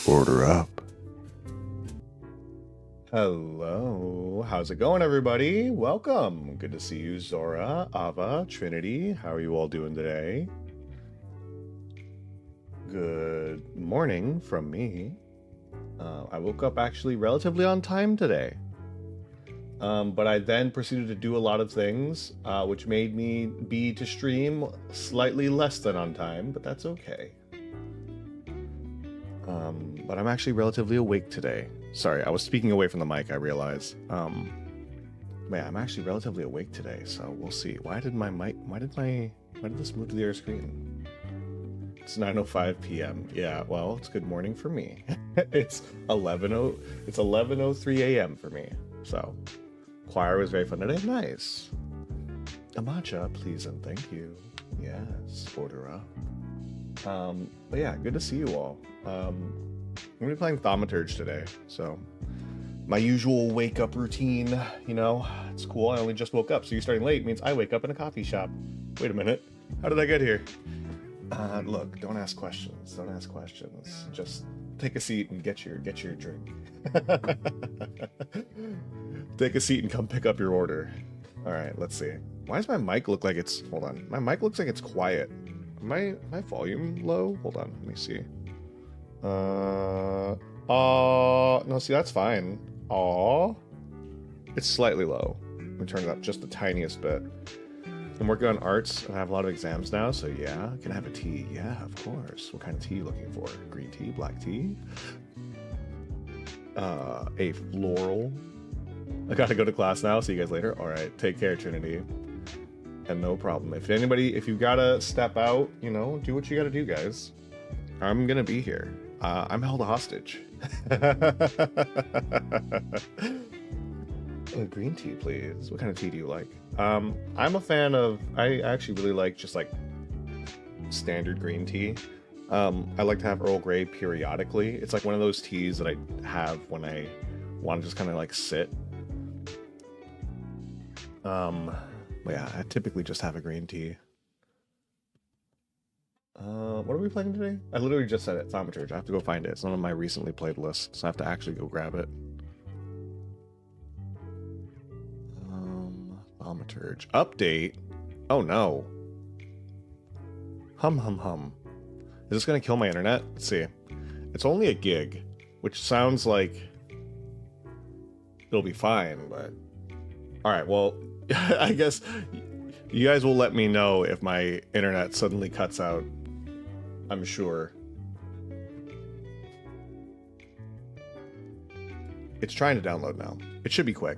Order up. Hello, how's it going, everybody? Welcome. Good to see you, Zora, Ava, Trinity. How are you all doing today? Good morning from me. I woke up actually relatively on time today. But I then proceeded to do a lot of things, which made me be to stream slightly less than on time, but that's okay. But I'm actually relatively awake today. Sorry, I was speaking away from the mic, I realize. Man, I'm actually relatively awake today, so we'll see. Why did this move to the other screen? It's 9:05 p.m. Yeah, well, it's good morning for me. It's 11:03 a.m. for me. So, choir was very fun today. Nice. A matcha, please and thank you. Yes, order up. But yeah, good to see you all. I'm gonna be playing Thaumaturge today, so my usual wake up routine, you know, it's cool. I only just woke up, so you're starting late means I wake up in a coffee shop. Wait a minute, how did I get here? Look, don't ask questions. Don't ask questions. Just take a seat and get your drink. Take a seat and come pick up your order. All right, let's see. Why does my mic look like it's? Hold on, my mic looks like it's quiet. My volume low? Hold on, let me see. No, see, that's fine. It's slightly low. Let me turn it up just the tiniest bit. I'm working on arts and I have a lot of exams now, so yeah. Can I have a tea? Yeah, of course. What kind of tea are you looking for? Green tea? Black tea? A floral. I gotta go to class now. See you guys later. All right, take care, Trinity. And no problem. If you gotta step out, you know, do what you gotta do, guys. I'm gonna be here. I'm held hostage. Green tea, please. What kind of tea do you like? I'm a fan of, I actually really like just like standard green tea. I like to have Earl Grey periodically. It's like one of those teas that I have when I want to just kind of like sit. But yeah, I typically just have a green tea. What are we playing today? I literally just said it, Thaumaturge. I have to go find it. It's not on my recently played list, so I have to actually go grab it. Thaumaturge. Update? Oh no. Hum. Is this gonna kill my internet? Let's see. It's only a gig, which sounds like it'll be fine, but... Alright, well, I guess you guys will let me know if my internet suddenly cuts out. I'm sure. It's trying to download now. It should be quick.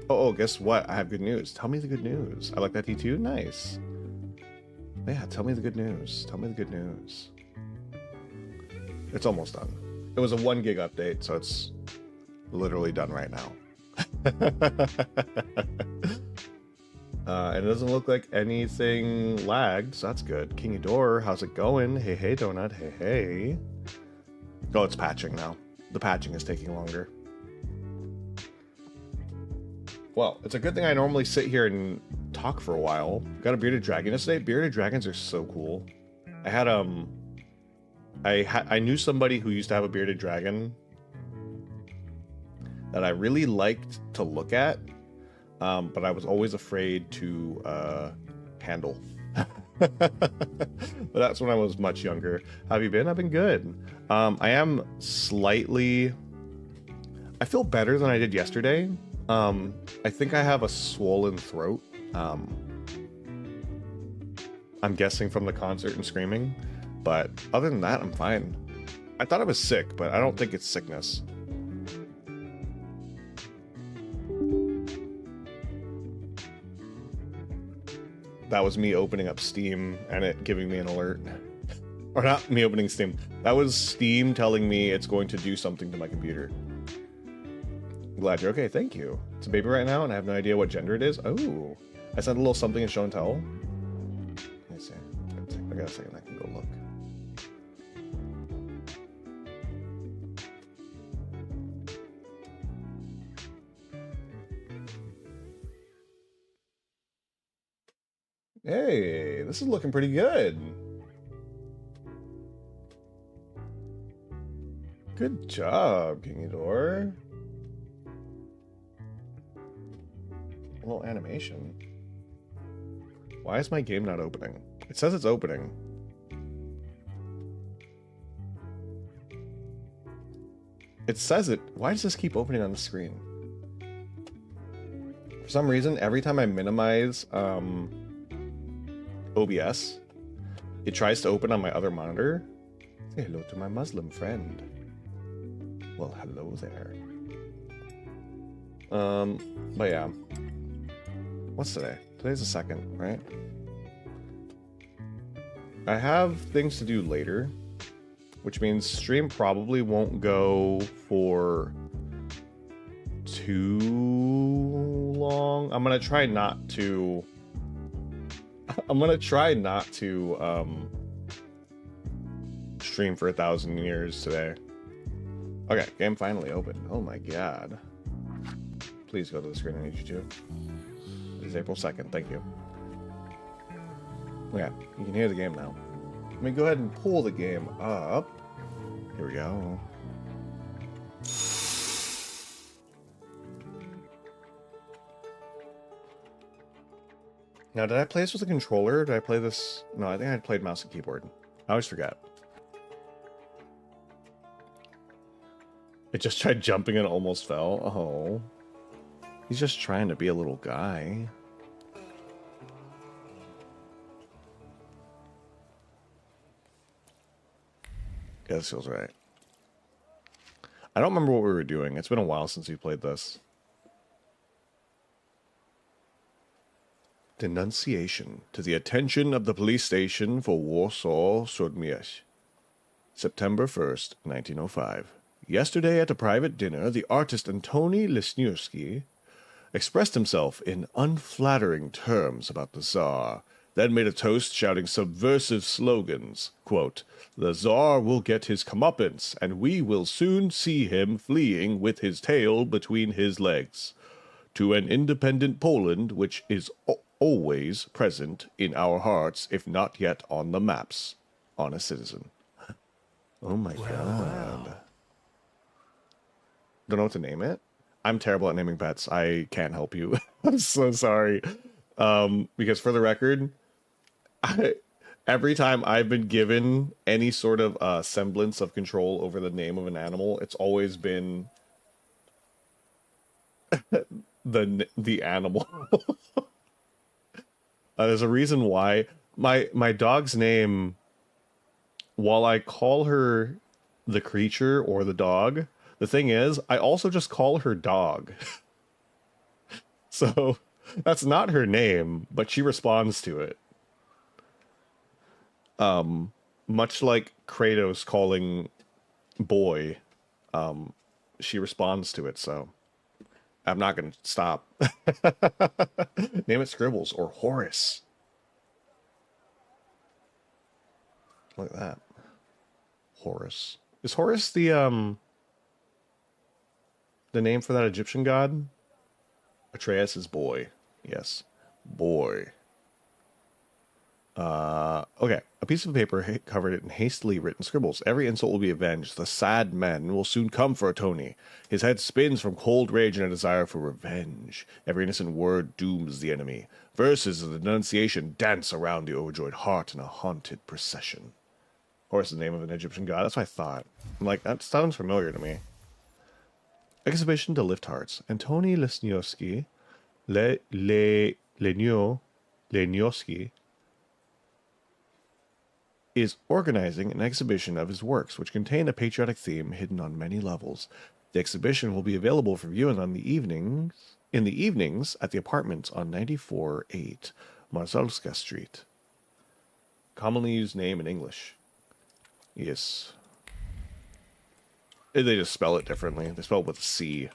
Oh, guess what? I have good news. Tell me the good news. I like that tea too. Nice. Yeah, tell me the good news. Tell me the good news. It's almost done. It was a 1 gig update, so it's literally done right now. And it doesn't look like anything lagged, so that's good. King Adore, how's it going? Hey, Donut, hey. Oh, it's patching now. The patching is taking longer. Well, it's a good thing I normally sit here and talk for a while. Got a bearded dragon yesterday. Bearded dragons are so cool. I had, I knew somebody who used to have a bearded dragon that I really liked to look at. But I was always afraid to handle. But that's when I was much younger. How have you been? I've been good. I am slightly... I feel better than I did yesterday. I think I have a swollen throat. I'm guessing from the concert and screaming. But other than that, I'm fine. I thought I was sick, but I don't think it's sickness. That was me opening up Steam and it giving me an alert. Or not me opening Steam. That was Steam telling me it's going to do something to my computer. Glad you're okay, thank you. It's a baby right now and I have no idea what gender it is. Oh, I sent a little something in show and tell. Let me see. I got a second, I can go look. Hey, this is looking pretty good. Good job, Kingidor. A little animation. Why is my game not opening? It says it's opening. It says it. Why does this keep opening on the screen? For some reason, every time I minimize OBS, it tries to open on my other monitor. Say hello to my Muslim friend. Well, hello there. But yeah. What's today? Today's the 2nd, right? I have things to do later, which means stream probably won't go for too long. I'm gonna try not to stream for 1,000 years today. Okay, game finally opened. Oh my god. Please go to the screen, I need you to. It is April 2nd, thank you. Okay, you can hear the game now. Let me go ahead and pull the game up. Here we go. Now, did I play this with a controller? Did I play this? No, I think I played mouse and keyboard. I always forget. It just tried jumping and almost fell. Oh. He's just trying to be a little guy. Yeah, this feels right. I don't remember what we were doing. It's been a while since we played this. Denunciation to the attention of the police station for Warsaw, Sudmiash. September 1st, 1905. Yesterday at a private dinner, the artist Antoni Lesniewski expressed himself in unflattering terms about the Tsar, then made a toast shouting subversive slogans. Quote, "The Tsar will get his comeuppance, and we will soon see him fleeing with his tail between his legs. To an independent Poland, which is always present in our hearts, if not yet on the maps. Honest citizen." Oh my god. Don't know what to name it. I'm terrible at naming pets. I can't help you. I'm so sorry. Because for the record, every time I've been given any sort of semblance of control over the name of an animal, it's always been the animal. There's a reason why my dog's name, while I call her the creature or the dog, the thing is, I also just call her dog. So that's not her name, but she responds to it. Much like Kratos calling boy, she responds to it, so I'm not going to stop. Name it Scribbles or Horus. Look at that. Horus. Is Horus the name for that Egyptian god? Atreus is boy. Yes. Boy. Okay. A piece of paper covered in hastily written scribbles. Every insult will be avenged. The sad men will soon come for Tony. His head spins from cold rage and a desire for revenge. Every innocent word dooms the enemy. Verses of the denunciation dance around the overjoyed heart in a haunted procession. Horus is the name of an Egyptian god. That's what I thought. I'm like, that sounds familiar to me. Exhibition to lift hearts. Antoni Lesniewski, Lenioski, is organizing an exhibition of his works, which contain a patriotic theme hidden on many levels. The exhibition will be available for viewing in the evenings at the apartments on 94-8 Marzalska Street. Commonly used name in English. Yes. They just spell it differently. They spell it with a C.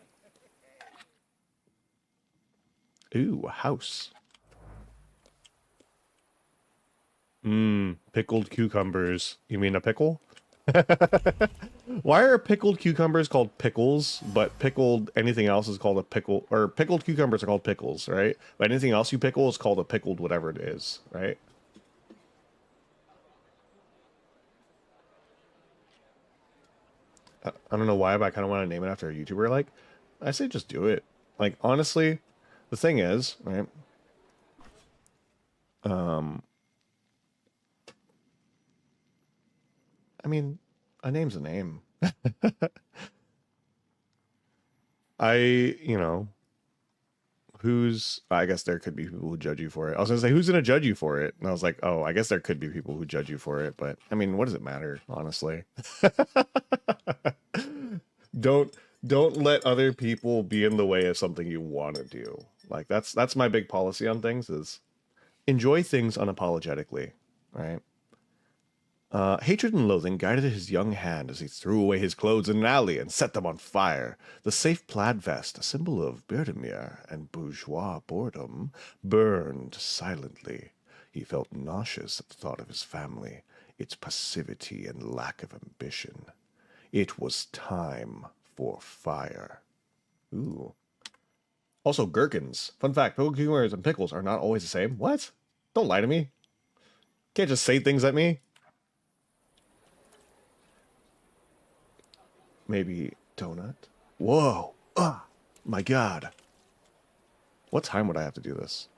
Ooh, a house. Pickled cucumbers. You mean a pickle? Why are pickled cucumbers called pickles, but pickled anything else is called a pickle? Or pickled cucumbers are called pickles, right? But anything else you pickle is called a pickled whatever it is, right? I don't know why, but I kind of want to name it after a YouTuber. Like, I say just do it. Like, honestly, the thing is, right? I mean, a name's a name. You know, I guess there could be people who judge you for it. I was gonna say, who's gonna judge you for it? And I was like, oh, I guess there could be people who judge you for it. But I mean, what does it matter, honestly? don't don't let other people be in the way of something you want to do. Like that's my big policy on things is enjoy things unapologetically, right? Hatred and loathing guided his young hand as he threw away his clothes in an alley and set them on fire. The safe plaid vest, a symbol of Bertemere and bourgeois boredom, burned silently. He felt nauseous at the thought of his family, its passivity and lack of ambition. It was time for fire. Ooh. Also, gherkins. Fun fact, pickled cucumbers and pickles are not always the same. What? Don't lie to me. Can't just say things at me. Maybe donut? Whoa. Ah, my God. What time would I have to do this?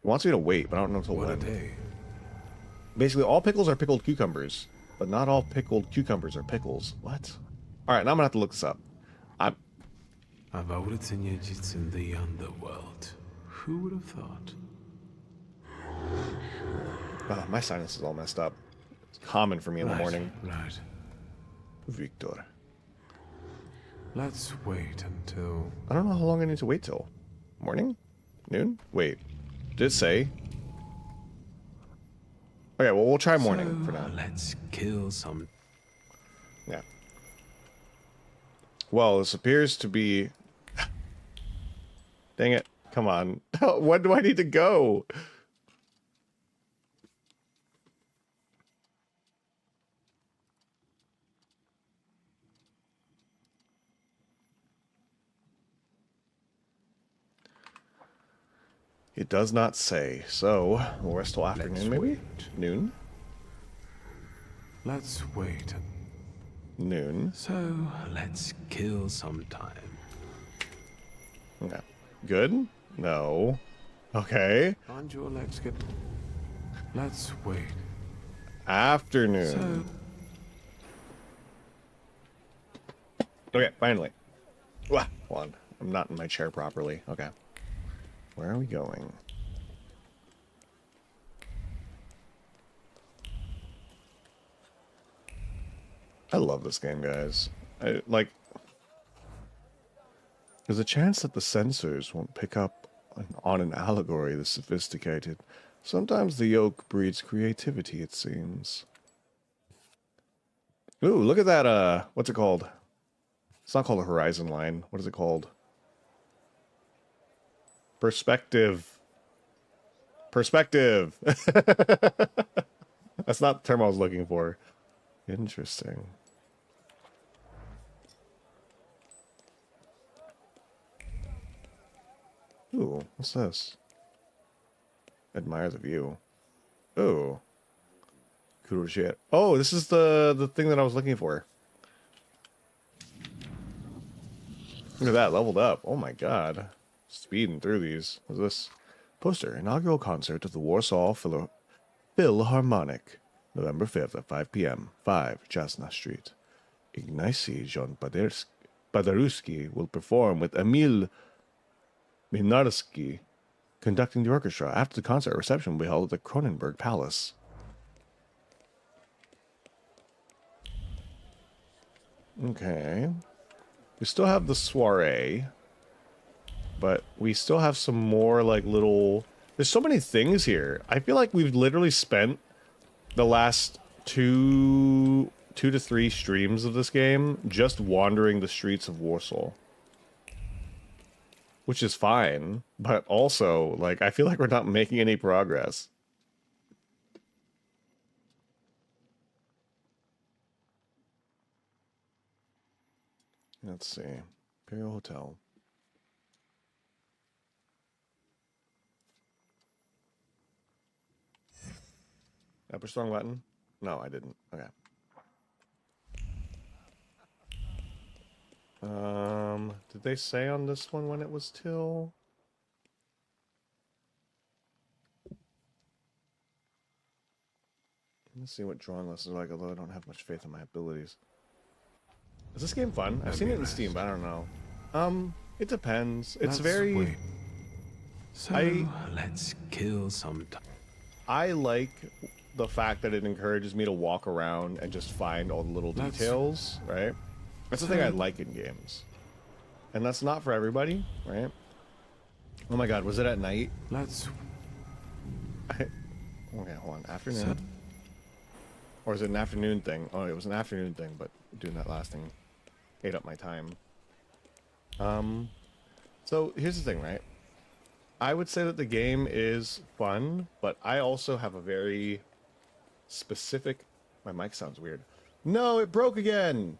It wants me to wait, but I don't know until when. What a day. Basically, all pickles are pickled cucumbers, but not all pickled cucumbers are pickles. What? All right, now I'm going to have to look this up. It's in the underworld. Who would have thought? Oh, my sinus is all messed up. It's common for me in the morning. Right. Victor. Let's wait until... I don't know how long I need to wait till. Morning? Noon? Wait. Did it say? Okay, well, we'll try morning for now. Let's kill some... Yeah. Well, this appears to be... Dang it. Come on. When do I need to go? It does not say, so we'll rest till afternoon, maybe? Noon? Let's wait. Noon. So, let's kill some time. Yeah. Good? No. Okay. Find your legs, get... Let's wait. Afternoon. Okay, finally. Hold on. I'm not in my chair properly. Okay. Where are we going? I love this game, guys. There's a chance that the sensors won't pick up on an allegory this sophisticated. Sometimes the yoke breeds creativity, it seems. Ooh, look at that, what's it called? It's not called a horizon line. What is it called? Perspective. Perspective! That's not the term I was looking for. Interesting. Ooh, what's this? Admire the view. Ooh. Cool shit. Oh, this is the thing that I was looking for. Look at that, leveled up. Oh my god. Speeding through these. What's this? Poster, inaugural concert of the Warsaw Philharmonic. November 5th at 5 p.m. 5 Jasna Street. Ignacy John Paderewski will perform with Emil Minarski conducting the orchestra. After the concert, a reception will be held at the Kronenberg Palace. Okay. We still have the soiree, but we still have some more, like, little... There's so many things here. I feel like we've literally spent the last two to three streams of this game just wandering the streets of Warsaw. Which is fine, but also, like, I feel like we're not making any progress. Let's see. Imperial Hotel. Did I push the wrong button? No, I didn't. Okay. Did they say on this one when it was till? Let's see what drawing lessons are like, although I don't have much faith in my abilities. Is this game fun? I've seen it in Steam, but I don't know. It depends. It's very... Wait. So, let's kill some time. I like the fact that it encourages me to walk around and just find all the little details, right? That's the thing I like in games. And that's not for everybody, right? Oh my god, was it at night? Let's... Okay, hold on. Afternoon? Or is it an afternoon thing? Oh, it was an afternoon thing, but doing that last thing ate up my time. So here's the thing, right? I would say that the game is fun, but I also have a very specific... My mic sounds weird. No, it broke again!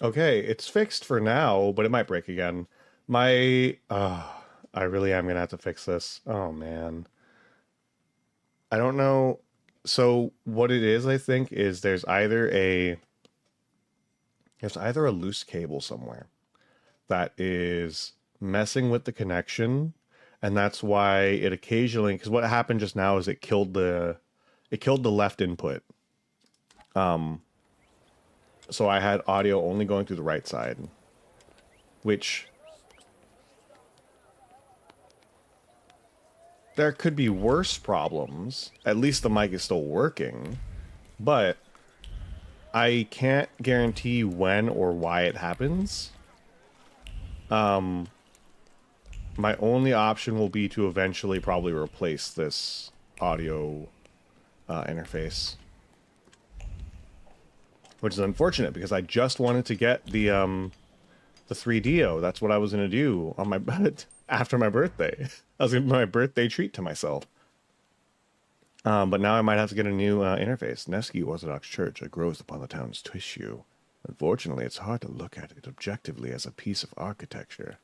Okay, it's fixed for now, but it might break again. I really am gonna have to fix this. Oh man. I don't know. So what it is, I think, is there's either a loose cable somewhere that is messing with the connection, and that's why it occasionally, because what happened just now is it killed the left input. So I had audio only going through the right side, which there could be worse problems. At least the mic is still working, but I can't guarantee when or why it happens. My only option will be to eventually probably replace this audio interface. Which is unfortunate because I just wanted to get the 3DO. That's what I was gonna do on my after my birthday. I was gonna do my birthday treat to myself. But now I might have to get a new interface. Nevsky Orthodox Church, it grows upon the town's tissue. Unfortunately, it's hard to look at it objectively as a piece of architecture.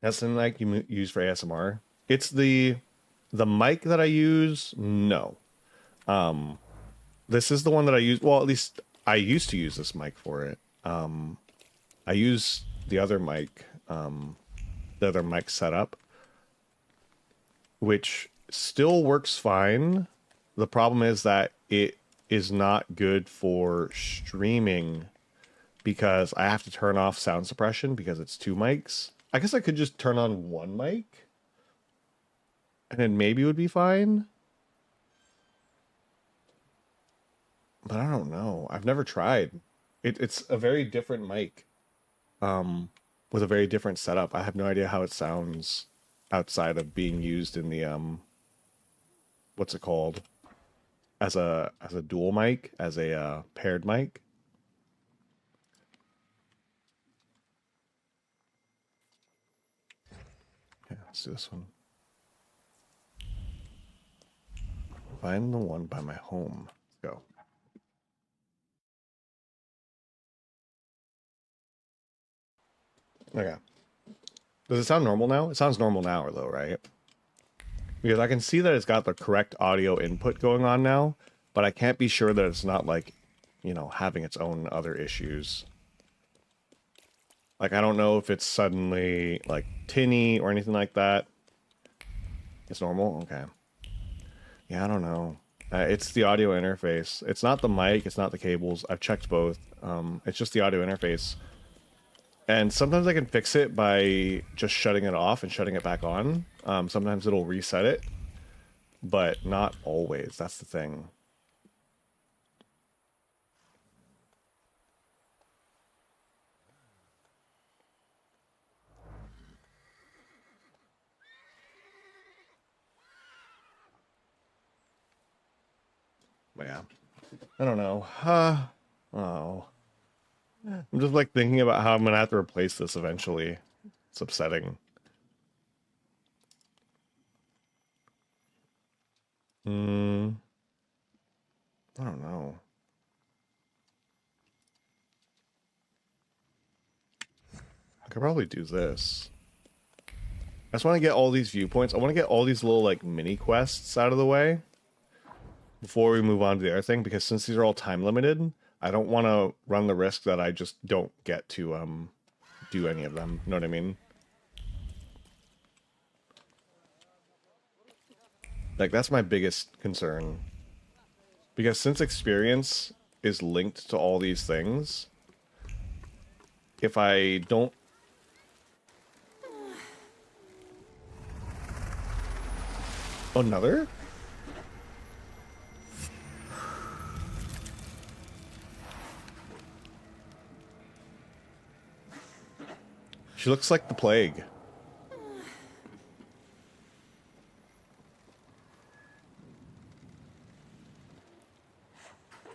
That's something like you use for ASMR. It's the mic that I use. No, this is the one that I use. Well, at least I used to use this mic for it. I use the other mic, setup, which still works fine. The problem is that it is not good for streaming because I have to turn off sound suppression because it's two mics. I guess I could just turn on one mic and then maybe it would be fine. But I don't know. I've never tried. It's a very different mic with a very different setup. I have no idea how it sounds outside of being used in the what's it called? As a dual mic, as a paired mic. Okay, let's do this one. Find the one by my home. Let's go. Okay. Does it sound normal now? It sounds normal now, though, right? Because I can see that it's got the correct audio input going on now, but I can't be sure that it's not, like, you know, having its own other issues. Like, I don't know if it's suddenly, like, tinny or anything like that. It's normal? Okay. Yeah, I don't know. It's the audio interface. It's not the mic. It's not the cables. I've checked both. It's just the audio interface. And sometimes I can fix it by just shutting it off and shutting it back on. Sometimes it'll reset it, but not always. That's the thing. But yeah, I don't know. Oh. I'm just like thinking about how I'm gonna have to replace this eventually. It's upsetting. I don't know. I could probably do this. I just want to get all these viewpoints. I want to get all these little, like, mini quests out of the way before we move on to the other thing, because since these are all time limited, I don't want to run the risk that I just don't get to do any of them. You know what I mean? Like, that's my biggest concern. Because since experience is linked to all these things, if I don't... Another? She looks like the plague.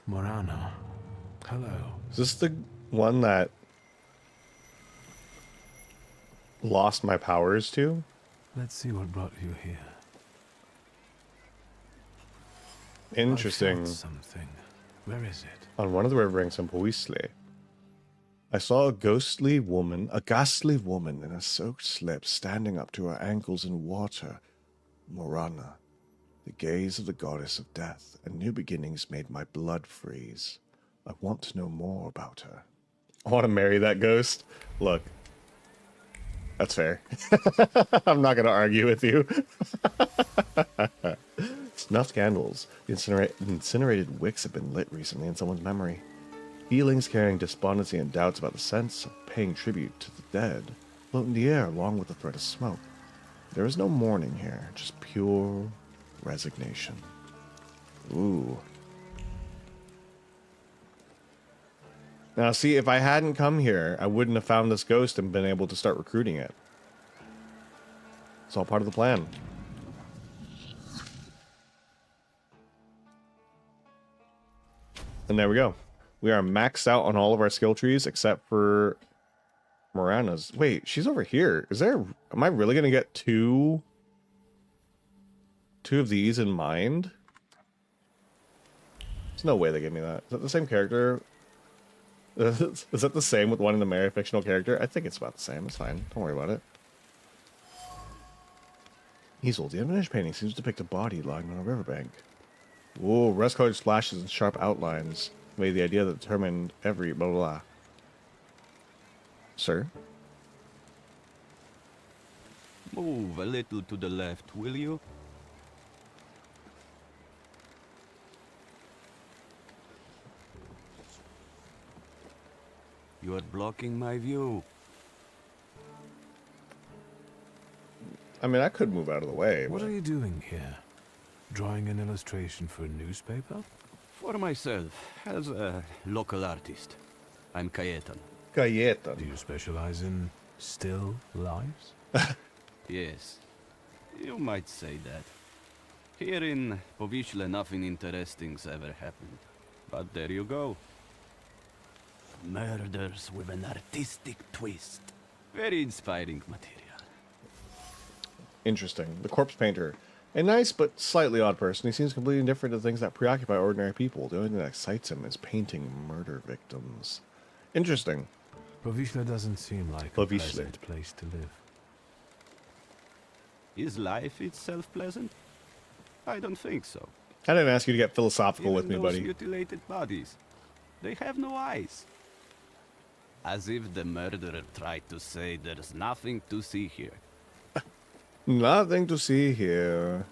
Morana. Hello. Is this the one that lost my powers to? Let's see what brought you here. Interesting. I felt something. Where is it? On one of the riverbanks in Poisle, I saw a ghastly woman in a soaked slip standing up to her ankles in water. Morana, the gaze of the goddess of death and new beginnings made my blood freeze. I want to know more about her. I want to marry that ghost. Look, that's fair. I'm not going to argue with you. Snuffed candles. The incinerated wicks have been lit recently in someone's memory. Feelings carrying despondency and doubts about the sense of paying tribute to the dead float in the air along with the threat of smoke. There is no mourning here, just pure resignation. Ooh. Now, see, if I hadn't come here, I wouldn't have found this ghost and been able to start recruiting it. It's all part of the plan. And there we go. We are maxed out on all of our skill trees except for Morana's. Wait, she's over here. Is there... Am I really going to get two of these in mind? There's no way they gave me that. Is that the same character? Is that the same with one in the Mary fictional character? I think it's about the same. It's fine. Don't worry about it. Easel. The unfinished painting seems to depict a body lying on a riverbank. Whoa, rust-colored splashes and sharp outlines made the idea that determined every blah blah blah. Sir? Move a little to the left, will you? You are blocking my view. I mean, I could move out of the way. What are you doing here? Drawing an illustration for a newspaper? For myself, as a local artist. I'm Cayetan. Do Cayetan. you specialize in still lives? Yes, you might say that. Here in Povishle, nothing interesting's ever happened. But there you go. Murders with an artistic twist. Very inspiring material. Interesting. The corpse painter. A nice but slightly odd person. He seems completely indifferent to things that preoccupy ordinary people. The only thing that excites him is painting murder victims. Interesting. Povishle doesn't seem like a pleasant place to live. Is life itself pleasant? I don't think so. I didn't ask you to get philosophical with me, Those buddy. mutilated bodies, they have no eyes. As if the murderer tried to say there's nothing to see here. Nothing to see here.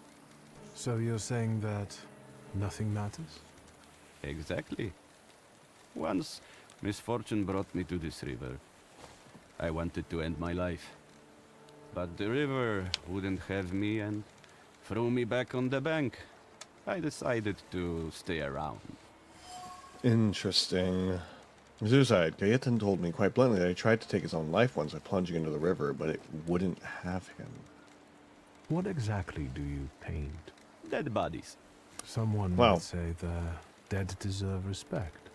So you're saying that nothing matters? Exactly. Once misfortune brought me to this river. I wanted to end my life. But the river wouldn't have me and threw me back on the bank. I decided to stay around. Interesting. Suicide. Cayetan told me quite bluntly that he tried to take his own life once by plunging into the river, but it wouldn't have him. What exactly do you paint? Dead bodies. Someone Wow. might say the dead deserve respect.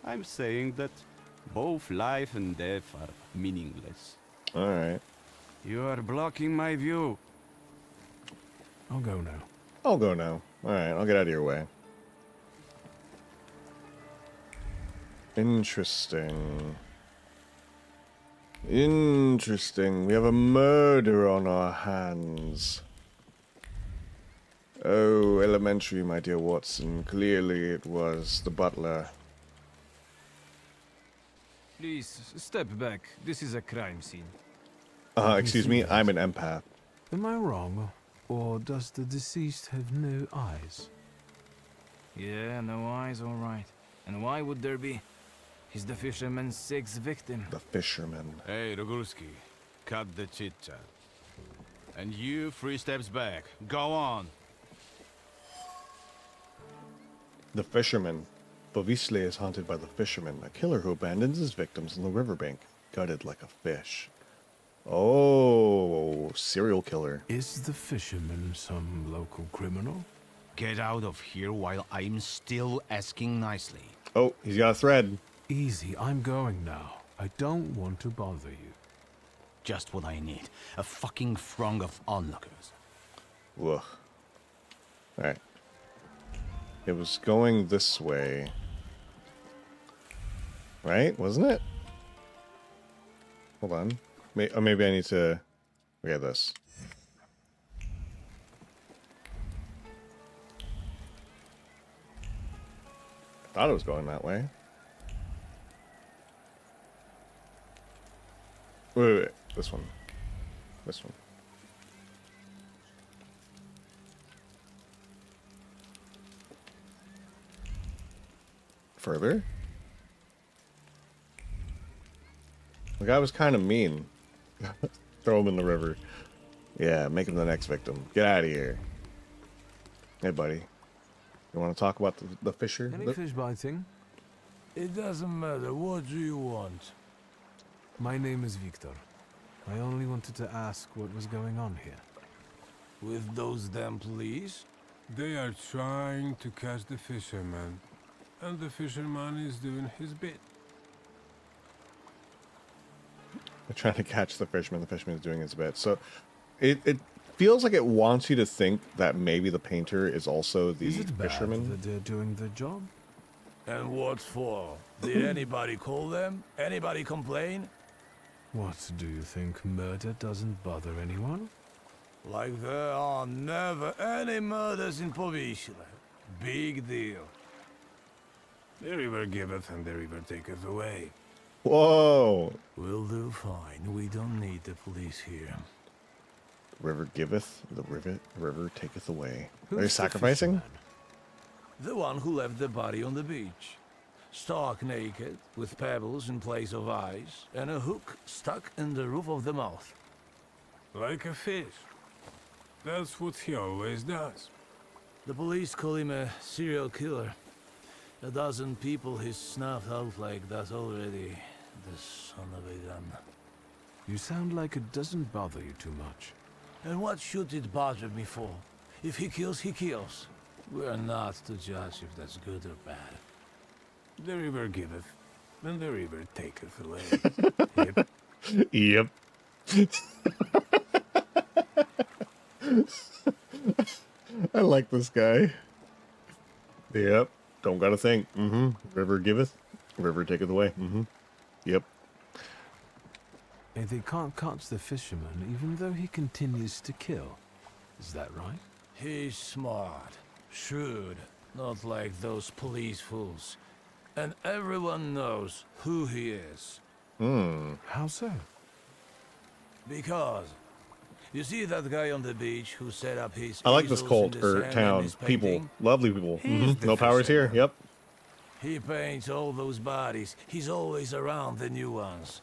I'm saying that both life and death are meaningless. Alright. You are blocking my view. I'll go now. I'll go now. Alright, I'll get out of your way. Interesting. Interesting. We have a murder on our hands. Oh, elementary, my dear Watson. Clearly it was the butler. Please, step back. This is a crime scene. Excuse me, I'm an empath. Am I wrong? Or does the deceased have no eyes? Yeah, no eyes, all right. And why would there be? He's the fisherman's sixth victim. The fisherman. Hey, Rogulski, cut the chit-chat. And you 3 steps back. Go on. The fisherman. Bovisle is haunted by the fisherman, a killer who abandons his victims on the riverbank, gutted like a fish. Oh, serial killer. Is the fisherman some local criminal? Get out of here while I'm still asking nicely. Oh, he's got a thread. Easy, I'm going now. I don't want to bother you. Just what I need. A fucking throng of onlookers. Ugh. Alright. It was going this way. Right? Wasn't it? Hold on. Maybe I need to... We have this. I thought it was going that way. Wait. This one. This one. Further? The guy was kind of mean. Throw him in the river. Yeah, make him the next victim. Get out of here. Hey, buddy. You want to talk about the fisher? Any fish biting? It doesn't matter. What do you want? My name is Victor. I only wanted to ask what was going on here. With those damn police? They are trying to catch the fisherman, and the fisherman is doing his bit. They're trying to catch the fisherman is doing his bit. So it feels like it wants you to think that maybe the painter is also the Is it bad fisherman. that they're doing their job? And what for? Did anybody call them? Anybody complain? What, do you think murder doesn't bother anyone? Like there are never any murders in Povisle. Big deal. The river giveth and the river taketh away. Whoa! We'll do fine. We don't need the police here. River giveth, the river taketh away. Who's Are you the sacrificing? fisherman? The one who left the body on the beach. Stark naked, with pebbles in place of eyes, and a hook stuck in the roof of the mouth. Like a fish. That's what he always does. The police call him a serial killer. A dozen people he's snuffed out like that already. The son of a gun. You sound like it doesn't bother you too much. And what should it bother me for? If he kills, he kills. We're not to judge if that's good or bad. The river giveth, and the river taketh away. Yep. Yep. I like this guy. Yep. Don't gotta think. Mm-hmm. River giveth, river taketh away. Mm-hmm. Yep. They can't catch the fisherman even though he continues to kill. Is that right? He's smart, shrewd, not like those police fools. And everyone knows who he is. How so? Because, you see that guy on the beach who set up his I like this easels cult in the or sand and town. his People. painting? Lovely people. He's the No powers here. fisherman. Yep. He paints all those bodies. He's always around the new ones.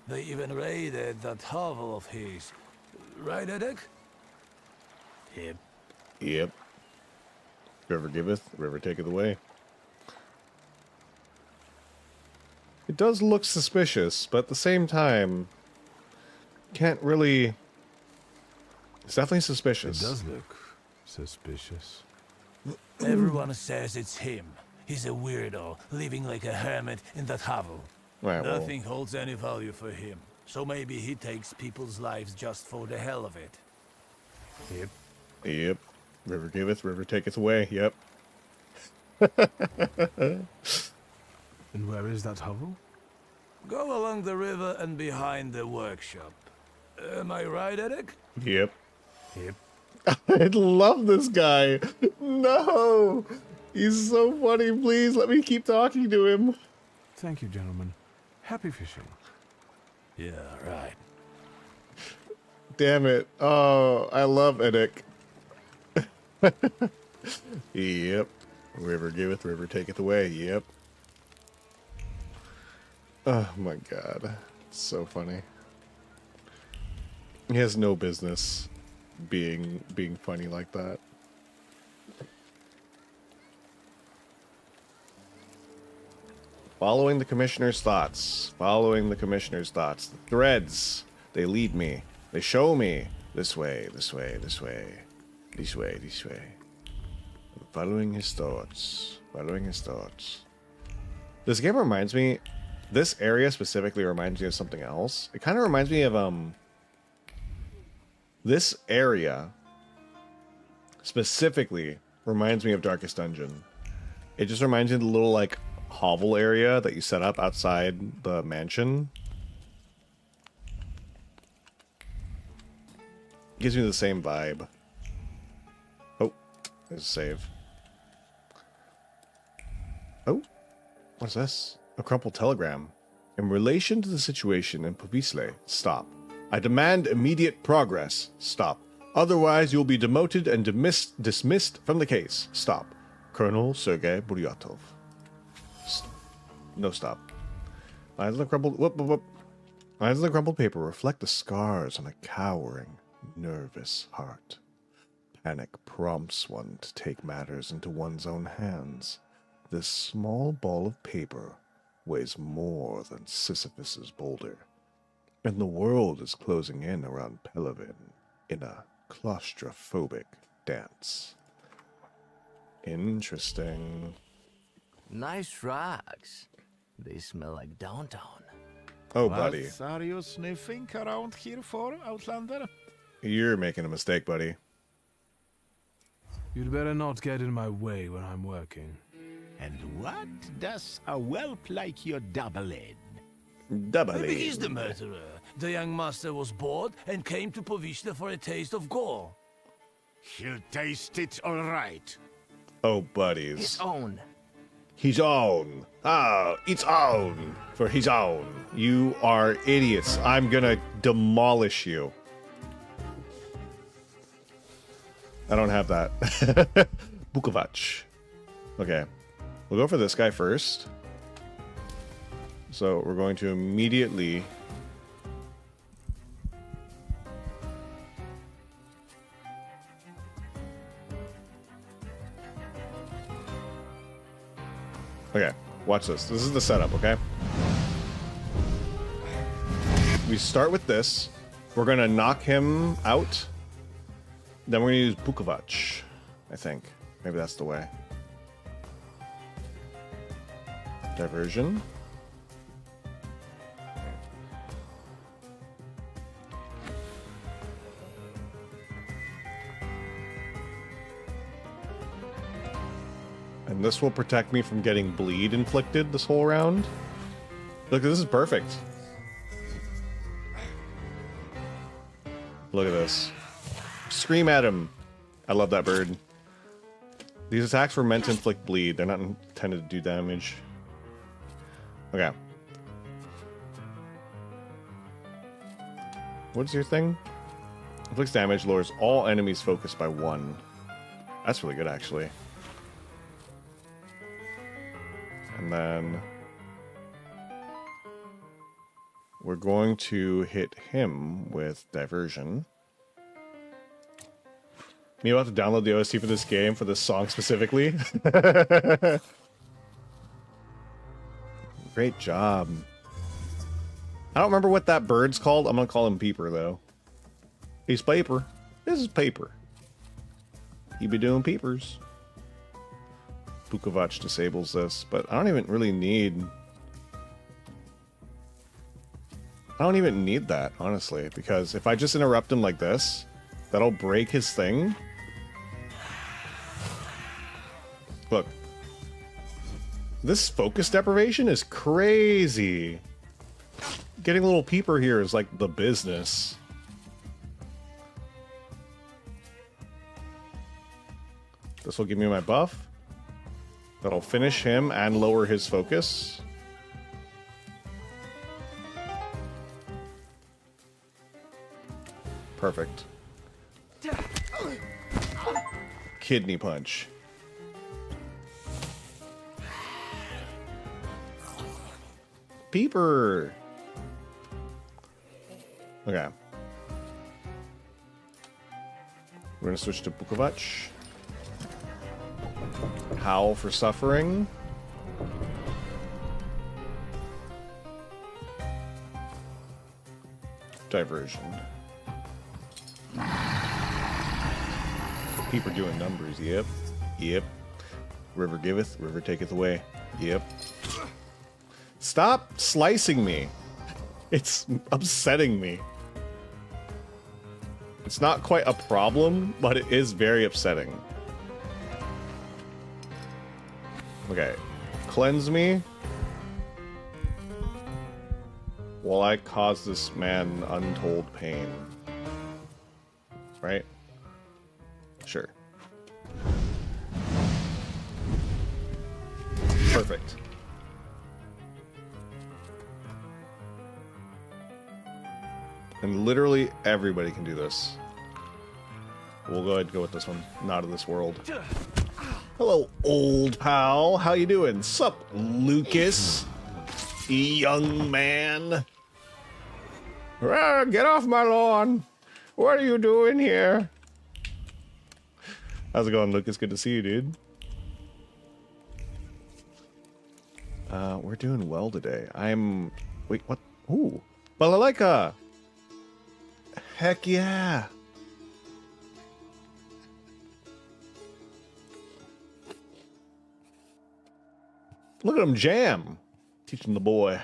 They even raided that hovel of his. Right, Edek? Yep. Yep. River giveth, river taketh away. It does look suspicious, but at the same time, can't really... It's definitely It suspicious. does look suspicious. Everyone says it's him. He's a weirdo, living like a hermit in that hovel. Right, well, Nothing holds any value for him. So maybe he takes people's lives just for the hell of it. Yep. Yep. River giveth, river taketh away. Yep. And where is that hovel? Go along the river and behind the workshop. Am I right, Eric? Yep. Yep. I love this guy. No. He's so funny. Please let me keep talking to him. Thank you, gentlemen. Happy fishing. Yeah, right. Damn it. Oh, I love Edic. Yep. River giveth, river taketh away. Yep. Oh my god. So funny. He has no business being funny like that. Following the commissioner's thoughts. Following the commissioner's thoughts. The threads. They lead me. They show me. This way, this way, this way. This way, this way. I'm following his thoughts. Following his thoughts. This game reminds me... This area specifically reminds me of something else. It kind of reminds me of, This area specifically reminds me of Darkest Dungeon. It just reminds me of the little, like, hovel area that you set up outside the mansion. Gives me the same vibe. Oh, there's a save. Oh, what's this? A crumpled telegram. In relation to the situation in Povisle, stop. I demand immediate progress. Stop. Otherwise, you'll be demoted and dismissed from the case. Stop. Colonel Sergei Buryatov. No stop. Lines on the crumpled... Whoop. Lines on the crumpled paper reflect the scars on a cowering, nervous heart. Panic prompts one to take matters into one's own hands. This small ball of paper weighs more than Sisyphus's boulder, and the world is closing in around Pelavin in a claustrophobic dance. Interesting. Nice rocks. They smell like downtown. Oh, buddy. What are you sniffing around here for, Outlander? You're making a mistake, buddy. You'd better not get in my way when I'm working. And what does a whelp like your double in? Maybe he's the murderer. The young master was bored and came to Povisle for a taste of gore. He'll taste it all right. Oh, buddies. His own. His own. Ah, its own. For his own. You are idiots. I'm gonna demolish you. I don't have that. Bukovac. Okay. We'll go for this guy first. So we're going to immediately... Okay, watch this. This is the setup, okay? We start with this. We're going to knock him out. Then we're going to use Bukovac, I think. Maybe that's the way. Diversion. And this will protect me from getting bleed inflicted this whole round. Look, this is perfect. Look at this. Scream at him. I love that bird. These attacks were meant to inflict bleed. They're not intended to do damage. Okay. What's your thing? Inflicts damage, lowers all enemies focused by 1. That's really good, actually. And then... we're going to hit him with Diversion. Me about to download the OST for this game, for this song specifically. Great job. I don't remember what that bird's called. I'm gonna call him Peeper, though. He's Paper. This is Paper. He be doing peepers. Bukovac disables this, but I don't even really need... I don't even need that, honestly, because if I just interrupt him like this, that'll break his thing. Look. This focus deprivation is crazy. Getting a little peeper here is like the business. This will give me my buff. That'll finish him and lower his focus. Perfect. Kidney punch. Peeper. Okay. We're gonna switch to Bukovac. Howl for suffering. Diversion. Peeper doing numbers. Yep. Yep. River giveth, river taketh away. Yep. Stop slicing me. It's upsetting me. It's not quite a problem, but it is very upsetting. Okay. Cleanse me. While I cause this man untold pain. Right? Sure. Perfect. And literally everybody can do this. We'll go ahead and go with this one. Not of this world. Hello, old pal. How you doing? Sup, Lucas? Young man. Get off my lawn. What are you doing here? How's it going, Lucas? Good to see you, dude. We're doing well today. Wait, what? Ooh. Balalaika! Heck yeah! Look at him jam! Teaching the boy.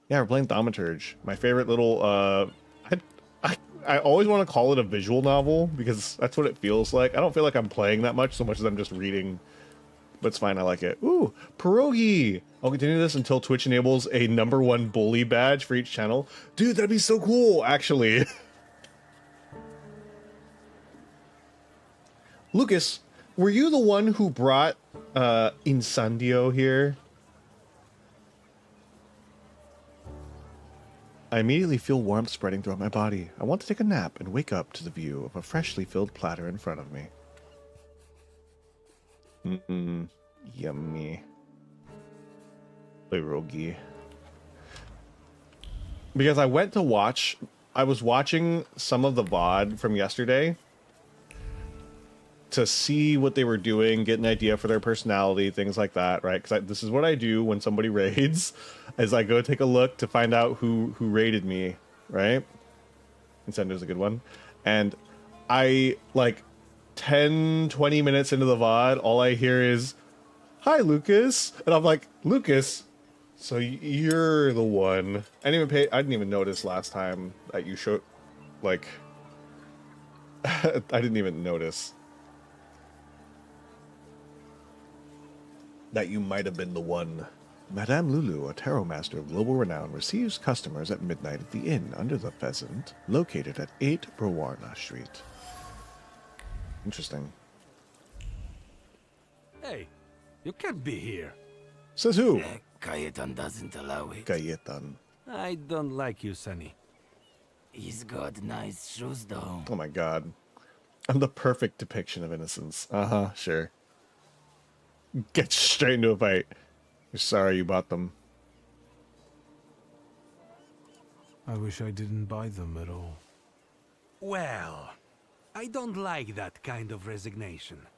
Yeah, we're playing Thaumaturge. My favorite little, I always want to call it a visual novel, because that's what it feels like. I don't feel like I'm playing that much, so much as I'm just reading. But it's fine, I like it. Ooh, pierogi! I'll continue this until Twitch enables a #1 bully badge for each channel. Dude, that'd be so cool, actually. Lucas, were you the one who brought Incendio here? I immediately feel warmth spreading throughout my body. I want to take a nap and wake up to the view of a freshly filled platter in front of me. Yummy. Pierogi. Because I was watching some of the VOD from yesterday to see what they were doing, get an idea for their personality, things like that, right? Because this is what I do when somebody raids, is I go take a look to find out who raided me, right? Incendio's a good one. And I, like, 10-20 minutes into the VOD, all I hear is, "Hi, Lucas," and I'm like, "Lucas, so you're the one." I didn't even notice last time that you showed, like, I didn't even notice that you might have been the one. Madame Lulu, a tarot master of global renown, receives customers at midnight at the inn under the Pheasant, located at 8 Brawarna Street. Interesting. Hey, you can't be here. Says who? Cayetan doesn't allow it. Cayetan. I don't like you, Sonny. He's got nice shoes, though. Oh my god. I'm the perfect depiction of innocence. Uh-huh, sure. Get straight into a fight. You're sorry you bought them. I wish I didn't buy them at all. Well, I don't like that kind of resignation.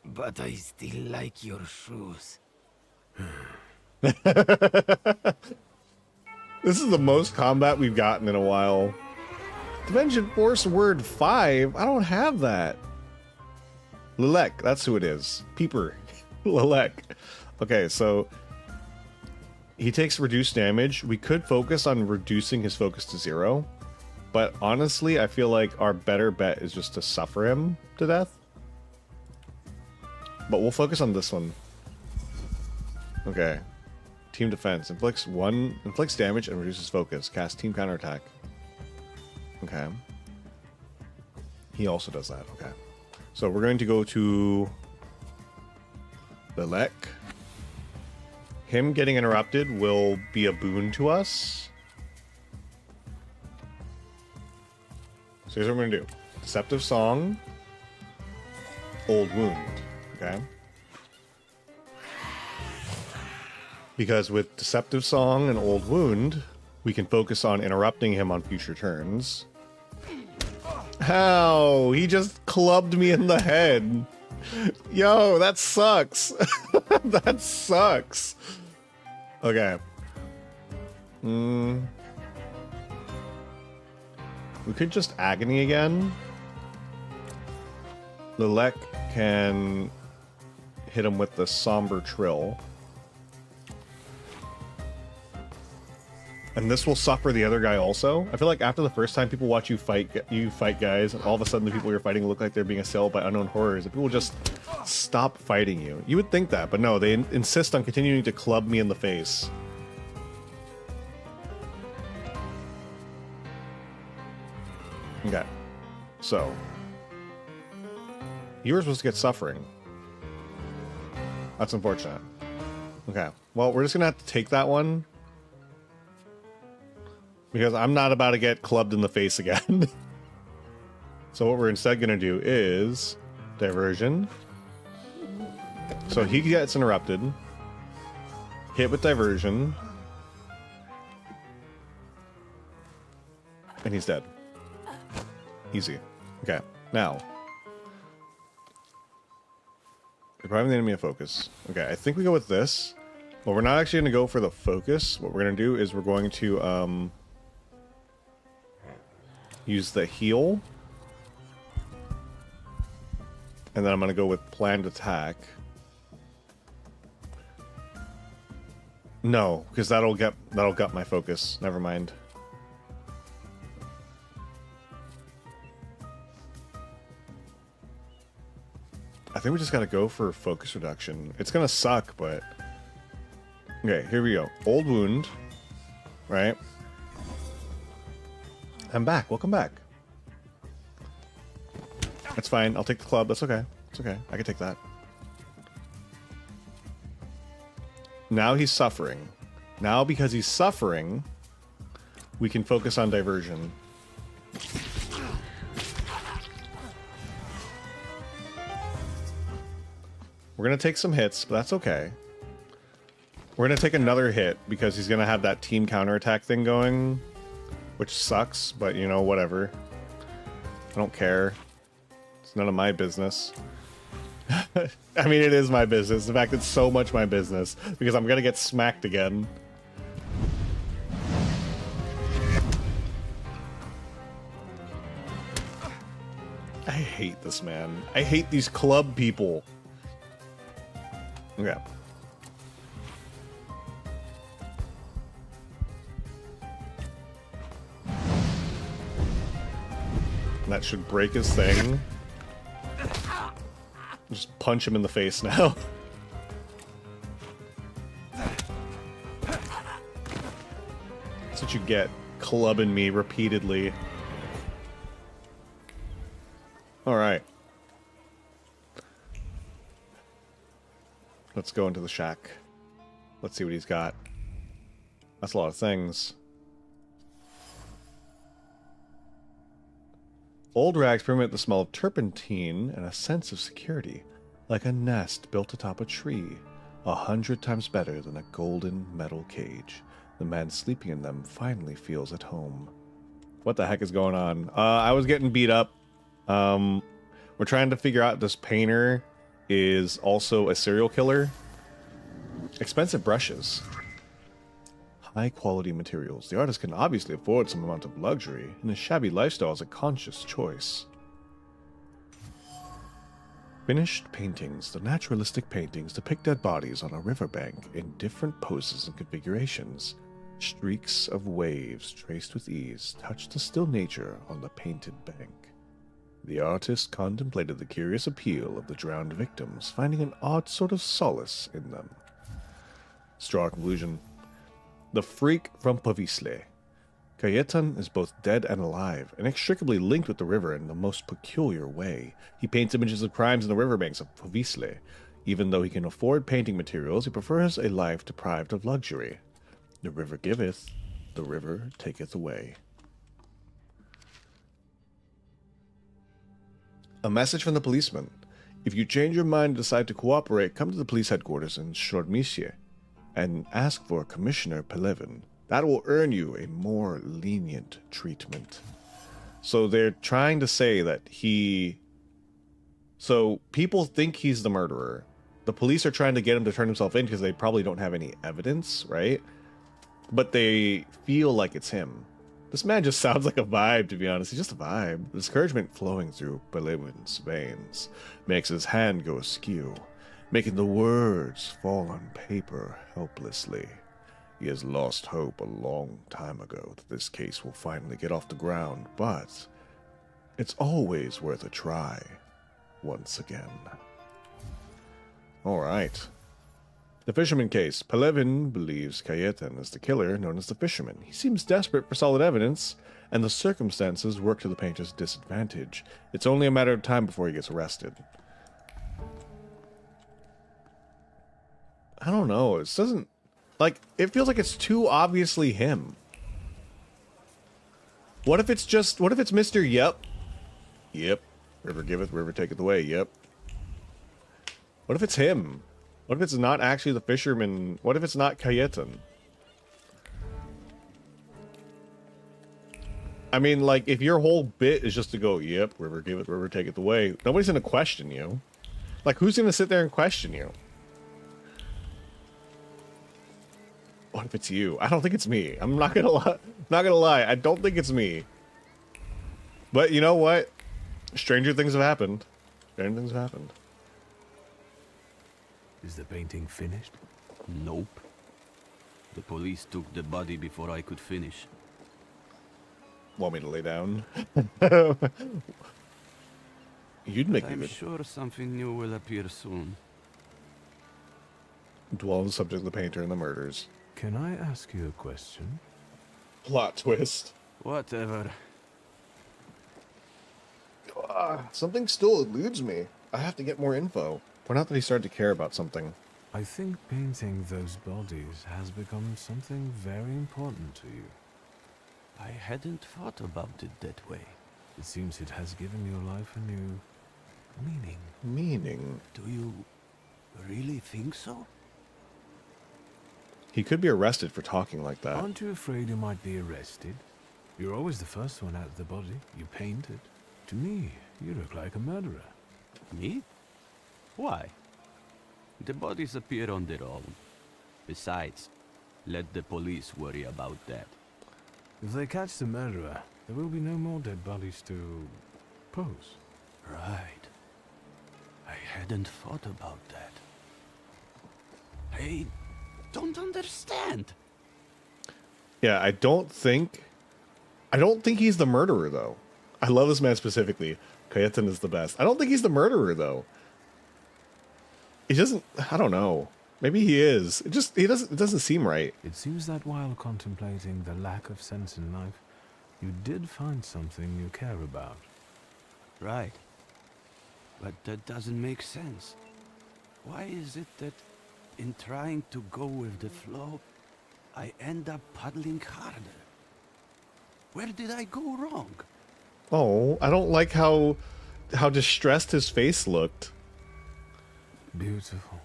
But I still like your shoes. This is the most combat we've gotten in a while. Dimension Force Word 5? I don't have that. Lilek, that's who it is. Peeper. Lilek. Okay, so he takes reduced damage. We could focus on reducing his focus to 0. But honestly, I feel like our better bet is just to suffer him to death. But we'll focus on this one. Okay. Team defense. Inflicts damage and reduces focus. Cast team counterattack. Okay. He also does that. Okay. So we're going to go to the Lek. Him getting interrupted will be a boon to us. So here's what we're going to do. Deceptive Song. Old Wound. Okay. Because with Deceptive Song and Old Wound, we can focus on interrupting him on future turns. How? He just clubbed me in the head. Yo, that sucks. That sucks. Okay. We could just Agony again. Lilek can hit him with the Somber Trill. And this will suffer the other guy also. I feel like after the first time people watch you fight guys, and all of a sudden the people you're fighting look like they're being assailed by unknown horrors, and people just stop fighting you. You would think that, but no, they insist on continuing to club me in the face. Okay. So. You were supposed to get suffering. That's unfortunate. Okay. Well, we're just gonna have to take that one. Because I'm not about to get clubbed in the face again. So what we're instead going to do is Diversion. So he gets interrupted. Hit with Diversion. And he's dead. Easy. Okay, now. Depriving the enemy of focus. Okay, I think we go with this. Well, we're not actually going to go for the focus. What we're going to do is we're going to... use the heal. And then I'm going to go with planned attack. No, because that'll gut my focus. Never mind. I think we just got to go for focus reduction. It's going to suck, but... Okay, here we go. Old Wound. Right? I'm back. Welcome back. That's fine. I'll take the club. That's okay. It's okay. I can take that. Now he's suffering. Now, because he's suffering, we can focus on Diversion. We're going to take some hits, but that's okay. We're going to take another hit because he's going to have that team counterattack thing going. Which sucks, but you know, whatever. I don't care. It's none of my business. I mean, it is my business. In fact, it's so much my business. Because I'm gonna get smacked again. I hate this, man. I hate these club people. Okay. That should break his thing. Just punch him in the face now. That's what you get, clubbing me repeatedly. Alright. Let's go into the shack. Let's see what he's got. That's a lot of things. Old rags permit the smell of turpentine and a sense of security, like a nest built atop a tree, 100 times better than a golden metal cage. The man sleeping in them finally feels at home. What the heck is going on? I was getting beat up. We're trying to figure out if this painter is also a serial killer. Expensive brushes. High-quality materials. The artist can obviously afford some amount of luxury, and his shabby lifestyle is a conscious choice. Finished paintings. The naturalistic paintings depict dead bodies on a riverbank in different poses and configurations. Streaks of waves, traced with ease, touch the still nature on the painted bank. The artist contemplated the curious appeal of the drowned victims, finding an odd sort of solace in them. Straw conclusion. The freak from Povisle. Cayetan is both dead and alive, inextricably linked with the river in the most peculiar way. He paints images of crimes in the riverbanks of Povisle. Even though he can afford painting materials, he prefers a life deprived of luxury. The river giveth, the river taketh away. A message from the policeman. If you change your mind and decide to cooperate, come to the police headquarters in Shormisye and ask for Commissioner Pelevin. That will earn you a more lenient treatment. So they're trying to say that So people think he's the murderer. The police are trying to get him to turn himself in because they probably don't have any evidence, right? But they feel like it's him. This man just sounds like a vibe, to be honest. He's just a vibe. The discouragement flowing through Pelevin's veins makes his hand go askew, making the words fall on paper helplessly. He has lost hope a long time ago that this case will finally get off the ground, but it's always worth a try once again. Alright. The Fisherman case. Pelevin believes Cayetan is the killer known as the Fisherman. He seems desperate for solid evidence, and the circumstances work to the painter's disadvantage. It's only a matter of time before he gets arrested. I don't know. It doesn't... Like, it feels like it's too obviously him. What if it's Mr. Yep? Yep. River giveth, river taketh away, yep. What if it's him? What if it's not actually the fisherman? What if it's not Cayetan? I mean, like, if your whole bit is just to go, yep, river giveth, river taketh away, nobody's gonna question you. Like, who's gonna sit there and question you? What if it's you? I don't think it's me. I'm not gonna lie. I don't think it's me. But you know what? Stranger things have happened. Stranger things have happened. Is the painting finished? Nope. The police took the body before I could finish. Want me to lay down? You'd make me I'm good. sure something new will appear soon. Dwell on the subject of the painter and the murders. Can I ask you a question? Plot twist. Whatever. Something still eludes me. I have to get more info. Point out that he started to care about something. I think painting those bodies has become something very important to you. I hadn't thought about it that way. It seems it has given your life a new meaning. Meaning? Do you really think so? He could be arrested for talking like that. Aren't you afraid you might be arrested? You're always the first one out of the body. You painted. To me, you look like a murderer. Me? Why? The bodies appear on their own. Besides, let the police worry about that. If they catch the murderer, there will be no more dead bodies to pose. Right. I hadn't thought about that. I don't understand. Yeah, I don't think he's the murderer, though. I love this man specifically. Cayetan is the best. I don't think he's the murderer, though. He doesn't... I don't know. Maybe he is. It doesn't seem right. It seems that while contemplating the lack of sense in life, you did find something you care about. Right. But that doesn't make sense. Why is it that in trying to go with the flow, I end up paddling harder? Where did I go wrong? Oh, I don't like how distressed his face looked. Beautiful.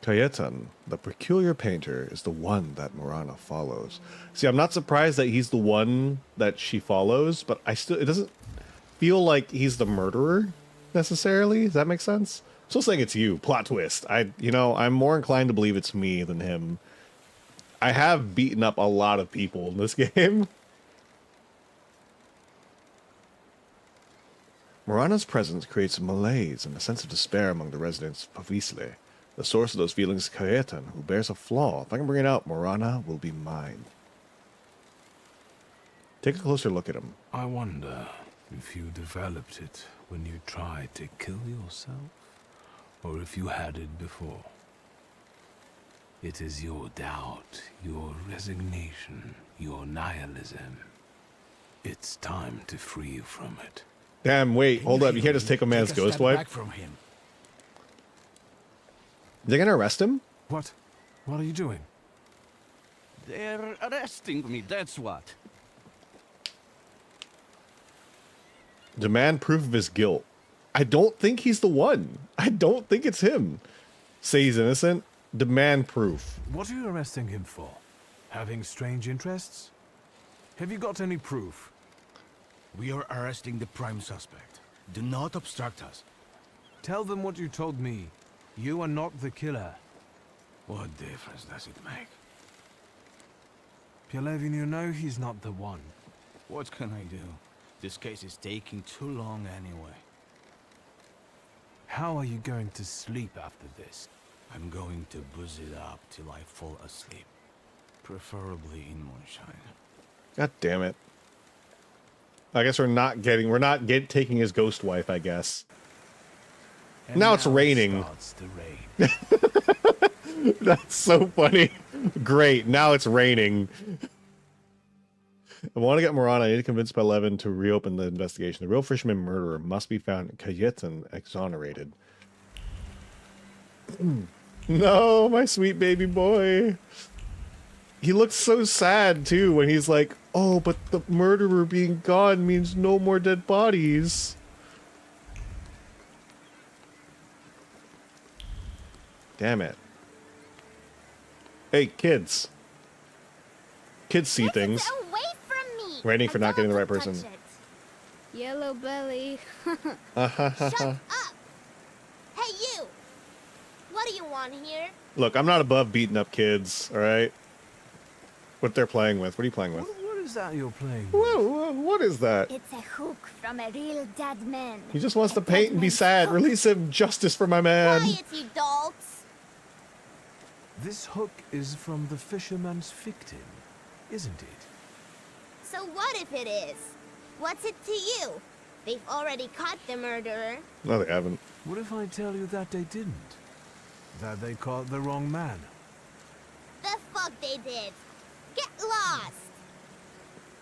Cayetan, the peculiar painter, is the one that Morana follows. See, I'm not surprised that he's the one that she follows, but it doesn't feel like he's the murderer necessarily. Does that make sense? I'm still saying it's you. Plot twist. I'm more inclined to believe it's me than him. I have beaten up a lot of people in this game. Morana's presence creates malaise and a sense of despair among the residents of Pavisle. The source of those feelings is Cayetan, who bears a flaw. If I can bring it out, Morana will be mine. Take a closer look at him. I wonder if you developed it when you tried to kill yourself, or if you had it before. It is your doubt, your resignation, your nihilism. It's time to free you from it. Damn, wait, hold up. You can't just take a man's ghost wife. Back from him. They're gonna arrest him? What? What are you doing? They're arresting me, that's what. Demand proof of his guilt. I don't think he's the one. I don't think it's him. Say he's innocent. Demand proof. What are you arresting him for? Having strange interests? Have you got any proof? We are arresting the prime suspect. Do not obstruct us. Tell them what you told me. You are not the killer. What difference does it make? Pielevin, you know he's not the one. What can I do? This case is taking too long anyway. How are you going to sleep after this? I'm going to booze it up till I fall asleep. Preferably in moonshine. God damn it. I guess we're not taking his ghost wife, I guess. And now it's raining. It starts to rain. That's so funny. Great. Now it's raining. I want to get Morana. I need to convince Pielevin to reopen the investigation. The real fisherman murderer must be found. Cayetan exonerated. No, my sweet baby boy. He looks so sad too when he's like, oh, but the murderer being gone means no more dead bodies. Damn it. Hey, kids. Kids see things. Away from me. Waiting for not getting the right person. Yellow belly. Shut up. Hey, you. What do you want here? Look, I'm not above beating up kids, alright? What they're playing with. What are you playing with? What is that you're playing with? What is that? It's a hook from a real dead man. He just wants to paint and be sad. Release him. Justice for my man. Quiet, you dolts. This hook is from the fisherman's victim, isn't it? So what if it is? What's it to you? They've already caught the murderer. No, they haven't. What if I tell you that they didn't? That they caught the wrong man? The fuck they did. Get lost.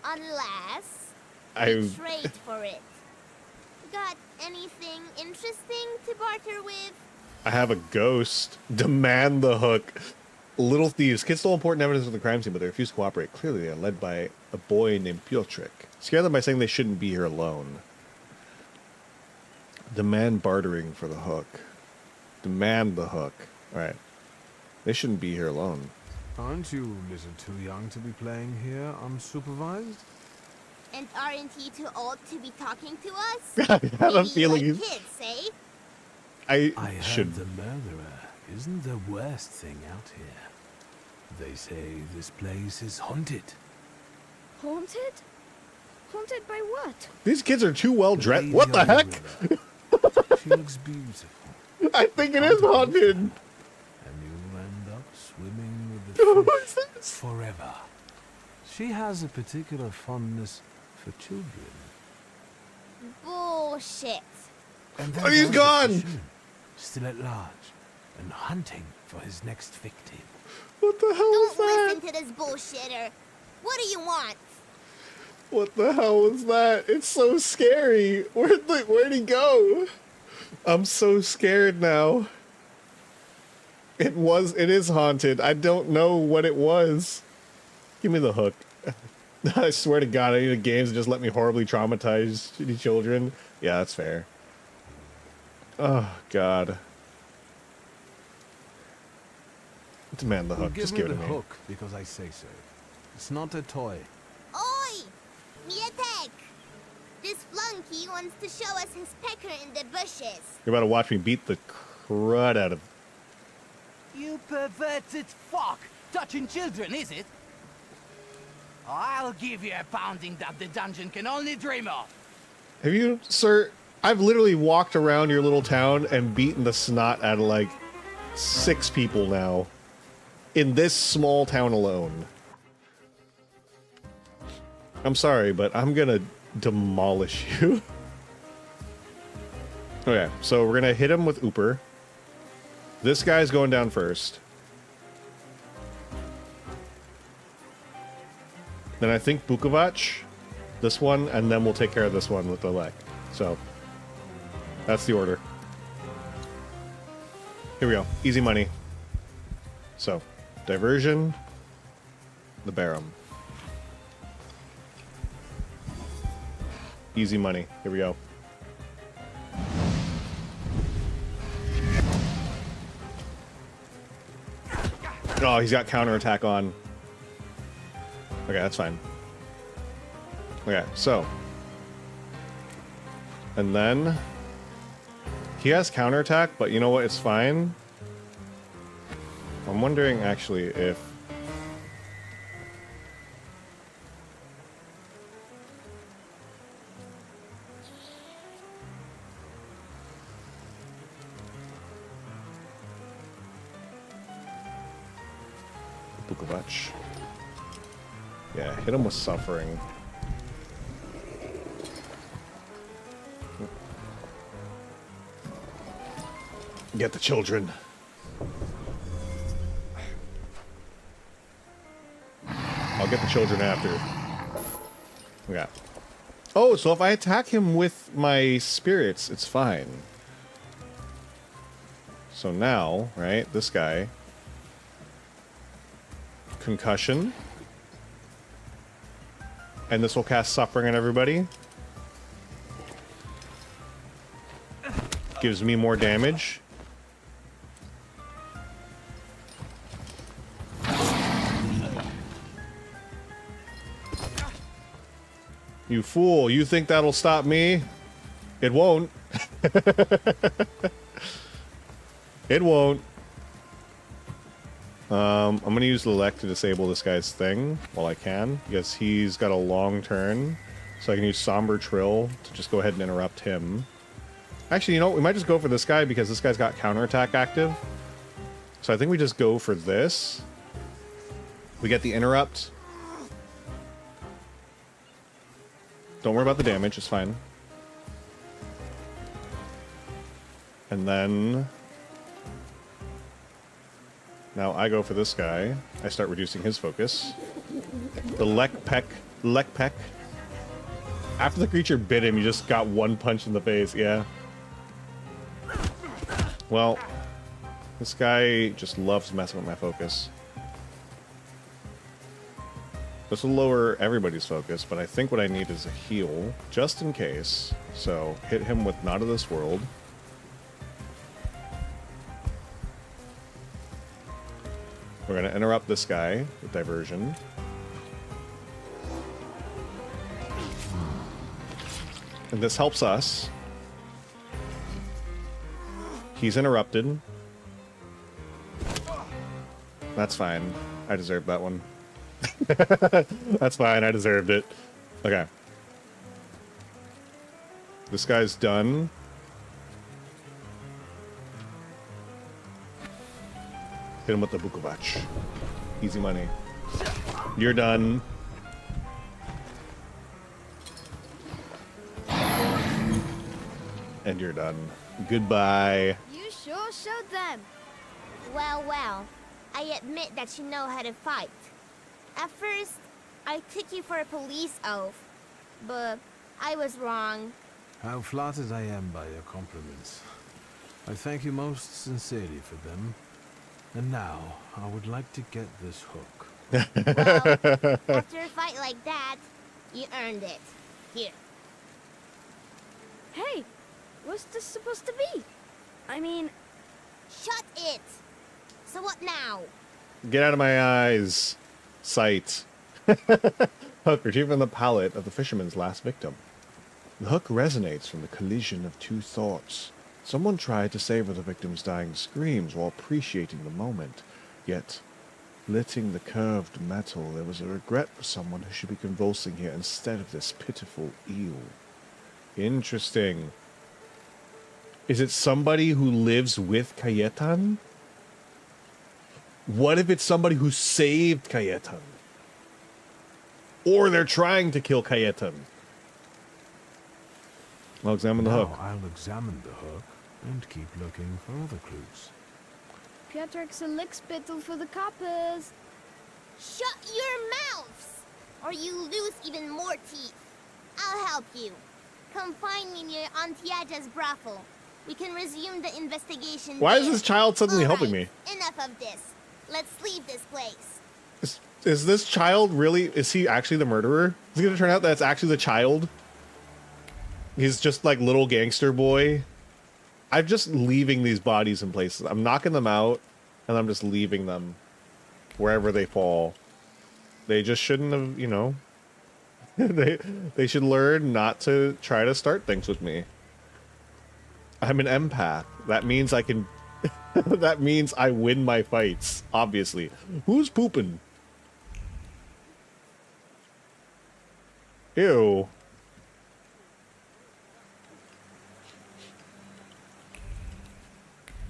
Unless we trade for it. Got anything interesting to barter with? I have a ghost. Demand the hook. Little thieves. Kids stole important evidence from the crime scene, but they refuse to cooperate. Clearly, they are led by a boy named Piotrek. Scare them by saying they shouldn't be here alone. Demand bartering for the hook. Demand the hook. Alright. They shouldn't be here alone. Aren't you a little too young to be playing here unsupervised? And aren't you too old to be talking to us? I have a feeling like kids, eh? I should. heard the murderer isn't the worst thing out here. They say this place is haunted. Haunted? Haunted by what? These kids are too well dressed. Lady What the on heck? river. She looks beautiful. I think it is haunted. And you'll end up swimming with the fish forever. She has a particular fondness for children. Bullshit. And Oh, he's gone! Still at large and hunting for his next victim. What the hell was Don't that? listen to this bullshitter. What do you want? What the hell was that? It's so scary. Where'd he go? I'm so scared now. It is haunted. I don't know what it was. Give me the hook. I swear to God, I need a game to just let me horribly traumatize shitty children. Yeah, that's fair. Oh, God. Demand the hook. Just give it to the me. hook because I say so. It's not a toy. Oi! Mietek! This flunky wants to show us his pecker in the bushes. You're about to watch me beat the crud out of... You perverted fuck! Touching children, is it? I'll give you a pounding that the dungeon can only dream of. Have you, sir... I've literally walked around your little town and beaten the snot out of like 6 people now. In this small town alone. I'm sorry, but I'm gonna demolish you. Okay, so we're gonna hit him with Ooper. This guy's going down first. Then I think Bukovac, this one, and then we'll take care of this one with the Lek. So, that's the order. Here we go. Easy money. So, diversion, the Barum. Easy money. Here we go. Oh, he's got counterattack on. Okay, that's fine. Okay, so. And then he has counterattack, but you know what? It's fine. I'm wondering actually if Bukovac. Yeah, hit him with suffering. Get the children. I'll get the children after. Okay. Oh, so if I attack him with my spirits, it's fine. So now, right, this guy. Concussion. And this will cast suffering on everybody. Gives me more damage. You fool, you think that'll stop me? It won't. It won't. I'm gonna use the Lek to disable this guy's thing while I can, because he's got a long turn. So I can use Somber Trill to just go ahead and interrupt him. Actually, you know what? We might just go for this guy because this guy's got counterattack active. So I think we just go for this. We get the interrupt. Don't worry about the damage, it's fine. And then now I go for this guy. I start reducing his focus. The Lek Peck. After the creature bit him, you just got one punch in the face, yeah. Well, this guy just loves messing with my focus. This will lower everybody's focus, but I think what I need is a heal, just in case. So, hit him with Not of This World. We're going to interrupt this guy with Diversion. And this helps us. He's interrupted. That's fine. I deserved that one. That's fine, I deserved it. Okay. This guy's done. Hit him with the Bukovac. Easy money. You're done. And you're done. Goodbye. You sure showed them. Well, well. I admit that you know how to fight. At first, I took you for a police oaf, but I was wrong. How flattered I am by your compliments. I thank you most sincerely for them. And now, I would like to get this hook. Well, after a fight like that, you earned it. Here. Hey, what's this supposed to be? I mean... Shut it! So what now? Get out of my eyes. Sight. Hook retrieved from the palate of the fisherman's last victim. The hook resonates from the collision of two thoughts. Someone tried to savor the victim's dying screams while appreciating the moment, yet, litting the curved metal, there was a regret for someone who should be convulsing here instead of this pitiful eel. Interesting. Is it somebody who lives with Cayetan? What if it's somebody who saved Cayetan? Or they're trying to kill Cayetan? I'll examine the hook. I'll examine the hook and keep looking for other clues. Piotr's a lickspittle for the coppers. Shut your mouths, or you lose even more teeth. I'll help you. Come find me near Antiaja's brothel. We can resume the investigation. Why is there. this child suddenly All helping right, me? Enough of this. Let's leave this place. Is this child really... Is he actually the murderer? Is it going to turn out that's actually the child? He's just like little gangster boy. I'm just leaving these bodies in places. I'm knocking them out, and I'm just leaving them wherever they fall. They just shouldn't have, you know... they should learn not to try to start things with me. I'm an empath. That means I can... that means I win my fights, obviously. Who's pooping? Ew.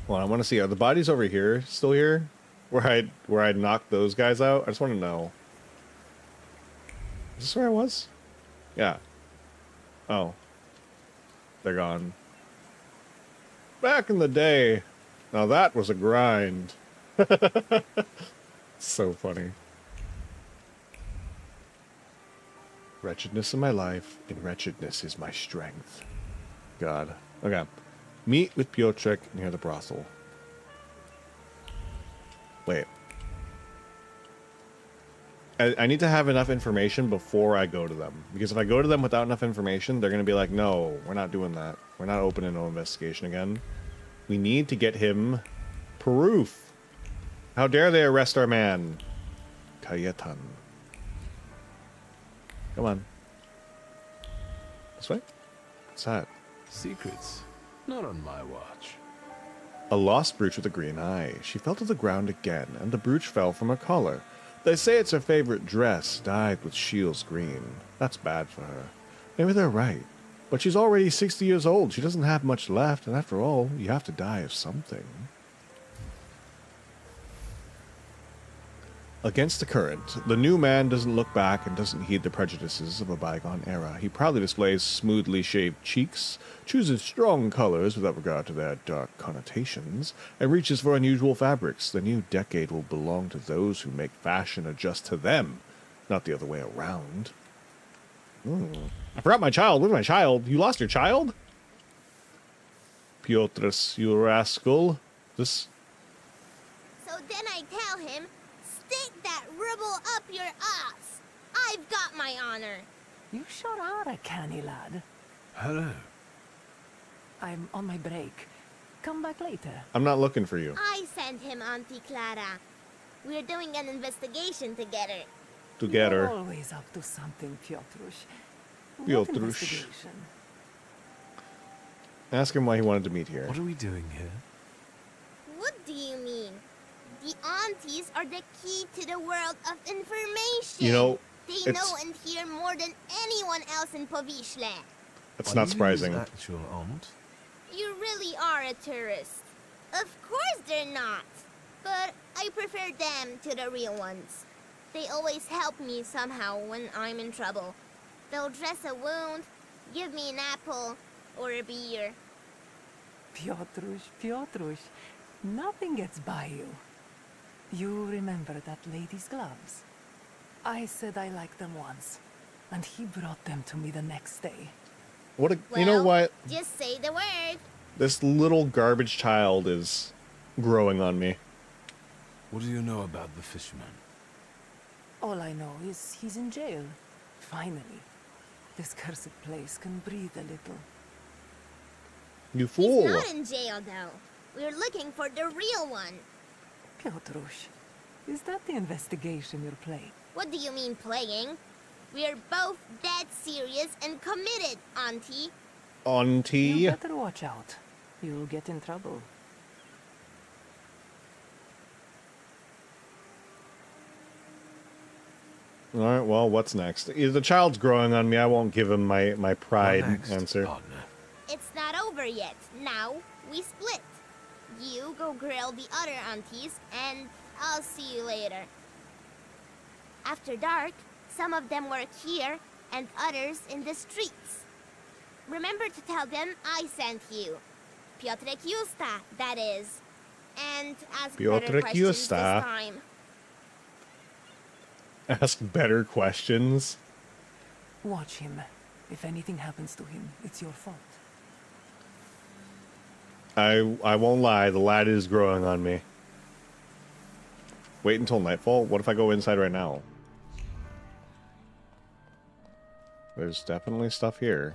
Well, I want to see, are the bodies over here still here? Where I knocked those guys out? I just want to know. Is this where I was? Yeah. Oh. They're gone. Back in the day. Now that was a grind. So funny. Wretchedness in my life, and wretchedness is my strength. God. Okay. Meet with Piotrek near the brothel. Wait. I need to have enough information before I go to them. Because if I go to them without enough information, they're going to be like, no, we're not doing that. We're not opening no investigation again. We need to get him proof. How dare they arrest our man? Cayetan. Come on. This way? What's that? Secrets. Not on my watch. A lost brooch with a green eye. She fell to the ground again, and the brooch fell from her collar. They say it's her favorite dress, dyed with Shields green. That's bad for her. Maybe they're right. But she's already 60 years old. She doesn't have much left, and after all, you have to die of something. Against the current, the new man doesn't look back and doesn't heed the prejudices of a bygone era. He proudly displays smoothly shaved cheeks, chooses strong colors without regard to their dark connotations, and reaches for unusual fabrics. The new decade will belong to those who make fashion adjust to them, not the other way around. I forgot my child. Where's my child? You lost your child? Piotrus, you rascal. This... So then I tell him, stick that rubble up your ass. I've got my honor. You sure are a canny lad. Hello. I'm on my break. Come back later. I'm not looking for you. I sent him, Auntie Clara. We're doing an investigation together. Together. You're always up to something, Piotrush. What Piotrush. investigation? Ask him why he wanted to meet here. What are we doing here? What do you mean? The aunties are the key to the world of information. You know, they know and hear more than anyone else in Povishla. It's not surprising. Actual aunt? You really are a tourist. Of course they're not. But I prefer them to the real ones. They always help me somehow when I'm in trouble. They'll dress a wound, give me an apple, or a beer. Piotrush, nothing gets by you. You remember that lady's gloves? I said I liked them once, and he brought them to me the next day. What a, Well, you know what? Just say the word. This little garbage child is growing on me. What do you know about the fisherman? All I know is he's in jail. Finally. This cursed place can breathe a little. You fool! He's not in jail, though. We're looking for the real one. Piotrush, is that the investigation you're playing? What do you mean playing? We're both dead serious and committed, Auntie. Auntie? You better watch out. You'll get in trouble. Alright, well, what's next? If the child's growing on me, I won't give him my pride What next, answer. partner? It's not over yet. Now, we split. You go grill the other aunties, and I'll see you later. After dark, some of them work here, and others in the streets. Remember to tell them I sent you. Piotrek Justa, that is. And ask better questions this time. Ask better questions? Watch him. If anything happens to him, it's your fault. I won't lie, the lad is growing on me. Wait until nightfall? What if I go inside right now? There's definitely stuff here.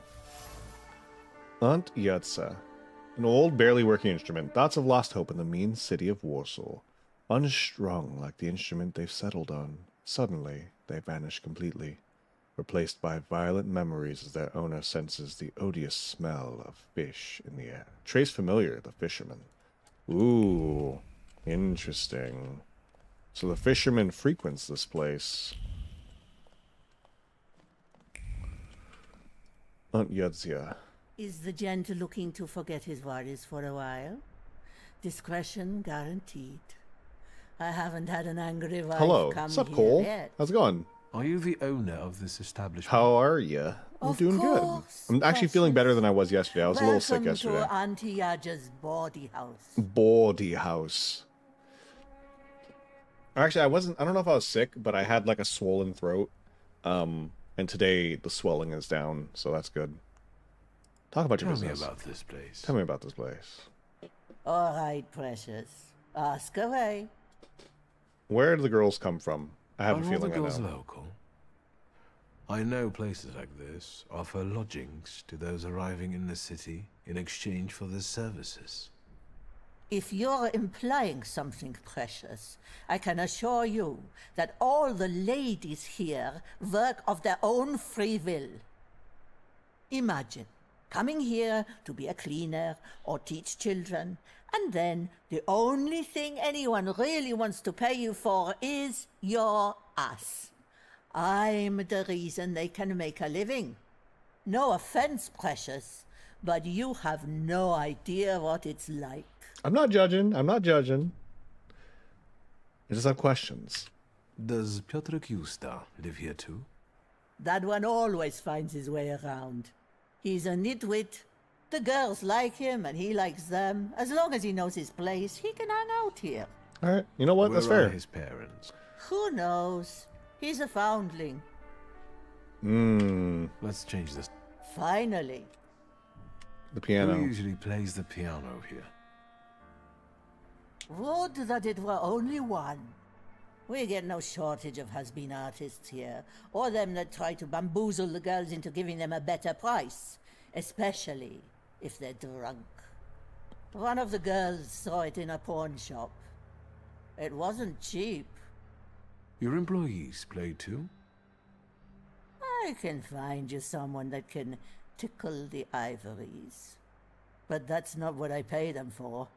Aunt Yutza. An old, barely working instrument. Dots have lost hope in the mean city of Warsaw. Unstrung like the instrument they've settled on. Suddenly, they vanish completely, replaced by violent memories as their owner senses the odious smell of fish in the air. Trace familiar, the fisherman. Ooh, interesting. So the fisherman frequents this place. Aunt Yudzia. Is the gent looking to forget his worries for a while? Discretion guaranteed. I haven't had an angry wife Hello. come What's up, here Cole? yet. How's it going? Are you the owner of this establishment? How are you? I'm doing good. I'm actually feeling better than I was yesterday. I was a little sick yesterday. Welcome to Auntie Yaja's bawdy house. Bawdy house. Actually, I don't know if I was sick, but I had like a swollen throat. And today the swelling is down, so that's good. Talk about your business. Tell me about this place. Tell me about this place. All right, precious. Ask away. Where do the girls come from? I have a feeling all the girls I know. local? I know places like this offer lodgings to those arriving in the city in exchange for their services. If you're implying something, precious, I can assure you that all the ladies here work of their own free will. Imagine coming here to be a cleaner or teach children, and then the only thing anyone really wants to pay you for is your ass. I'm the reason they can make a living. No offense, precious, but you have no idea what it's like. I'm not judging. I'm not judging. I just have questions. Does Piotrek Justa live here too? That one always finds his way around. He's a nitwit. The girls like him and he likes them. As long as he knows his place, he can hang out here. All right. You know what? That's fair. Where are his parents? Who knows? He's a foundling. Let's change this. Finally. The piano. Who usually plays the piano here? Would that it were only one. We get no shortage of has-been artists here, or them that try to bamboozle the girls into giving them a better price, especially if they're drunk. One of the girls saw it in a pawn shop. It wasn't cheap. Your employees play too? I can find you someone that can tickle the ivories. But that's not what I pay them for.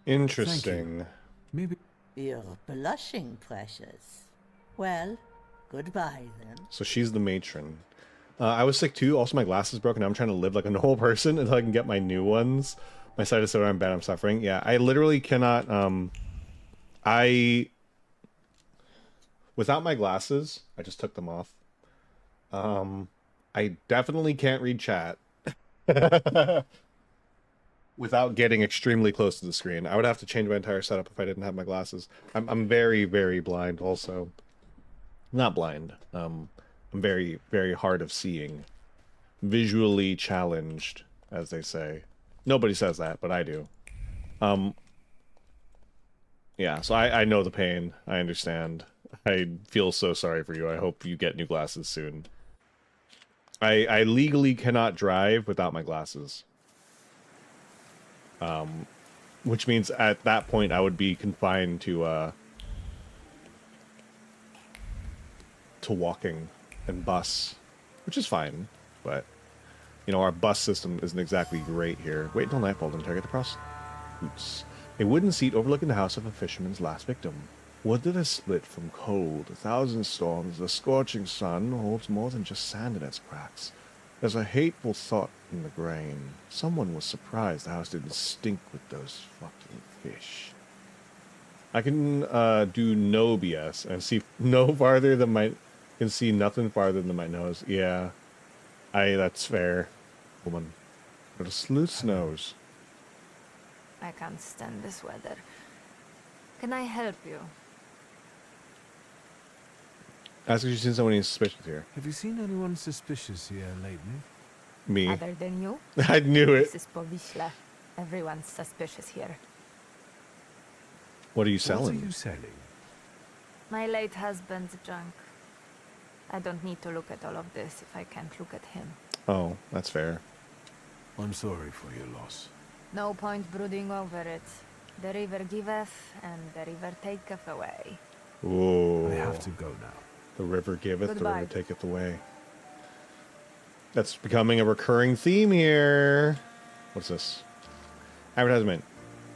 Interesting. Maybe. You're blushing, precious. Well, goodbye then. So she's the matron. I was sick too. Also, my glasses broke, and I'm trying to live like a normal person until I can get my new ones. My sight is so I'm bad. I'm suffering. Yeah, I literally cannot. Without my glasses, I just took them off. I definitely can't read chat without getting extremely close to the screen. I would have to change my entire setup if I didn't have my glasses. I'm very, very blind also. Not blind. I'm very, very hard of seeing. Visually challenged, as they say. Nobody says that, but I do. Yeah, so I know the pain. I understand. I feel so sorry for you. I hope you get new glasses soon. I legally cannot drive without my glasses. Which means at that point I would be confined to walking and bus, which is fine, but you know, our bus system isn't exactly great here. Wait until nightfall to interrogate the prostitutes. A wooden seat overlooking the house of a fisherman's last victim. Wood that is split from cold, 1,000 storms, the scorching sun holds more than just sand in its cracks. There's a hateful thought in the grain. Someone was surprised the house didn't stink with those fucking fish. I can do no BS and see no farther than my... can see nothing farther than my nose. Yeah. That's fair. Woman. But a sleuth's nose. I can't stand this weather. Can I help you? Ask if you've seen someone suspicious here. Have you seen anyone suspicious here lately? Me. Other than you? I knew it. This is Powiśle. Everyone's suspicious here. What are you selling? What are you selling? My late husband's junk. I don't need to look at all of this if I can't look at him. Oh, that's fair. I'm sorry for your loss. No point brooding over it. The river giveth, and the river taketh away. Ooh. I have to go now. The river giveth, Goodbye. the river taketh away. That's becoming a recurring theme here. What's this? Advertisement.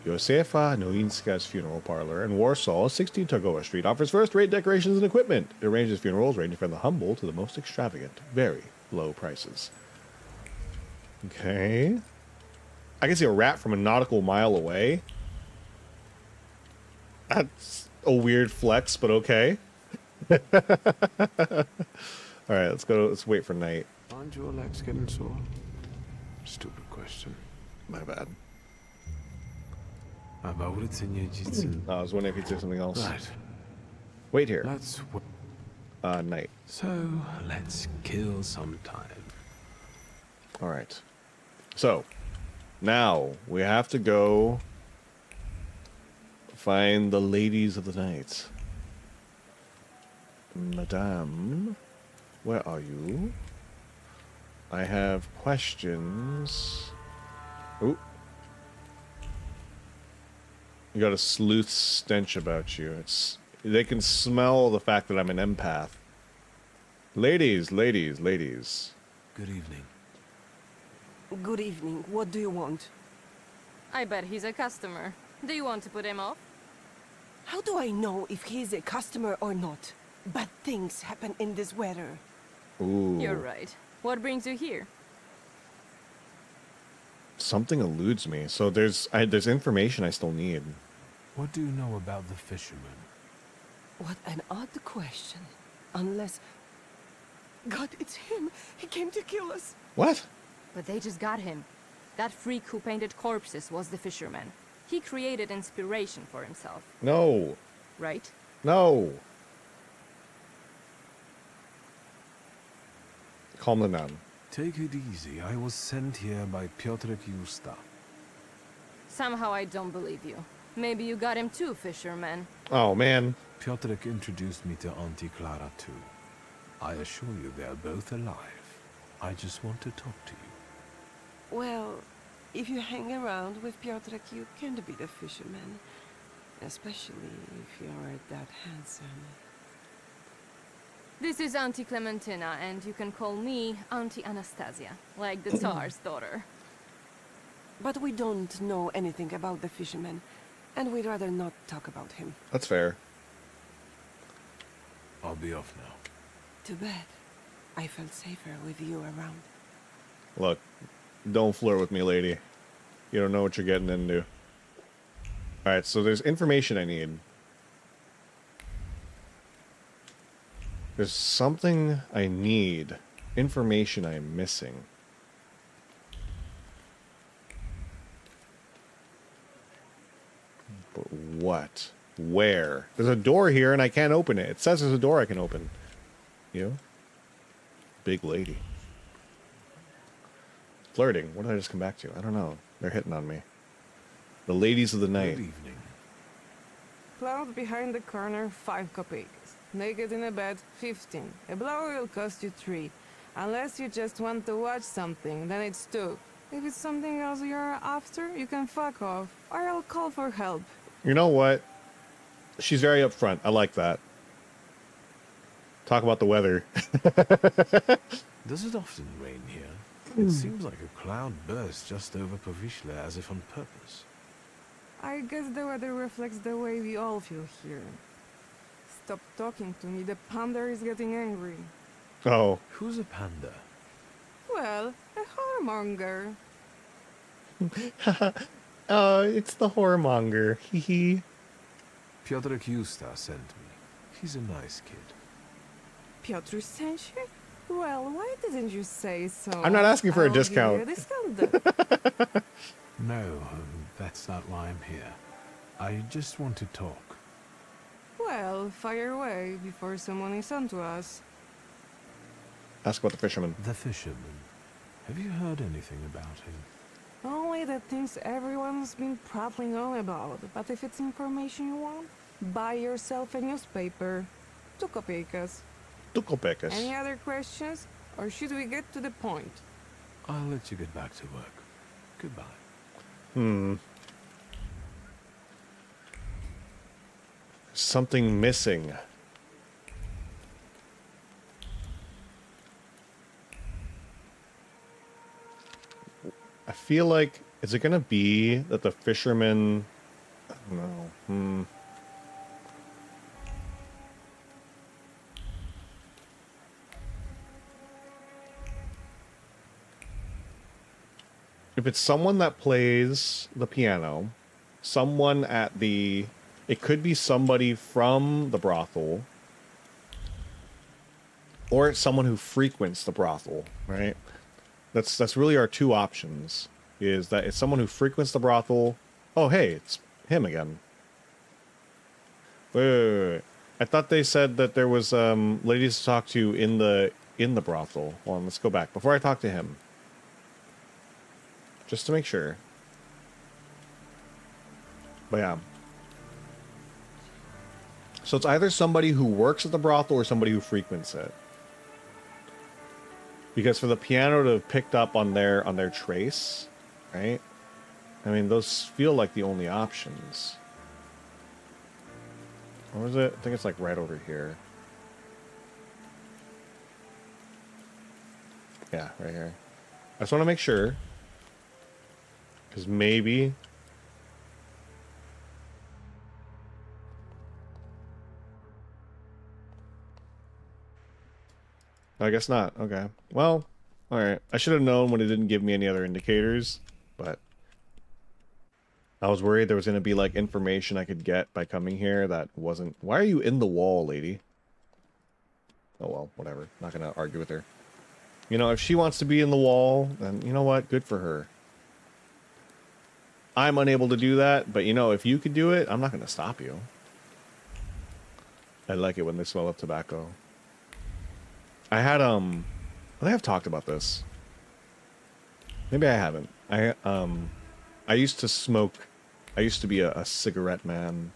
Józefa Nowinska's funeral parlor in Warsaw, 16 Targowa Street, offers first-rate decorations and equipment. It arranges funerals ranging from the humble to the most extravagant. Very low prices. Okay. I can see a rat from a nautical mile away. That's a weird flex, but okay. Alright, let's go. Let's wait for night. Aren't your legs getting sore? Stupid question. My bad. I was wondering if you'd say something else. Right. Wait here. Let's... night. So, let's kill some time. Alright. So, now we have to go find the ladies of the night. Madame, where are you? I have questions. Ooh. You got a sleuth stench about you. They can smell the fact that I'm an empath. Ladies, ladies, ladies. Good evening. Good evening. What do you want? I bet he's a customer. Do you want to put him off? How do I know if he's a customer or not? Bad things happen in this weather. Ooh. You're right. What brings you here? Something eludes me. So there's information I still need. What do you know about the fisherman? What an odd question. Unless... God, it's him! He came to kill us! What? But they just got him. That freak who painted corpses was the fisherman. He created inspiration for himself. No. Right? No. Calm them down. Take it easy. I was sent here by Piotrek Justa. Somehow I don't believe you. Maybe you got him too, fisherman. Oh, man. Piotrek introduced me to Auntie Clara too. I assure you they're both alive. I just want to talk to you. Well, if you hang around with Piotrek, you can't be the fisherman. Especially if you're that handsome. This is Auntie Clementina, and you can call me Auntie Anastasia, like the Tsar's daughter. But we don't know anything about the fisherman, and we'd rather not talk about him. That's fair. I'll be off now. Too bad. I felt safer with you around. Look, don't flirt with me, lady. You don't know what you're getting into. Alright, so there's information I need. There's something I need. Information I'm missing. But what? Where? There's a door here and I can't open it. It says there's a door I can open. You? Big lady. Flirting. What did I just come back to? I don't know. They're hitting on me. The ladies of the night. Good evening. Cloud behind the corner, 5 kopecks. Naked in a bed, 15. A blower will cost you 3. Unless you just want to watch something, then it's 2. If it's something else you're after, you can fuck off, or I'll call for help. You know what? She's very upfront. I like that. Talk about the weather. Does it often rain here? It seems like a cloud burst just over Powiśle, as if on purpose. I guess the weather reflects the way we all feel here. Stop talking to me, the panda is getting angry. Oh. Who's a panda? Well, a whoremonger. Oh, it's the whoremonger. Hee hee. Piotr Kusta sent me. He's a nice kid. Piotr sent you? Well, why didn't you say so? I'm not asking for a discount. Give you a discount. No, that's not why I'm here. I just want to talk. Well, fire away before someone is onto us. Ask about the fisherman. The fisherman. Have you heard anything about him? Only the things everyone's been prattling on about. But if it's information you want, buy yourself a newspaper. 2 kopeikas. 2 kopeikas. Any other questions? Or should we get to the point? I'll let you get back to work. Goodbye. Something missing. I feel like, is it gonna be that the fisherman... I don't know. If it's someone that plays the piano, someone at the... It could be somebody from the brothel, or it's someone who frequents the brothel, right? That's really our 2 options, is that it's someone who frequents the brothel. Oh, hey, it's him again. Wait. I thought they said that there was ladies to talk to in the brothel. Hold on, let's go back. Before I talk to him. Just to make sure. But yeah. So it's either somebody who works at the brothel or somebody who frequents it. Because for the piano to have picked up on their trace, right? I mean, those feel like the only options. Or is it? I think it's like right over here. Yeah, right here. I just want to make sure. Because maybe... I guess not. Okay. Well, alright. I should have known when it didn't give me any other indicators, but... I was worried there was going to be, like, information I could get by coming here that wasn't... Why are you in the wall, lady? Oh, well, whatever. Not going to argue with her. You know, if she wants to be in the wall, then you know what? Good for her. I'm unable to do that, but, you know, if you could do it, I'm not going to stop you. I like it when they smell of tobacco. I had, I think I've talked about this. Maybe I haven't. I used to smoke. I used to be a cigarette man.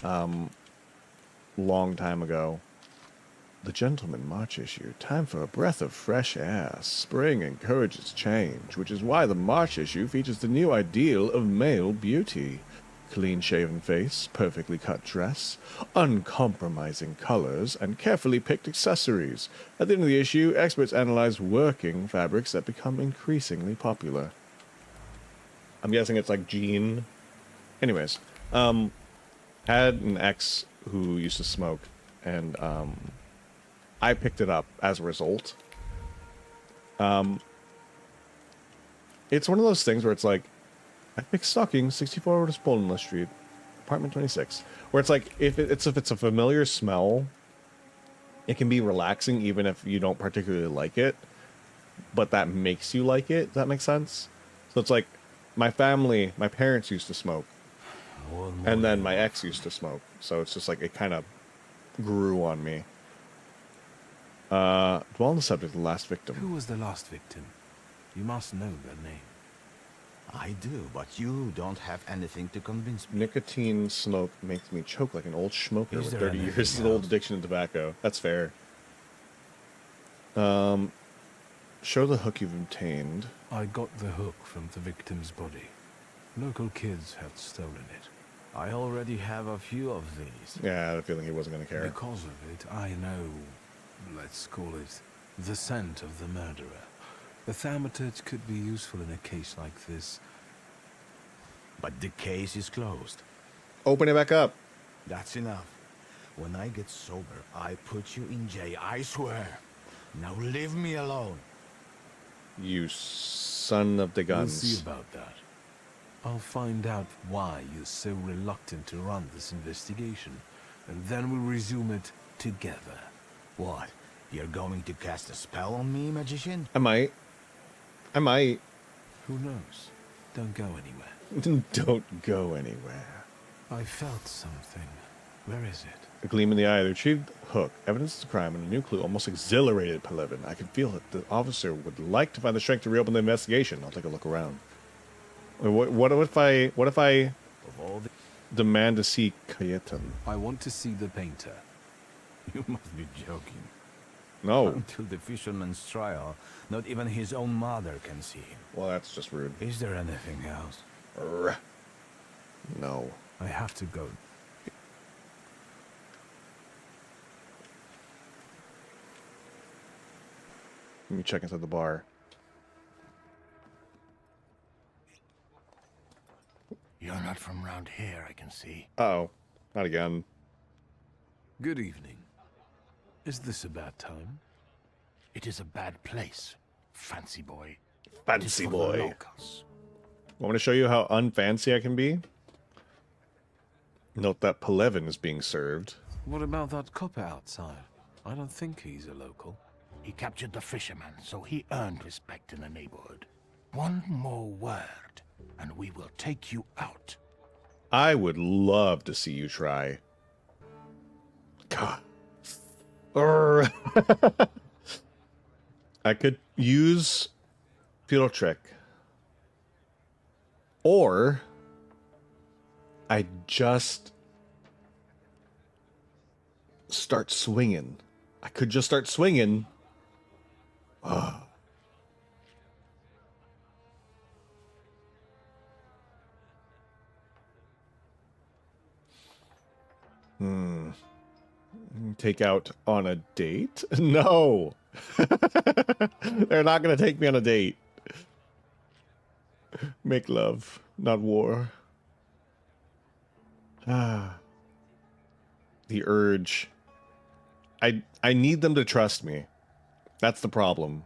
Long time ago. The Gentleman March issue. Time for a breath of fresh air. Spring encourages change, which is why the March issue features the new ideal of male beauty. Clean-shaven face, perfectly cut dress, uncompromising colors, and carefully picked accessories. At the end of the issue, experts analyze working fabrics that become increasingly popular. I'm guessing it's like jean. Anyways, had an ex who used to smoke, and I picked it up as a result. It's one of those things where it's like, I picked stocking 64 Polna Street, apartment 26. Where it's like, if it's a familiar smell, it can be relaxing even if you don't particularly like it. But that makes you like it. Does that make sense? So it's like, my family, my parents used to smoke. And then my ex used to smoke. So it's just like, it kind of grew on me. Dwell on the subject of the last victim. Who was the last victim? You must know their name. I do, but you don't have anything to convince me. Nicotine smoke makes me choke like an old smoker Is with there 30 anything years of old addiction to tobacco. That's fair. Show the hook you've obtained. I got the hook from the victim's body. Local kids had stolen it. I already have a few of these. Yeah, I had a feeling he wasn't going to care. Because of it, I know, let's call it, the scent of the murderer. The Thaumaturge could be useful in a case like this. But the case is closed. Open it back up. That's enough. When I get sober, I put you in jail, I swear. Now leave me alone. You son of the We'll guns. see about that. I'll find out why you're so reluctant to run this investigation, and then we'll resume it together. What? You're going to cast a spell on me, magician? I might. Who knows? Don't go anywhere. Don't go anywhere. I felt something. Where is it? A gleam in the eye. The retrieved hook. Evidence of the crime and a new clue almost exhilarated Pelevin. I could feel it. The officer would like to find the strength to reopen the investigation. I'll take a look around. What if I demand to see Cayetan? I want to see the painter. You must be joking. No. Until the fisherman's trial, not even his own mother can see him. Well, that's just rude. Is there anything else? No. I have to go. Let me check inside the bar. You're not from round here, I can see. Uh-oh. Not again. Good evening. Is this a bad time? It is a bad place, fancy boy. Fancy boy. Locals. Want me to show you how unfancy I can be? Note that Pelevin is being served. What about that copper outside? I don't think he's a local. He captured the fisherman, so he earned respect in the neighborhood. One more word, and we will take you out. I would love to see you try. God. I could use Field Trick. Or I just start swinging. I could just start swinging. Take out on a date? No. They're not going to take me on a date. Make love, not war. The urge. I need them to trust me. That's the problem.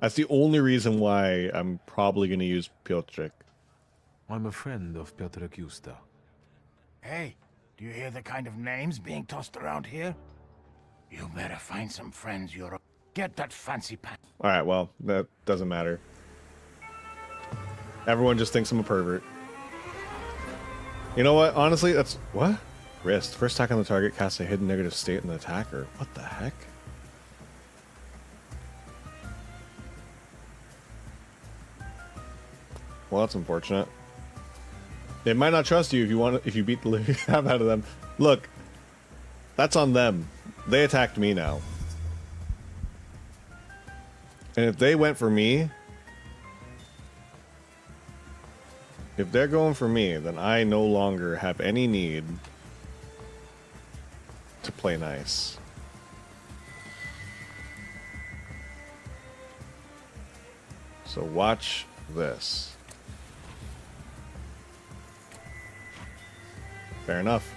That's the only reason why I'm probably going to use Piotrek. I'm a friend of Piotrek Justa. Hey, do you hear the kind of names being tossed around here? You better find some friends, Europe. Get that fancy pants. Alright, well, that doesn't matter. Everyone just thinks I'm a pervert. You know what? Honestly, that's... What? Wrist. First attack on the target casts a hidden negative state in the attacker. What the heck? Well, that's unfortunate. They might not trust you if you beat the living crap out of them. Look, that's on them. They attacked me now. And if they went for me, if they're going for me, then I no longer have any need to play nice. So watch this. Fair enough.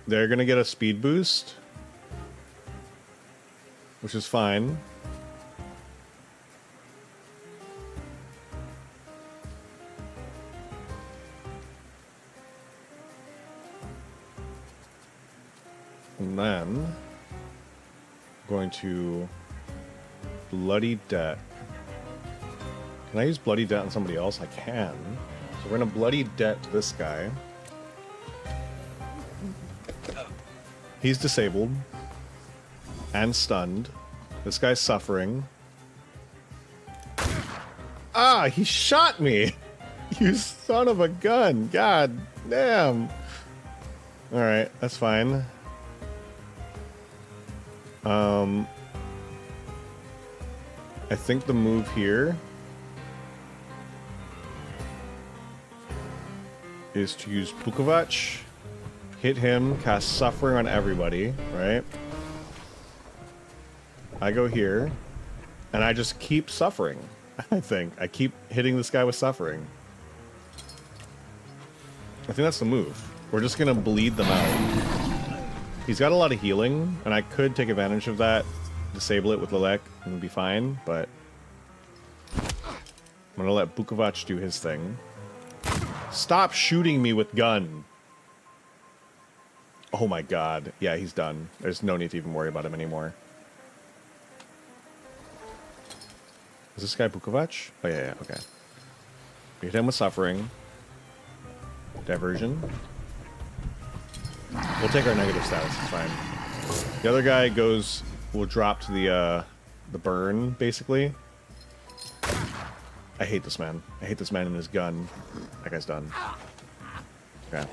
They're gonna get a speed boost, which is fine. And then I'm going to Bloody Debt. Can I use Bloody Debt on somebody else? I can. So we're gonna Bloody Debt this guy. He's disabled and stunned. This guy's suffering. Ah, he shot me! You son of a gun! God damn! Alright, that's fine. I think the move here is to use Pukovac, hit him, cast Suffering on everybody, right? I go here, and I just keep suffering, I think. I keep hitting this guy with Suffering. I think that's the move. We're just gonna bleed them out. He's got a lot of healing, and I could take advantage of that disable it with Lelek and we'll be fine, but I'm gonna let Bukovac do his thing. Stop shooting me with gun! Oh my god. Yeah, he's done. There's no need to even worry about him anymore. Is this guy Bukovac? Oh yeah, okay. We hit him with Suffering. Diversion. We'll take our negative status, it's fine. The other guy will drop to the burn, basically. I hate this man. I hate this man and his gun. That guy's done. Okay.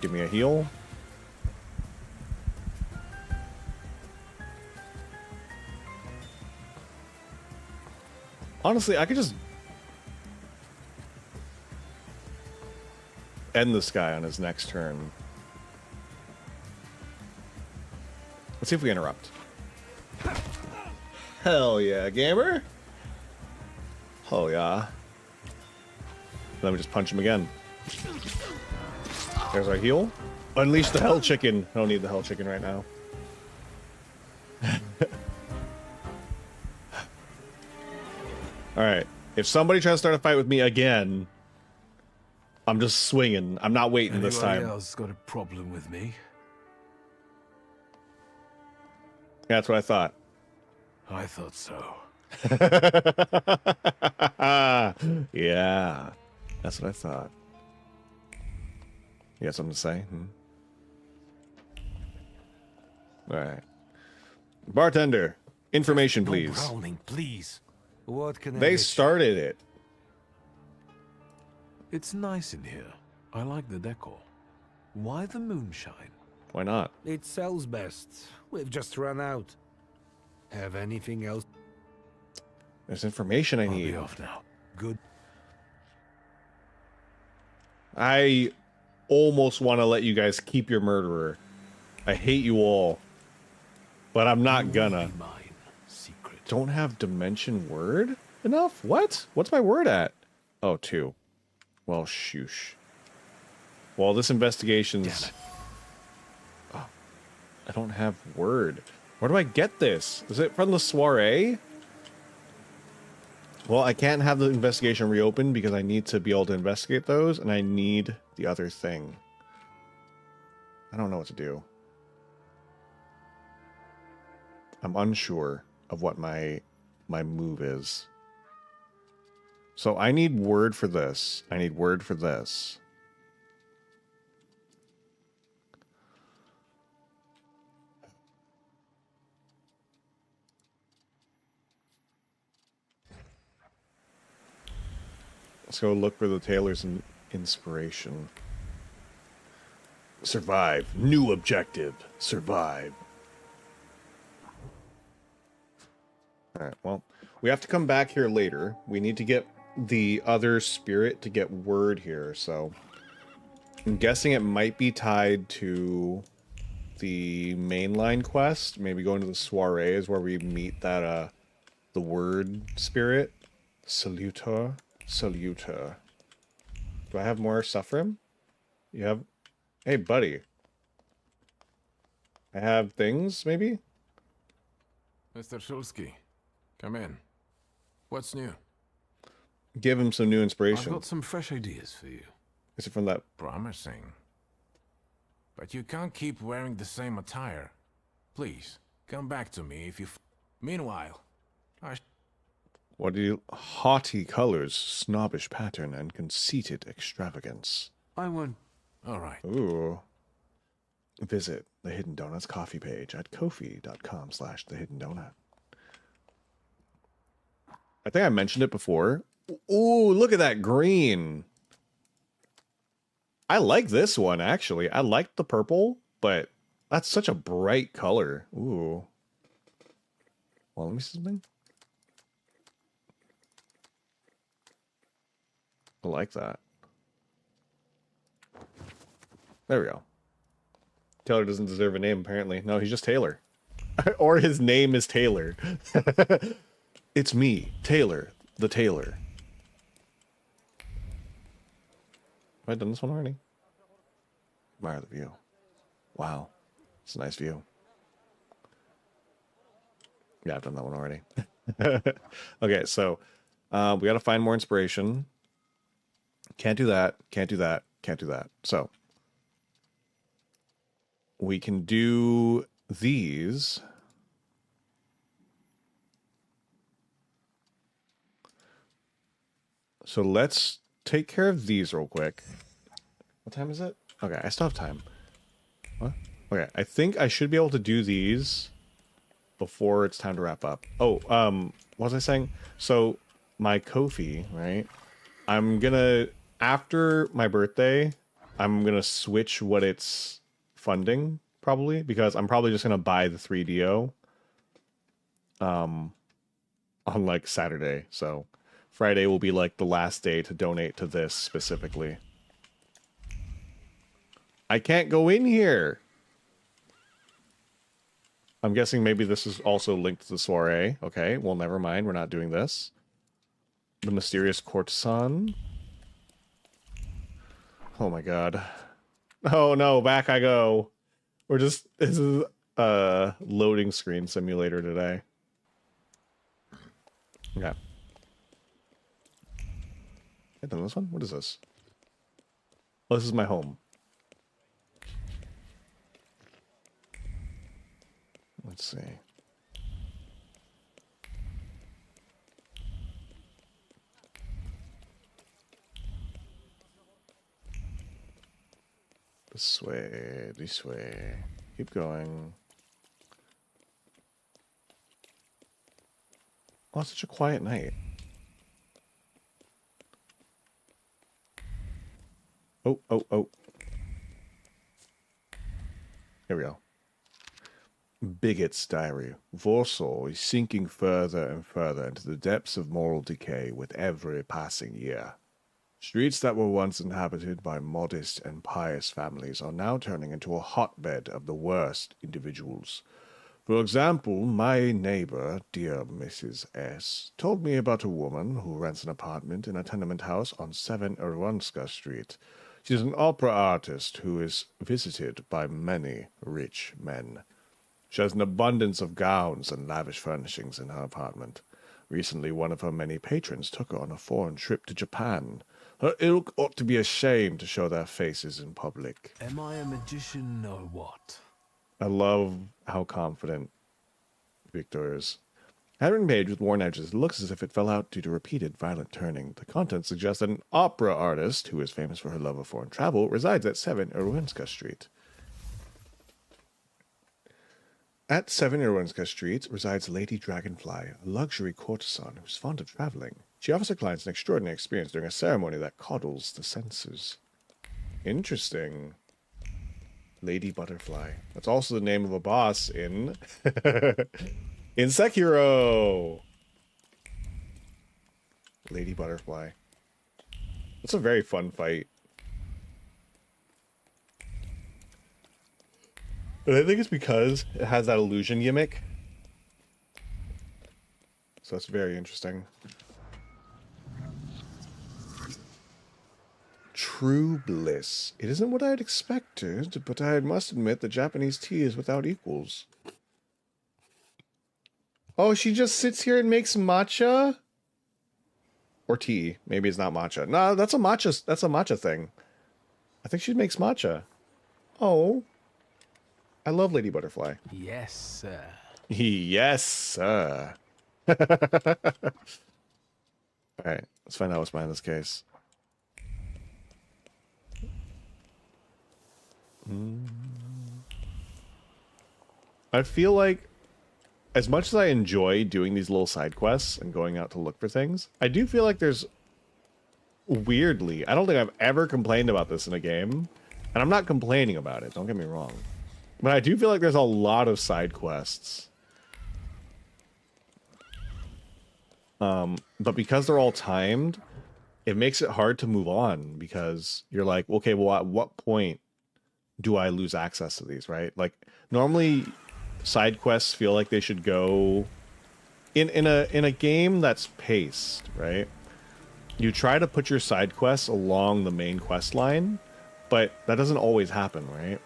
Give me a heal. Honestly, I could just end this guy on his next turn. Let's see if we interrupt. Hell yeah, gamer! Oh yeah. Let me just punch him again. There's our heal. Unleash the hell chicken. I don't need the hell chicken right now. Alright. If somebody tries to start a fight with me again, I'm just swinging. I'm not waiting this time. Anybody else got a problem with me? Yeah, that's what I thought. I thought so. Yeah. That's what I thought. You got something to say? Alright. Bartender, information, please. No growling, please. What can They started it. It's nice in here. I like the decor. Why the moonshine? Why not? It sells best. We've just run out. Have anything else? There's information I I'll need. be off now. Good. I almost want to let you guys keep your murderer. I hate you all. But I'm not gonna. Don't have dimension word enough? What? What's my word at? Oh, 2. Well, shoosh. Well, this investigation's... Oh, I don't have word. Where do I get this? Is it from the soiree? Well, I can't have the investigation reopened because I need to be able to investigate those, and I need the other thing. I don't know what to do. I'm unsure of what my move is. So I need word for this. I need word for this. Let's go look for the tailor's inspiration. Survive. New objective. Survive. Alright, well, we have to come back here later. We need to get the other spirit to get word here, so... I'm guessing it might be tied to the mainline quest. Maybe going to the soiree is where we meet that, the word spirit. Salutor. Salutor. Do I have more stuff for him? You have... Hey, buddy. I have things, maybe? Mr. Shulsky, come in. What's new? Give him some new inspiration. I've got some fresh ideas for you. Is it from that? Promising. But you can't keep wearing the same attire. Please, come back to me if you... Meanwhile, What do you... Haughty colors, snobbish pattern, and conceited extravagance. I won't... Alright. Ooh. Visit the Hidden Donuts coffee page at ko-fi.com/thehiddendonut. I think I mentioned it before. Ooh, look at that green. I like this one, actually. I like the purple, but that's such a bright color. Ooh. Well, let me see something. I like that. There we go. Taylor doesn't deserve a name, apparently. No, he's just Taylor. Or his name is Taylor. It's me, Taylor, the Taylor. Have I done this one already? Admire the view. Wow. It's a nice view. Yeah, I've done that one already. Okay, so we got to find more inspiration. Can't do that. Can't do that. Can't do that. So we can do these. So let's take care of these real quick. What time is it? Okay, I still have time. What? Okay, I think I should be able to do these before it's time to wrap up. Oh, what was I saying? So my Ko-fi, right? I'm gonna, after my birthday, I'm gonna switch what it's funding, probably, because I'm probably just gonna buy the 3DO on like Saturday. So Friday will be like the last day to donate to this specifically. I can't go in here. I'm guessing maybe this is also linked to the soiree. Okay, well, never mind. We're not doing this. The mysterious courtesan. Oh my god. Oh no, back I go. We're just, this is a loading screen simulator today. Okay. I've done this one? What is this? Oh, this is my home. Let's see. This way, this way. Keep going. Oh, it's such a quiet night. Oh, oh, oh. Here we go. Bigot's diary. Warsaw is sinking further and further into the depths of moral decay with every passing year. Streets that were once inhabited by modest and pious families are now turning into a hotbed of the worst individuals. For example, my neighbor, dear Mrs. S., told me about a woman who rents an apartment in a tenement house on 7 Irwanska Street. She's an opera artist who is visited by many rich men. She has an abundance of gowns and lavish furnishings in her apartment. Recently, one of her many patrons took her on a foreign trip to Japan. Her ilk ought to be ashamed to show their faces in public. Am I a magician or what? I love how confident Victor is. Handwritten page with worn edges. It looks as if it fell out due to repeated violent turning. The content suggests that an opera artist, who is famous for her love of foreign travel, resides at 7 Irwanska Street. At 7 Irwanska Street resides Lady Dragonfly, a luxury courtesan who's fond of traveling. She offers her clients an extraordinary experience during a ceremony that coddles the senses. Interesting. Lady Butterfly. That's also the name of a boss in in Sekiro. Lady Butterfly. That's a very fun fight. But I think it's because it has that illusion gimmick. So that's very interesting. True bliss. It isn't what I had expected, but I must admit the Japanese tea is without equals. Oh, she just sits here and makes matcha? Or tea. Maybe it's not matcha. No, that's a matcha thing. I think she makes matcha. Oh. I love Lady Butterfly. Yes, sir. Yes, sir. Alright, let's find out what's behind this case. I feel like, as much as I enjoy doing these little side quests and going out to look for things, I do feel like there's, weirdly, I don't think I've ever complained about this in a game, and I'm not complaining about it, don't get me wrong. But I do feel like there's a lot of side quests. But because they're all timed, it makes it hard to move on, because you're like, okay, well, at what point do I lose access to these, right? Like, normally side quests feel like they should go in a game that's paced, right? You try to put your side quests along the main quest line, but that doesn't always happen, right?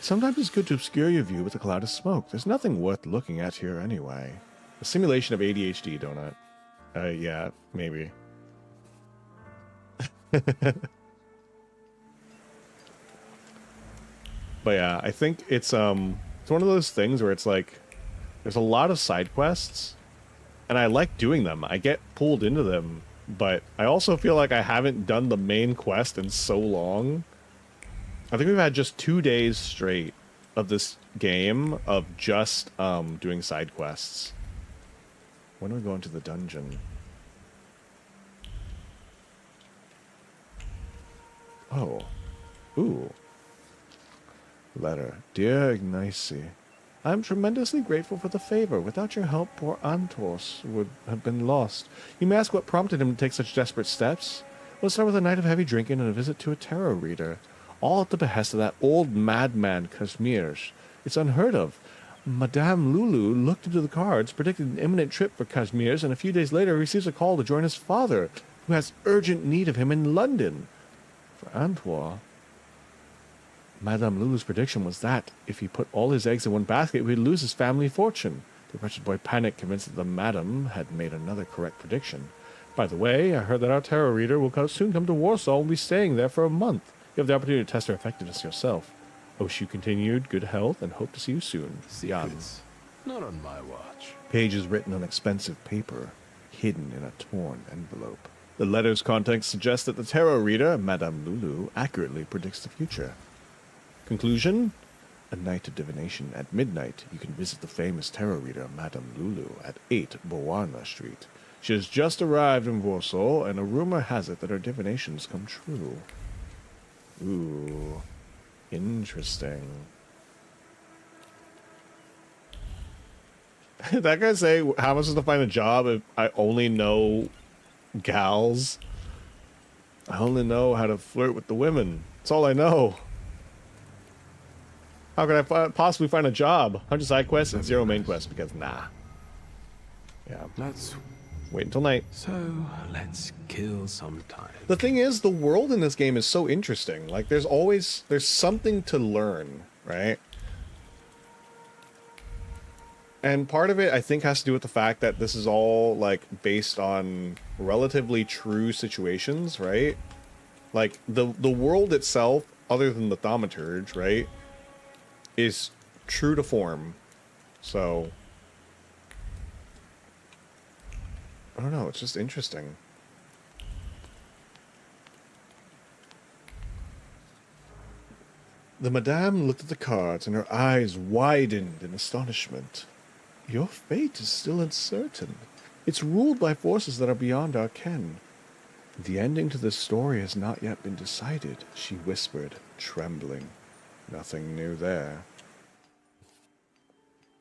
Sometimes it's good to obscure your view with a cloud of smoke. There's nothing worth looking at here anyway. A simulation of ADHD, donut. Yeah, maybe. But yeah, I think it's one of those things where it's like there's a lot of side quests and I like doing them. I get pulled into them, but I also feel like I haven't done the main quest in so long. I think we've had just 2 days straight of this game of just doing side quests. When are we going to the dungeon? Oh. Ooh. Letter. Dear Ignacy, I am tremendously grateful for the favor. Without your help, poor Antos would have been lost. You may ask what prompted him to take such desperate steps? Let's start with a night of heavy drinking and a visit to a tarot reader. All at the behest of that old madman Kazimierz. It's unheard of. Madame Lulu looked into the cards, predicted an imminent trip for Kazimierz, and a few days later receives a call to join his father, who has urgent need of him in London. For Antoine, Madame Lulu's prediction was that, if he put all his eggs in one basket, he'd lose his family fortune. The wretched boy panicked, convinced that the madam had made another correct prediction. By the way, I heard that our tarot reader will soon come to Warsaw and will be staying there for a month. You have the opportunity to test her effectiveness yourself. I wish you continued good health and hope to see you soon. Secrets. Not on my watch. Pages written on expensive paper, hidden in a torn envelope. The letter's context suggests that the tarot reader, Madame Lulu, accurately predicts the future. Conclusion? A night of divination. At midnight, you can visit the famous tarot reader, Madame Lulu, at 8 Bowana Street. She has just arrived in Warsaw, and a rumor has it that her divinations come true. Ooh. Interesting. That guy say, how am I supposed to find a job if I only know gals? I only know how to flirt with the women. That's all I know. How can I possibly find a job? 100 side quests and 0 main quests, because nah. Yeah. Let's wait until night. So, let's kill some time. The thing is, the world in this game is so interesting. Like, there's something to learn, right? And part of it, I think, has to do with the fact that this is all, like, based on relatively true situations, right? Like, the world itself, other than the Thaumaturge, right, is true to form. So, I don't know, it's just interesting. The Madame looked at the cards, and her eyes widened in astonishment. Your fate is still uncertain. It's ruled by forces that are beyond our ken. The ending to this story has not yet been decided, she whispered, trembling. Nothing new there.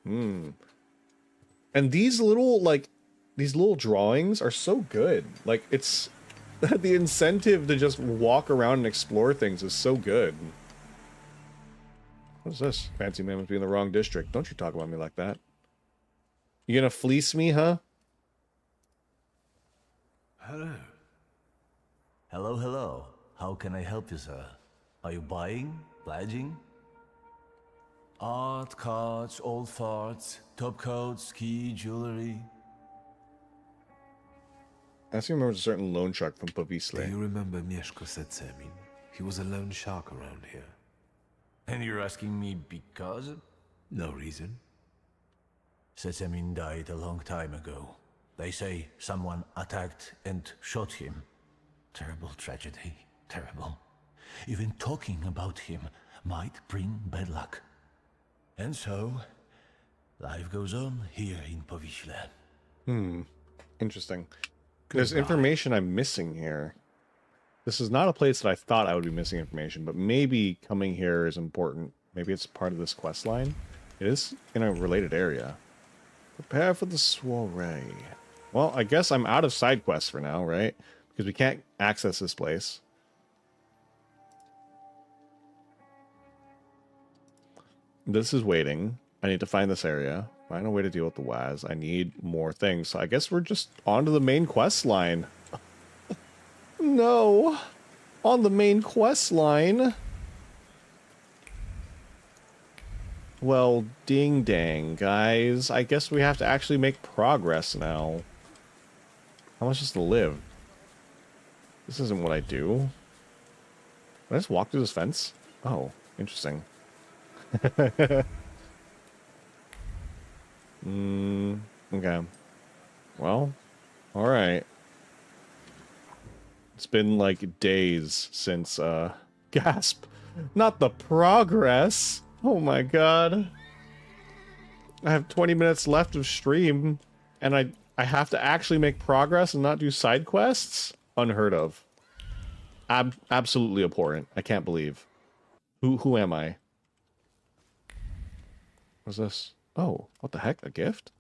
And these little drawings are so good. Like, it's the incentive to just walk around and explore things is so good. What is this? Fancy man must be in the wrong district. Don't you talk about me like that. You gonna fleece me, huh? Hello. Hello, hello. How can I help you, sir? Are you buying? Pledging? Art, cards, old farts, top coats, ski, jewelry. I actually remember a certain loan shark from Powisle. Do you remember Mieszko Setsemin? He was a loan shark around here. And you're asking me because? No reason. Setsemin died a long time ago. They say someone attacked and shot him. Terrible tragedy. Terrible. Even talking about him might bring bad luck. And so, life goes on here in Powisle. Interesting. There's information I'm missing here. This is not a place that I thought I would be missing information, but maybe coming here is important. Maybe it's part of this quest line. It is in a related area. Prepare for the soiree. Well, I guess I'm out of side quests for now, right? Because we can't access this place. This is waiting. I need to find this area. Find a way to deal with the WAS. I need more things. So I guess we're just on to the main quest line. No. On the main quest line. Well, ding dang, guys. I guess we have to actually make progress now. How much is to live? This isn't what I do. Did I just walk through this fence? Oh, interesting. Okay. Well, alright. It's been like days since, gasp. Not the progress. Oh my god. I have 20 minutes left of stream, and I have to actually make progress and not do side quests? Unheard of. Absolutely abhorrent. I can't believe. Who am I? What's this? Oh, what the heck? A gift?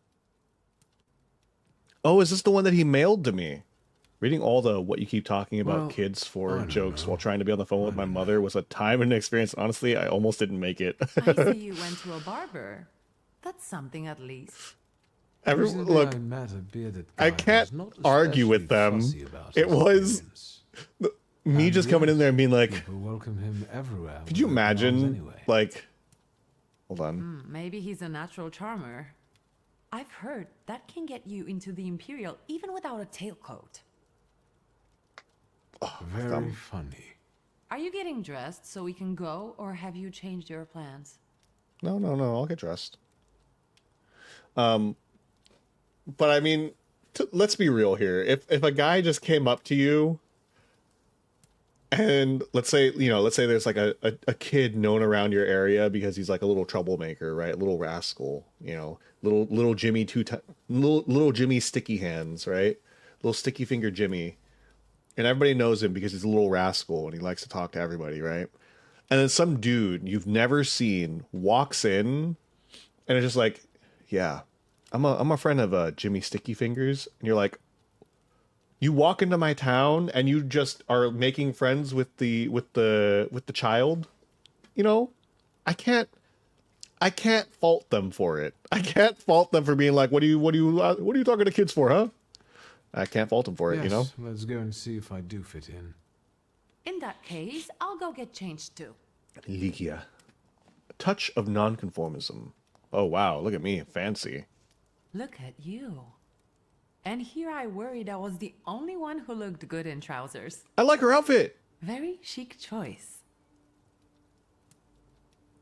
Oh, is this the one that he mailed to me? Reading all the what you keep talking about kids for jokes while trying to be on the phone with my mother was a time and experience. Honestly, I almost didn't make it. I see you went to a barber. That's something at least. Look, I can't argue with them. It was me just coming in there and being like, welcome him everywhere. could you imagine? Like, hold on. Maybe he's a natural charmer. I've heard that can get you into the Imperial even without a tailcoat. Oh, very funny. Are you getting dressed so we can go, or have you changed your plans? No, I'll get dressed. But I mean, let's be real here. If a guy just came up to you, and let's say there's like a kid known around your area because he's like a little troublemaker, right? A little rascal, little Jimmy little Jimmy sticky hands, right? Little sticky finger Jimmy. And everybody knows him because he's a little rascal and he likes to talk to everybody, right? And then some dude you've never seen walks in and it's just like, yeah, I'm a friend of Jimmy Sticky Fingers. And you're like, you walk into my town and you just are making friends with the child. I can't fault them for it. I can't fault them for being like, what are you talking to kids for, huh? I can't fault them for it, Let's go and see if I do fit in. In that case, I'll go get changed too. Ligia. A touch of nonconformism. Oh wow, look at me, fancy. Look at you. And here I worried I was the only one who looked good in trousers. I like her outfit. Very chic choice.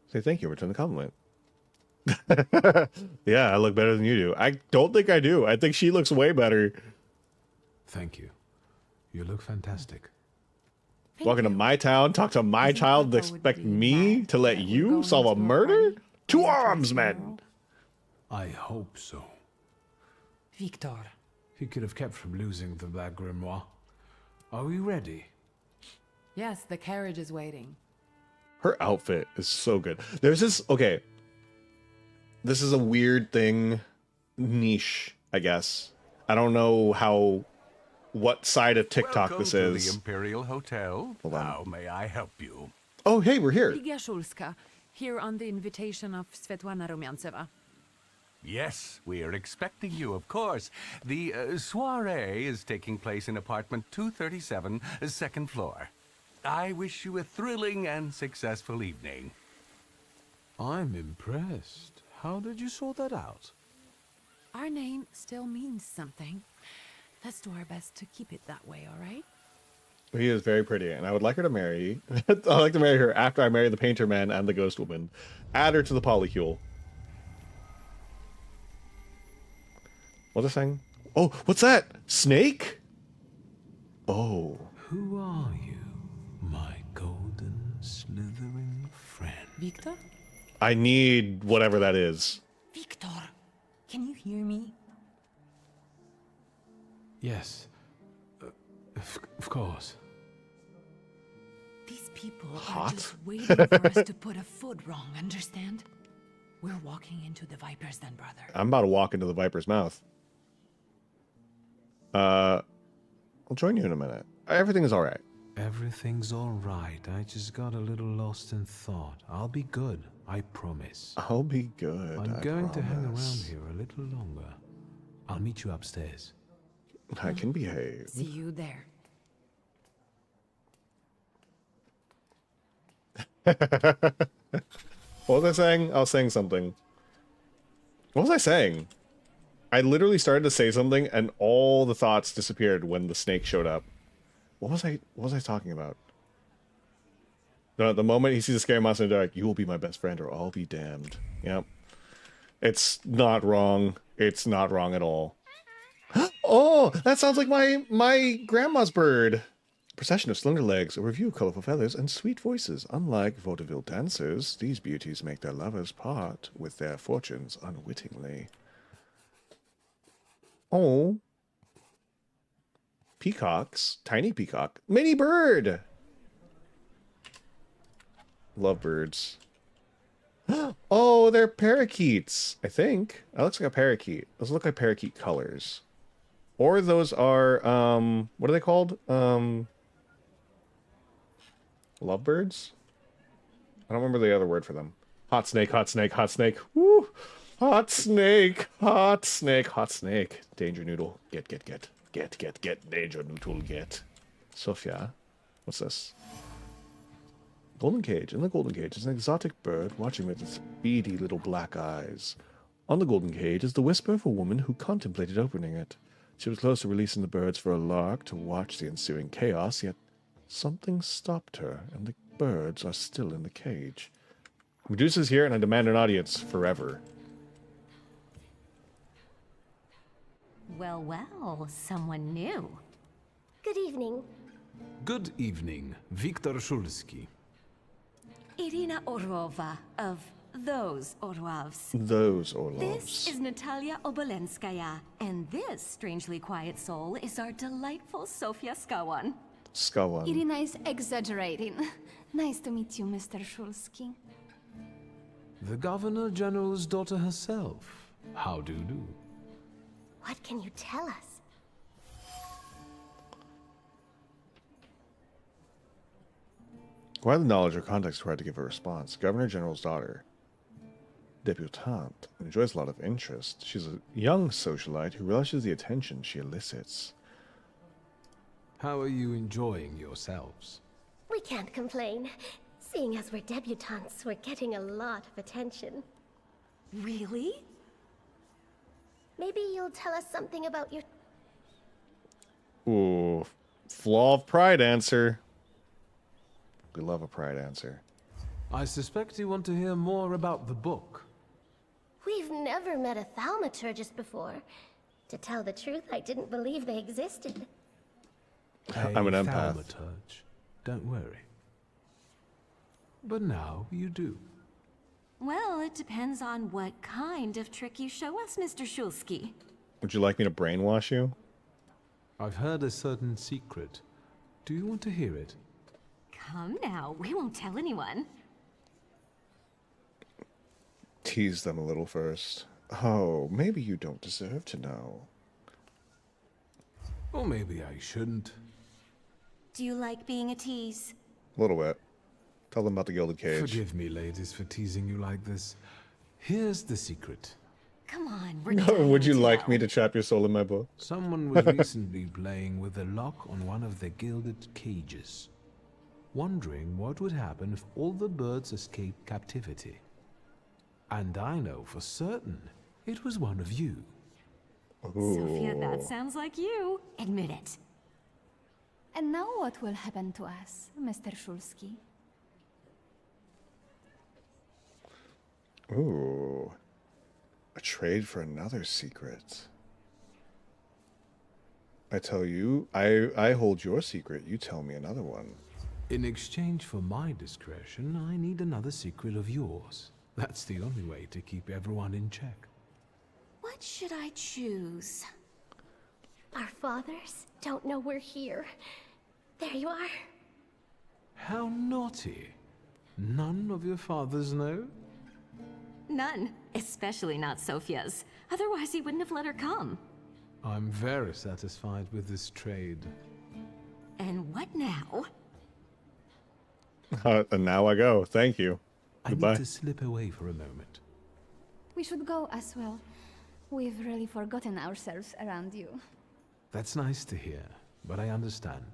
Say thank you, return the compliment. Yeah, I look better than you do. I don't think I do. I think she looks way better. Thank you. You look fantastic. Walk into my town, talk to my child, and expect me to let you solve a murder? 2 arms, men! I hope so. Victor. He could have kept from losing the Black Grimoire. Are we ready? Yes, the carriage is waiting. Her outfit is so good. There's this, okay. This is a weird thing, niche, I guess. I don't know what side of TikTok this is. To the Imperial Hotel. How may I help you? Oh, hey, we're here. Ligia Shulska, here on the invitation of Svetlana Rumyantseva. Yes, we are expecting you, of course. The soiree is taking place in apartment 237, second floor. I wish you a thrilling and successful evening. I'm impressed. How did you sort that out? Our name still means something. Let's do our best to keep it that way, all right? He is very pretty, and I would like her to marry. I'd like to marry her after I marry the painter man and the ghost woman. Add her to the polycule. What's this thing? Oh, what's that? Snake? Oh. Who are you, my golden slithering friend? Victor? I need whatever that is. Victor, can you hear me? Yes. Of course. These people are just waiting for us to put a foot wrong, understand? We're walking into the Viper's den, brother. I'm about to walk into the Viper's mouth. I'll join you in a minute. Everything is alright. Everything's alright. I just got a little lost in thought. I'll be good. I promise. I'll be good. I'm going to hang around here a little longer. I'll meet you upstairs. I can behave. See you there. What was I saying? I was saying something. What was I saying? I literally started to say something and all the thoughts disappeared when the snake showed up. What was I talking about? No, the moment he sees a scary monster in the dark, you will be my best friend or I'll be damned. Yep. It's not wrong. It's not wrong at all. Oh, that sounds like my grandma's bird. Procession of slender legs, a review of colorful feathers, and sweet voices. Unlike vaudeville dancers, these beauties make their lovers part with their fortunes unwittingly. Oh. Peacocks. Tiny peacock. Mini bird! Love birds. Oh, they're parakeets, I think. That looks like a parakeet. Those look like parakeet colors. Or those are, what are they called? Lovebirds? I don't remember the other word for them. Hot snake, hot snake, hot snake. Woo! Hot snake, hot snake, hot snake. Danger noodle. Get. Danger noodle, get. Sophia. What's this? Golden cage. In the golden cage is an exotic bird watching with its beady little black eyes. On the golden cage is the whisper of a woman who contemplated opening it. She was close to releasing the birds for a lark to watch the ensuing chaos, yet something stopped her, and the birds are still in the cage. Medusa's here, and I demand an audience forever. Well, someone new. Good evening. Good evening, Viktor Szulski. Irina Orlova of Those Orlovs. Those Orlovs. This is Natalia Obolenskaya, and this strangely quiet soul is our delightful Sofia Skawan. Skawan. Irina is exaggerating. Nice to meet you, Mr. Szulski. The Governor General's daughter herself. How do you do? What can you tell us? Why the knowledge or context required to give a response? Governor General's daughter. Debutante. Enjoys a lot of interest. She's a young socialite who relishes the attention she elicits. How are you enjoying yourselves? We can't complain. Seeing as we're debutantes, we're getting a lot of attention. Really? Maybe you'll tell us something about your... Ooh. Flaw of pride answer. We love a pride answer. I suspect you want to hear more about the book. We've never met a Thaumaturgist before. To tell the truth, I didn't believe they existed. I'm an empath. Thaumaturge. Don't worry. But now you do. Well, it depends on what kind of trick you show us, Mr. Szulski. Would you like me to brainwash you? I've heard a certain secret. Do you want to hear it? Come now, we won't tell anyone. Tease them a little first. Oh, maybe you don't deserve to know. Or maybe I shouldn't. Do you like being a tease? A little bit. Tell them about the gilded cage. Forgive me, ladies, for teasing you like this. Here's the secret. Come on, we're Would you like me to trap your soul in my book? Someone was recently playing with a lock on one of the gilded cages, wondering what would happen if all the birds escaped captivity. And I know for certain it was one of you. Sophia, that sounds like you. Admit it. And now what will happen to us, Mr. Szulski? Ooh. A trade for another secret. I tell you, I hold your secret, you tell me another one. In exchange for my discretion, I need another secret of yours. That's the only way to keep everyone in check. What should I choose? Our fathers don't know we're here. There you are. How naughty. None of your fathers know? None. Especially not Sophia's. Otherwise he wouldn't have let her come. I'm very satisfied with this trade. And what now? And now I go. Thank you. Goodbye. I need to slip away for a moment. We should go as well. We've really forgotten ourselves around you. That's nice to hear, but I understand.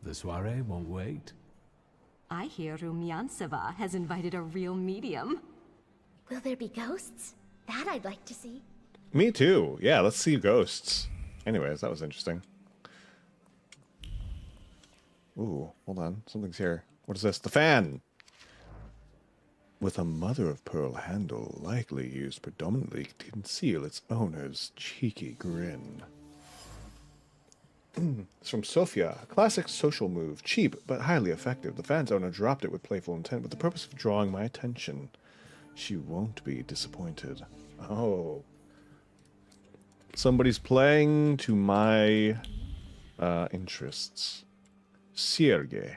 The soiree won't wait. I hear Rumyantseva has invited a real medium. Will there be ghosts? That I'd like to see. Me too. Yeah, let's see ghosts. Anyways, that was interesting. Ooh, hold on. Something's here. What is this? The fan! With a mother-of-pearl handle, likely used predominantly to conceal its owner's cheeky grin. It's from Sofia. A classic social move. Cheap, but highly effective. The fan's owner dropped it with playful intent with the purpose of drawing my attention. She won't be disappointed. Oh. Somebody's playing to my interests. Sergei.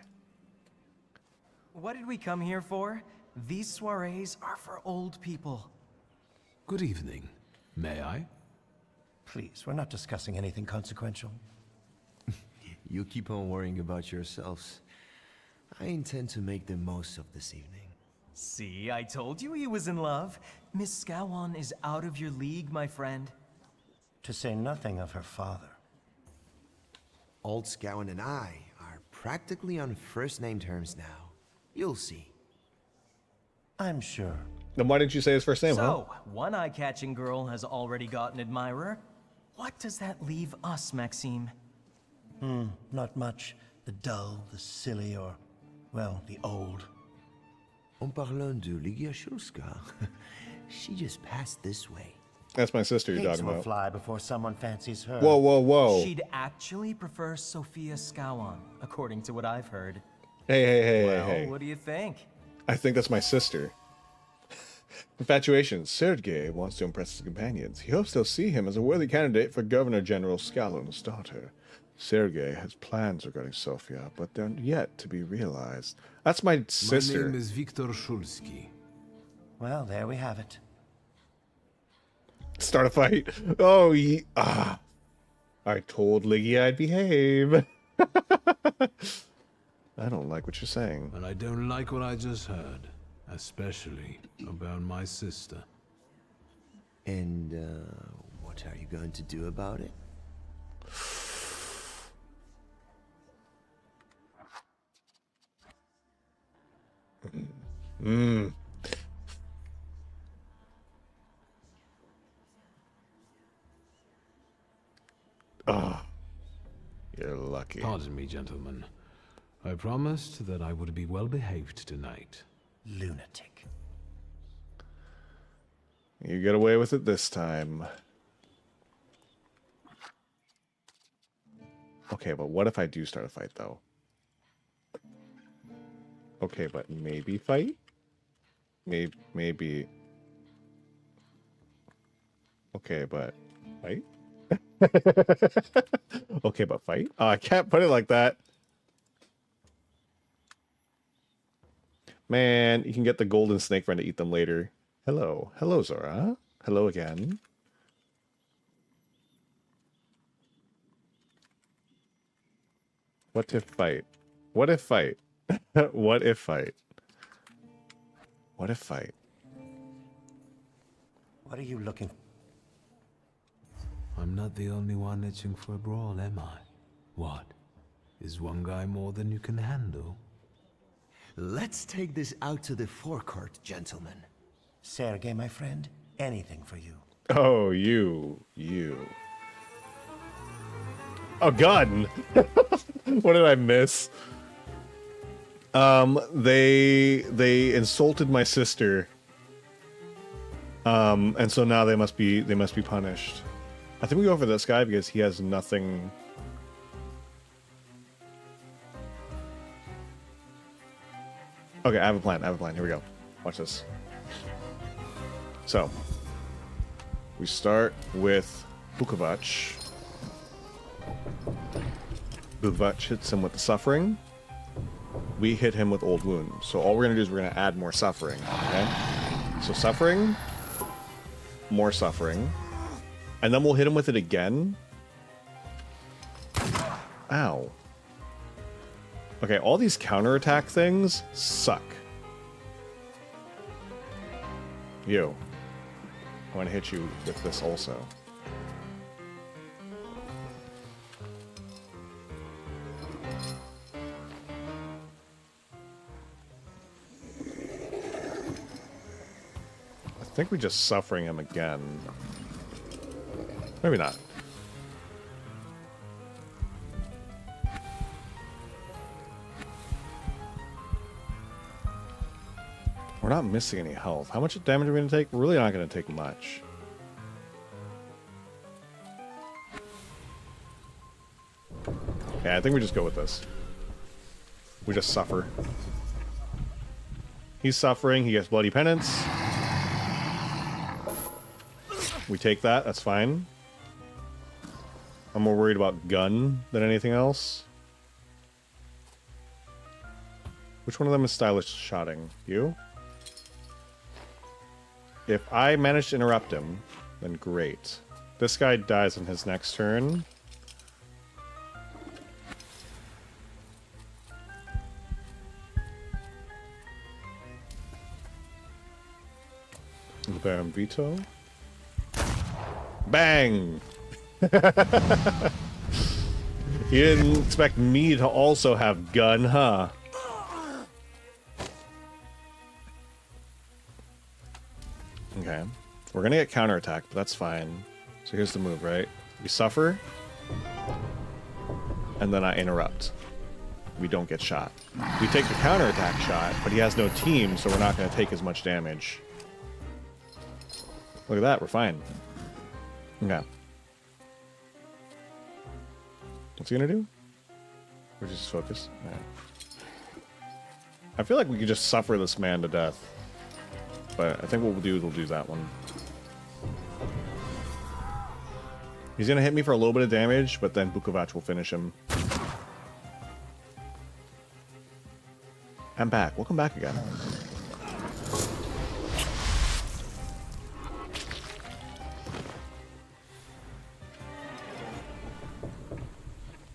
What did we come here for? These soirees are for old people. Good evening. May I? Please, we're not discussing anything consequential. You keep on worrying about yourselves. I intend to make the most of this evening. See, I told you he was in love. Miss Scowan is out of your league, my friend. To say nothing of her father. Old Scowan and I are practically on first-name terms now. You'll see. I'm sure. Then why didn't you say his first name, huh? So, one eye-catching girl has already got an admirer. What does that leave us, Maxime? Not much. The dull, the silly, or, well, the old. En parlant de Ligiashulska, she just passed this way. That's my sister you're Pigs talking will about. fly before someone fancies her. Whoa, whoa, whoa. She'd actually prefer Sophia Scowan, according to what I've heard. Hey. What do you think? I think that's my sister. Infatuation. Sergei wants to impress his companions. He hopes they'll see him as a worthy candidate for Governor General Scallon's daughter. Sergei has plans regarding Sofia, but they're yet to be realized. That's my sister. My name is Viktor Shulsky. Well, there we have it. Start a fight. Oh, I told Liggy I'd behave. I don't like what you're saying. And I don't like what I just heard. Especially about my sister. And, what are you going to do about it? Oh, you're lucky. Pardon me, gentlemen. I promised that I would be well behaved tonight. Lunatic. You get away with it this time. Okay, but what if I do start a fight, though? Okay, but maybe fight? Maybe. Okay, but fight? Okay, but fight? Oh, I can't put it like that. Man, you can get the golden snake friend to eat them later. Hello. Hello, Zora. Hello again. What if fight? What if fight? What if fight? What if fight? What are you looking for? I'm not the only one itching for a brawl, am I? What? Is one guy more than you can handle? Let's take this out to the forecourt, gentlemen. Sergei, my friend, anything for you. Oh, you. Oh, gun! What did I miss? They insulted my sister. And so now they must be punished. I think we go for this guy because he has nothing. Okay, I have a plan. Here we go. Watch this. So, we start with Bukovac. Bukovac hits him with the suffering. We hit him with old wound. So all we're going to do is we're going to add more suffering. Okay? So suffering. More suffering. And then we'll hit him with it again. Ow. Okay, all these counterattack things suck. You. I want to hit you with this also. think we're just suffering him again. Maybe not. We're not missing any health. How much damage are we going to take? We're really not going to take much. Yeah, I think we just go with this. We just suffer. He's suffering. He gets bloody penance. We take that. That's fine. I'm more worried about gun than anything else. Which one of them is stylish shotting? You? If I manage to interrupt him, then great. This guy dies on his next turn. The Baron Veto. Bang! You didn't expect me to also have gun, huh? Okay. We're gonna get counterattacked, but that's fine. So here's the move, right? We suffer. And then I interrupt. We don't get shot. We take the counterattack shot, but he has no team, so we're not gonna take as much damage. Look at that, we're fine. Okay. What's he gonna do? Or just focus? Yeah. I feel like we could just suffer this man to death. But I think what we'll do is we'll do that one. He's gonna hit me for a little bit of damage, but then Bukovac will finish him. I'm back. Welcome back again.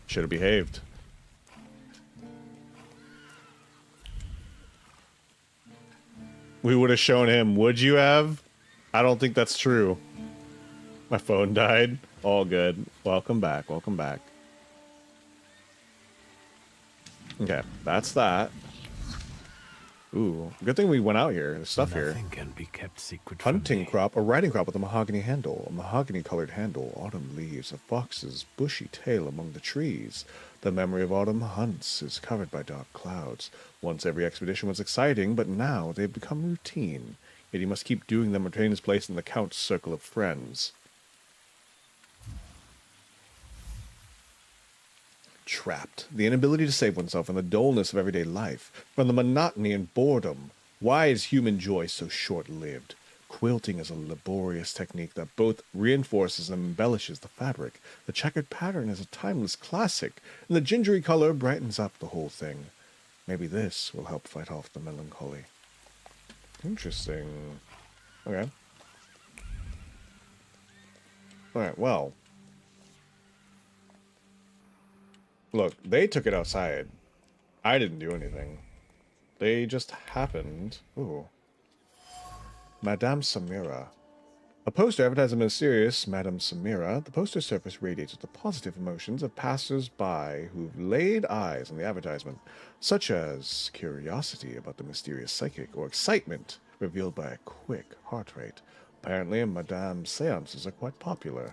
Should have behaved. We would have shown him. Would you have? I don't think that's true. My phone died. All good. Welcome back. Welcome back. Okay, that's that. Ooh, good thing we went out here. There's stuff here. Nothing can be kept secret from Hunting me. crop, a riding crop with a mahogany handle, a mahogany-colored handle, autumn leaves, a fox's bushy tail among the trees. The memory of autumn hunts is covered by dark clouds. Once every expedition was exciting, but now they've become routine. Yet he must keep doing them to retain his place in the Count's circle of friends. Trapped. The inability to save oneself from the dullness of everyday life, from the monotony and boredom. Why is human joy so short-lived? Quilting is a laborious technique that both reinforces and embellishes the fabric. The checkered pattern is a timeless classic, and the gingery color brightens up the whole thing. Maybe this will help fight off the melancholy. Interesting. Okay. Alright, well. Look, they took it outside. I didn't do anything. They just happened. Ooh. Madame Samira. A poster advertising mysterious Madame Samira. The poster surface radiates with the positive emotions of passers-by who've laid eyes on the advertisement, such as curiosity about the mysterious psychic or excitement revealed by a quick heart rate. Apparently, Madame's seances are quite popular.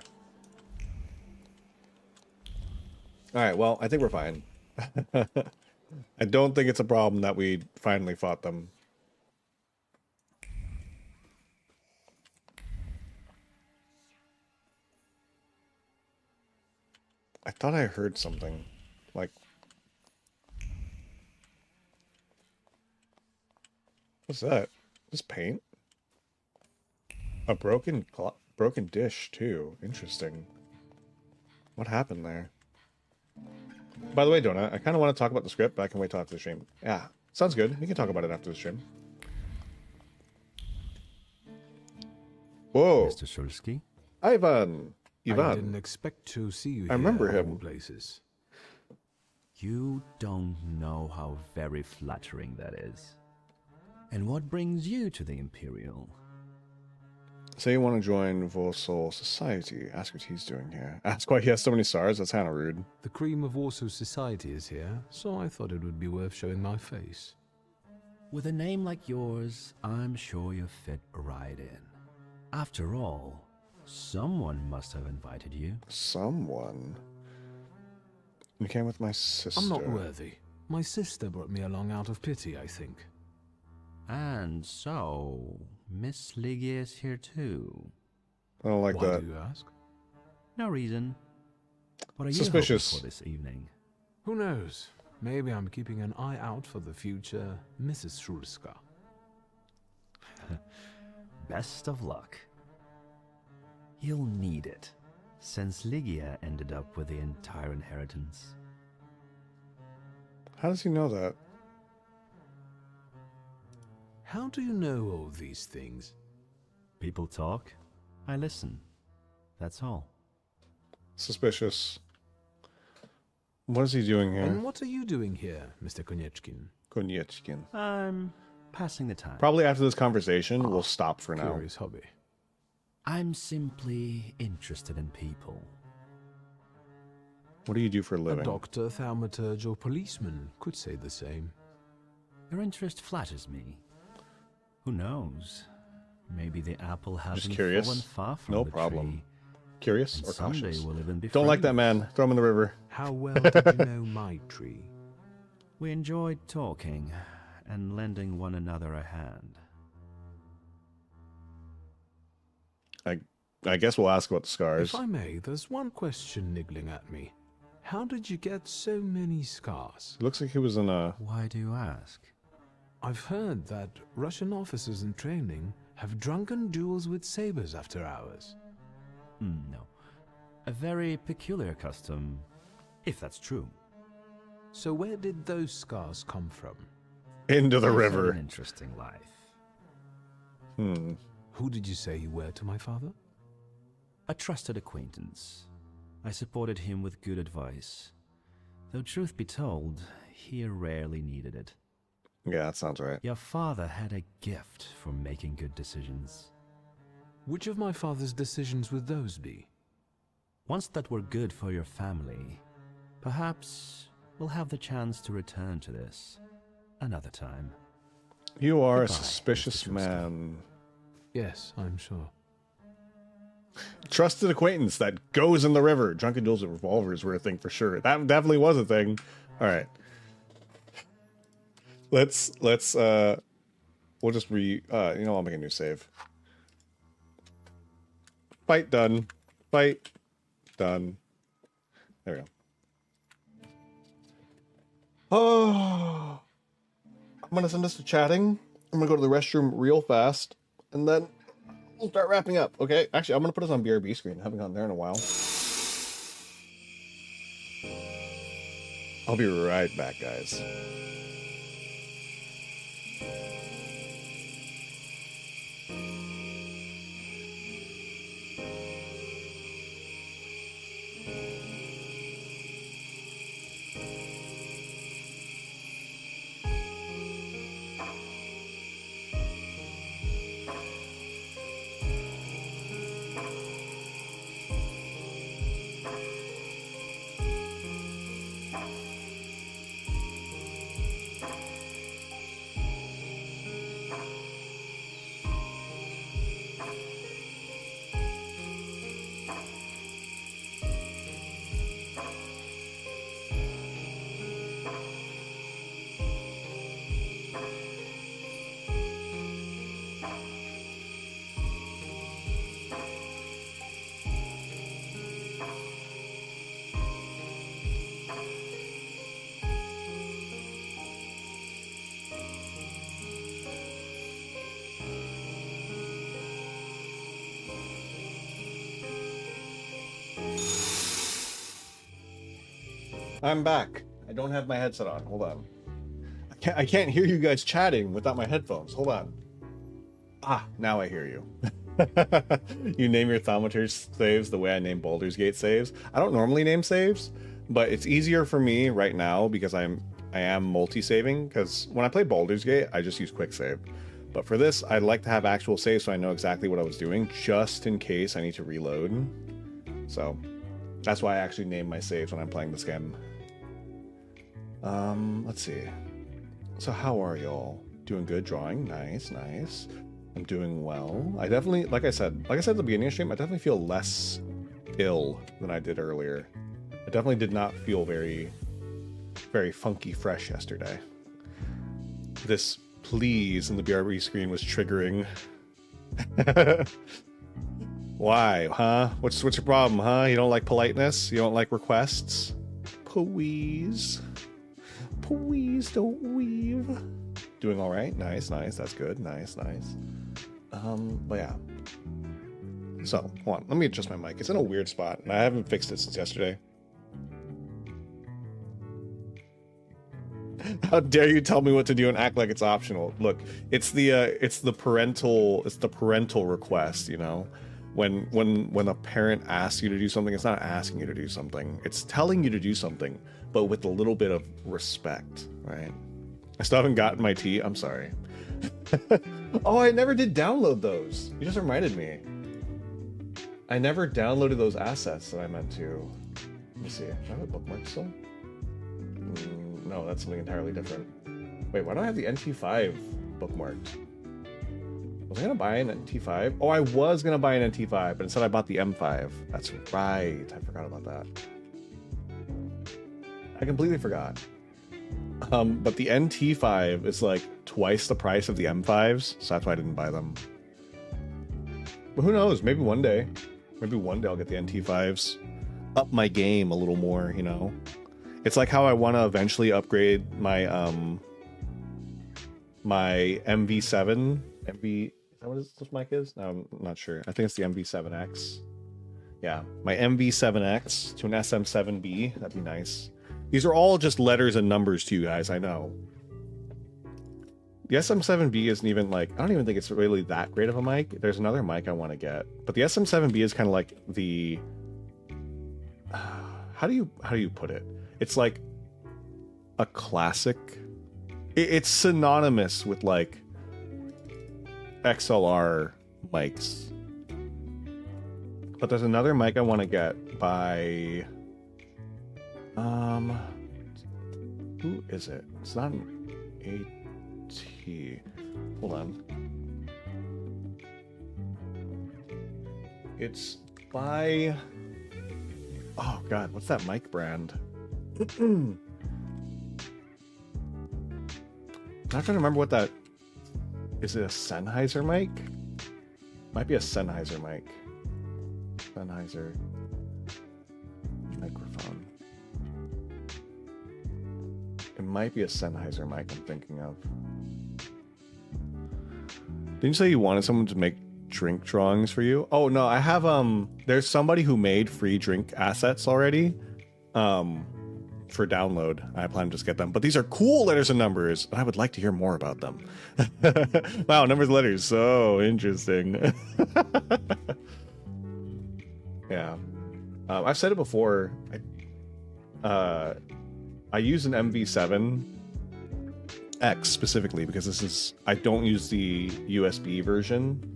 Alright, well, I think we're fine. I don't think it's a problem that we finally fought them. I thought I heard something. Like... What's that? This paint? A broken dish, too. Interesting. What happened there? By the way, Donut, I kind of want to talk about the script, but I can wait till after the stream. Yeah, sounds good. We can talk about it after the stream. Whoa. Mr. Shulsky? Ivan. I didn't expect to see you here. I remember of him. all places. You don't know how very flattering that is. And what brings you to the Imperial? Say you want to join Warsaw Society. Ask what he's doing here. Ask why he has so many stars. That's kind of rude. The cream of Warsaw society is here, so I thought it would be worth showing my face. With a name like yours, I'm sure you fit right in. After all, someone must have invited you. Someone? You came with my sister. I'm not worthy. My sister brought me along out of pity, I think. And so, Miss Ligia is here too. I don't like Why that. do you ask? No reason. What are you Suspicious. hoping for this evening? Who knows? Maybe I'm keeping an eye out for the future Mrs. Shurska. Best of luck. You'll need it, since Ligia ended up with the entire inheritance. How does he know that? How do you know all these things? People talk, I listen. That's all. Suspicious. What is he doing here? And what are you doing here, Mr. Konieczkin? Konieczkin. I'm passing the time. Probably after this conversation, we'll stop for now. Curious hobby. I'm simply interested in people. What do you do for a living? A doctor, thaumaturge, or policeman could say the same. Your interest flatters me. Who knows? Maybe the apple hasn't Just curious. fallen far from No the problem. tree. Curious And or someday cautious? we'll even be Don't like that friends. man. Throw him in the river. How well did you know my tree? We enjoyed talking and lending one another a hand. I guess we'll ask about the scars. If I may, there's one question niggling at me. How did you get so many scars? Looks like he was in a... Why do you ask? I've heard that Russian officers in training have drunken duels with sabers after hours. No. A very peculiar custom, if that's true. So where did those scars come from? Into the You've had river. An interesting life. Who did you say you were to my father? A trusted acquaintance. I supported him with good advice. Though truth be told, he rarely needed it. Yeah, that sounds right. Your father had a gift for making good decisions. Which of my father's decisions would those be? Ones that were good for your family. Perhaps we'll have the chance to return to this another time. You are Goodbye, a suspicious Mr. Trusky. man. Yes, I'm sure. Trusted acquaintance that goes in the river. Drunken duels with revolvers were a thing for sure. That definitely was a thing. All right. We'll just I'll make a new save. Fight done. Fight done. There we go. Oh, I'm gonna send this to chatting. I'm gonna go to the restroom real fast, and then we'll start wrapping up. Okay? Actually, I'm gonna put this on BRB screen. I haven't gone there in a while. I'll be right back, guys. I'm back. I don't have my headset on. Hold on. I can't hear you guys chatting without my headphones. Hold on. Ah, now I hear you. You name your Thaumaturge saves the way I name Baldur's Gate saves. I don't normally name saves, but it's easier for me right now because I am multi-saving, because when I play Baldur's Gate, I just use quick save. But for this, I'd like to have actual saves so I know exactly what I was doing, just in case I need to reload. So that's why I actually name my saves when I'm playing this game. Let's see. So how are y'all? Doing good? Drawing? Nice, nice. I'm doing well. I definitely, like I said at the beginning of the stream, I definitely feel less ill than I did earlier. I definitely did not feel very funky fresh yesterday. This please in the BRB screen was triggering. Why, huh? What's your problem, huh? You don't like politeness? You don't like requests? Please don't weave. Doing all right. Nice. That's good. Nice. But yeah. So, hold on. Let me adjust my mic. It's in a weird spot, and I haven't fixed it since yesterday. How dare you tell me what to do and act like it's optional? Look, it's the parental request, you know? When a parent asks you to do something, it's not asking you to do something. It's telling you to do something, but with a little bit of respect, right? I still haven't gotten my tea. I'm sorry. Oh, I never did download those. You just reminded me. I never downloaded those assets that I meant to. Let me see. Do I have a bookmark still? No, that's something entirely different. Wait, why do I have the NT5 bookmarked? Was I gonna buy an NT5? Oh, I was gonna buy an NT5, but instead I bought the M5. That's right. I forgot about that. I completely forgot. But the NT5 is like twice the price of the M5s, so that's why I didn't buy them. But who knows? Maybe one day. Maybe one day I'll get the NT5s. Up my game a little more, you know? It's like how I want to eventually upgrade my my MV7. Is that what this mic is? No, I'm not sure. I think it's the MV7X. Yeah, my MV7X to an SM7B. That'd be nice. These are all just letters and numbers to you guys, I know. The SM7B isn't even like, I don't even think it's really that great of a mic. There's another mic I want to get. But the SM7B is kind of like the... How do you put it? It's like a classic. It's synonymous with like XLR mics. But there's another mic I want to get by who is it? It's not an AT. Hold on. It's by, oh god, what's that mic brand? I'm not trying to remember what that is. It a Sennheiser mic? Might be a Sennheiser mic. Sennheiser microphone. It might be a Sennheiser mic I'm thinking of. Didn't you say you wanted someone to make drink drawings for you? Oh no, I have there's somebody who made free drink assets already. For download. I plan to just get them. But these are cool letters and numbers, and I would like to hear more about them. Wow, numbers and letters, so interesting. Yeah. I've said it before. I use an MV7X specifically because this is... I don't use the USB version.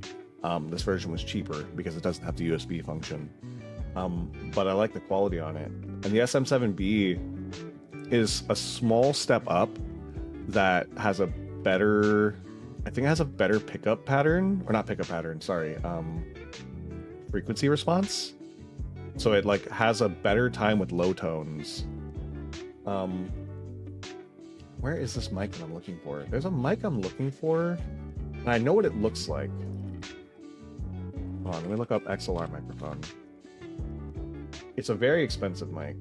This version was cheaper because it doesn't have the USB function. But I like the quality on it. And the SM7B is a small step up that has a better... I think it has a better pickup pattern. Or not pickup pattern, sorry. Frequency response. So it like has a better time with low tones. Where is this mic that I'm looking for? There's a mic I'm looking for, and I know what it looks like. Hold on, let me look up XLR microphone. It's a very expensive mic.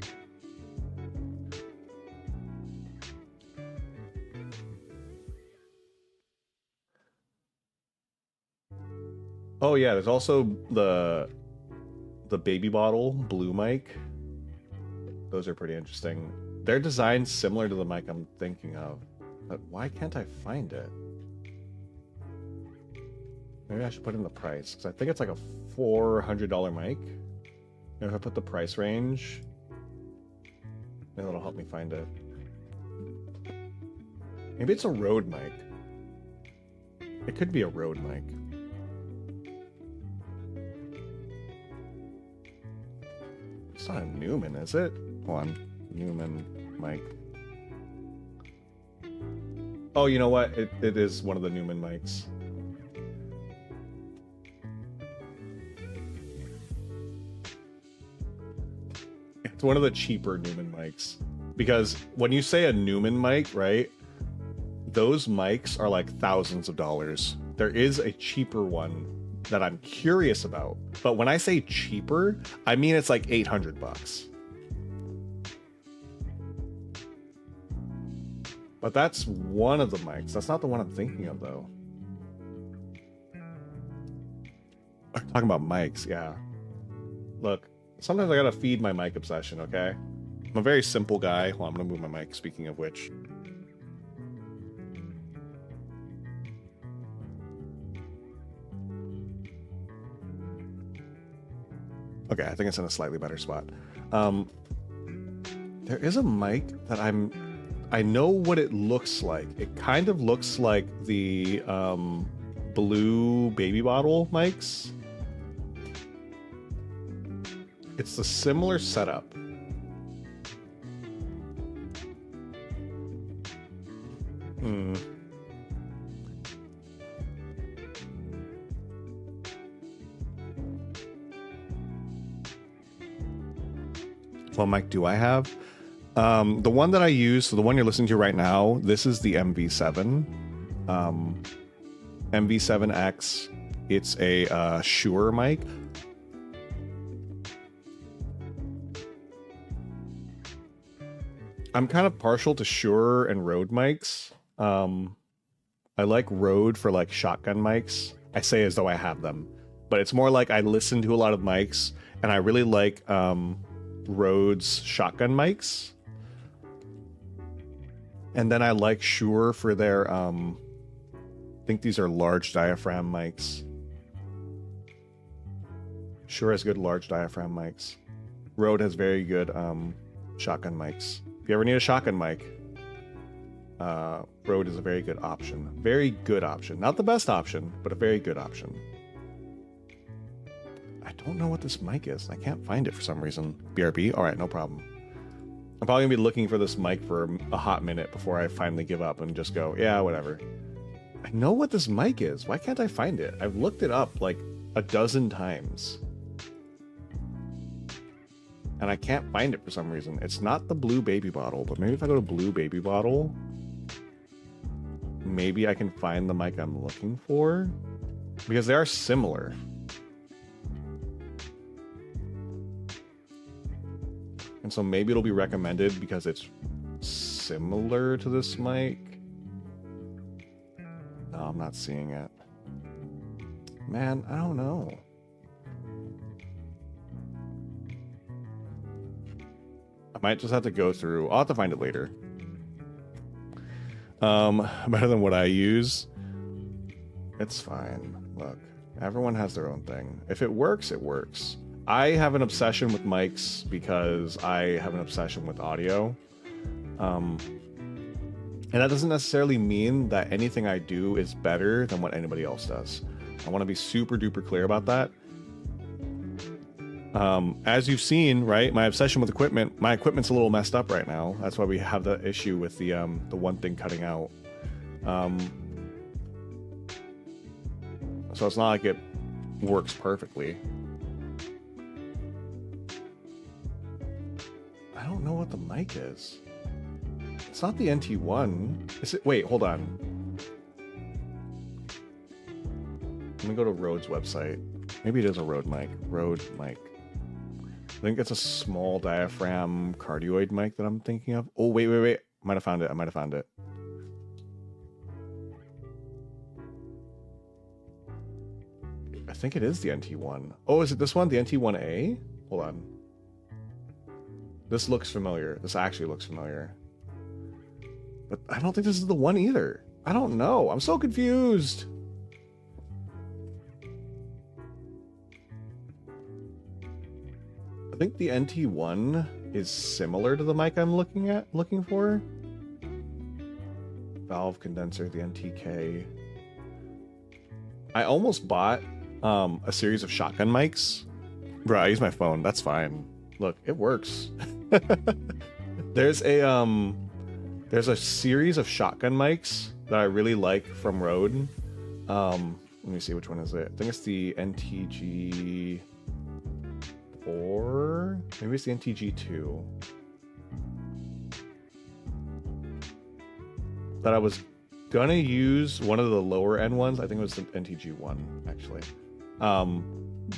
Oh yeah, there's also the baby bottle blue mic. Those are pretty interesting. They're designed similar to the mic I'm thinking of, but why can't I find it? Maybe I should put in the price, because I think it's like a $400 mic. Maybe if I put the price range, maybe that'll help me find it. Maybe it's a Rode mic. It could be a Rode mic. It's not a Newman, is it? Hold on. Newman mic. Oh, you know what? It is one of the Newman mics. It's one of the cheaper Newman mics. Because when you say a Newman mic, right, those mics are like thousands of dollars. There is a cheaper one that I'm curious about. But when I say cheaper, I mean it's like 800 bucks. But that's one of the mics. That's not the one I'm thinking of, though. Talking about mics, yeah. Look, sometimes I gotta feed my mic obsession, okay? I'm a very simple guy. Well, I'm gonna move my mic, speaking of which. Okay, I think it's in a slightly better spot. There is a mic that I know what it looks like. It kind of looks like the blue baby bottle mics. It's a similar setup. What mic do I have? The one that I use, so the one you're listening to right now, this is the MV7. MV7X. It's a Shure mic. I'm kind of partial to Shure and Rode mics. I like Rode for like shotgun mics. I say as though I have them, but it's more like I listen to a lot of mics, and I really like Rode's shotgun mics. And then I like Shure for their, I think these are large diaphragm mics. Shure has good large diaphragm mics. Rode has very good shotgun mics. If you ever need a shotgun mic, Rode is a very good option. Very good option. Not the best option, but a very good option. I don't know what this mic is. I can't find it for some reason. BRB? Alright, no problem. I'm probably going to be looking for this mic for a hot minute before I finally give up and just go, yeah, whatever. I know what this mic is. Why can't I find it? I've looked it up like a dozen times. And I can't find it for some reason. It's not the blue baby bottle, but maybe if I go to blue baby bottle, maybe I can find the mic I'm looking for. Because they are similar. And so maybe it'll be recommended because it's similar to this mic. No, I'm not seeing it. Man, I don't know. I might just have to go through. I'll have to find it later. Better than what I use. It's fine. Look, everyone has their own thing. If it works, it works. I have an obsession with mics because I have an obsession with audio. And that doesn't necessarily mean that anything I do is better than what anybody else does. I want to be super duper clear about that. As you've seen, right, my obsession with equipment, my equipment's a little messed up right now. That's why we have the issue with the one thing cutting out. So it's not like it works perfectly. I don't know what the mic is. It's not the NT1. Is it? Wait, hold on. Let me go to Rode's website. Maybe it is a Rode mic. Rode mic. I think it's a small diaphragm cardioid mic that I'm thinking of. Oh, wait. I might have found it. I think it is the NT1. Oh, is it this one? The NT1A? Hold on. This looks familiar. This actually looks familiar. But I don't think this is the one either. I don't know. I'm so confused. I think the NT1 is similar to the mic I'm looking for. Valve condenser, the NTK. I almost bought a series of shotgun mics. Bro, I use my phone. That's fine. Look, it works. There's a series of shotgun mics that I really like from Rode. Let me see, which one is it? I think it's the NTG4. Maybe it's the NTG2. That I was gonna use one of the lower end ones. I think it was the NTG1, actually.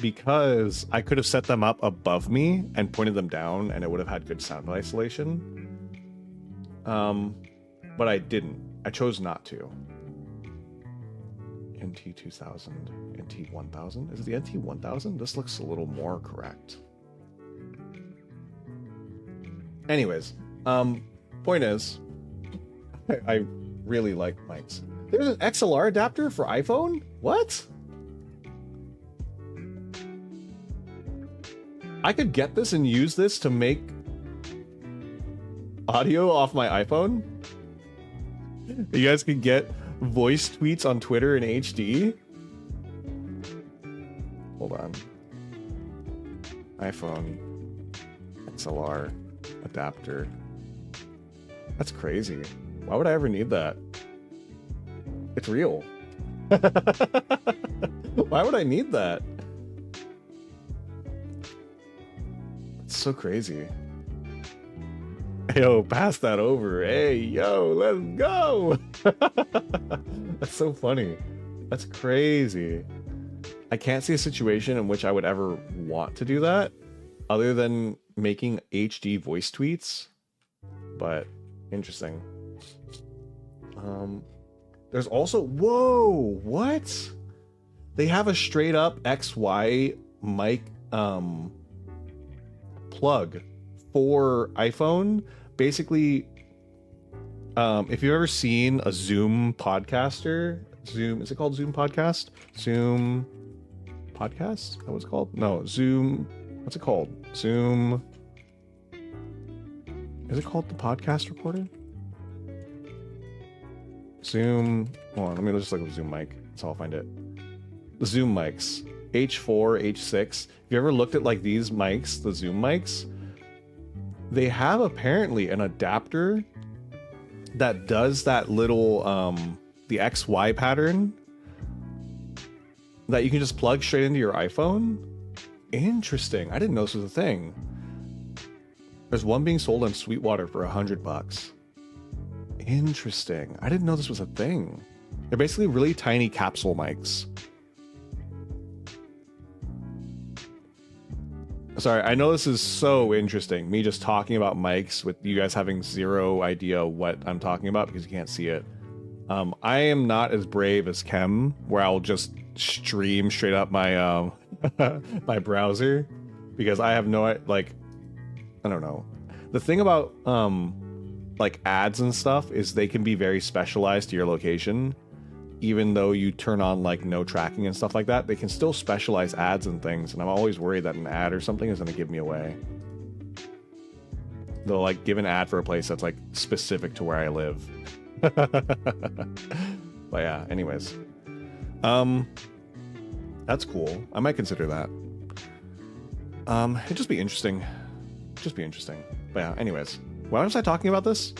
Because I could have set them up above me and pointed them down and it would have had good sound isolation. But I didn't. I chose not to. NT2000, NT1000. Is it the NT1000? This looks a little more correct. Anyways, point is, I really like mics. There's an XLR adapter for iPhone? What? I could get this and use this to make audio off my iPhone? You guys can get voice tweets on Twitter in HD? Hold on. iPhone XLR adapter. That's crazy. Why would I ever need that? It's real. Why would I need that? It's so crazy. Yo, pass that over. Hey, yo, let's go. That's so funny. That's crazy. I can't see a situation in which I would ever want to do that other than making HD voice tweets. But interesting. There's also, whoa, what? They have a straight up XY mic plug for iPhone. Basically, if you've ever seen a Zoom podcaster, Zoom, is it called Zoom podcast? Zoom podcast? That was called? No, Zoom, what's it called? Zoom, is it called the podcast recorder? Zoom, hold on, let me just look up Zoom mic. That's how I'll find it. The Zoom mics, H4, H6. If you ever looked at like these mics, the Zoom mics, they have apparently an adapter that does that little, the XY pattern that you can just plug straight into your iPhone. Interesting. I didn't know this was a thing. There's one being sold on Sweetwater for $100. Interesting. I didn't know this was a thing. They're basically really tiny capsule mics. Sorry, I know this is so interesting. Me just talking about mics with you guys having zero idea what I'm talking about because you can't see it. I am not as brave as Kem, where I'll just stream straight up my my browser because I have no, like, I don't know. The thing about like ads and stuff is they can be very specialized to your location. Even though you turn on like no tracking and stuff like that, they can still specialize ads and things, and I'm always worried that an ad or something is going to give me away. They'll like give an ad for a place that's like specific to where I live. But yeah, anyways. That's cool. I might consider that. It'd just be interesting. Just be interesting. But yeah, anyways. Why was I talking about this?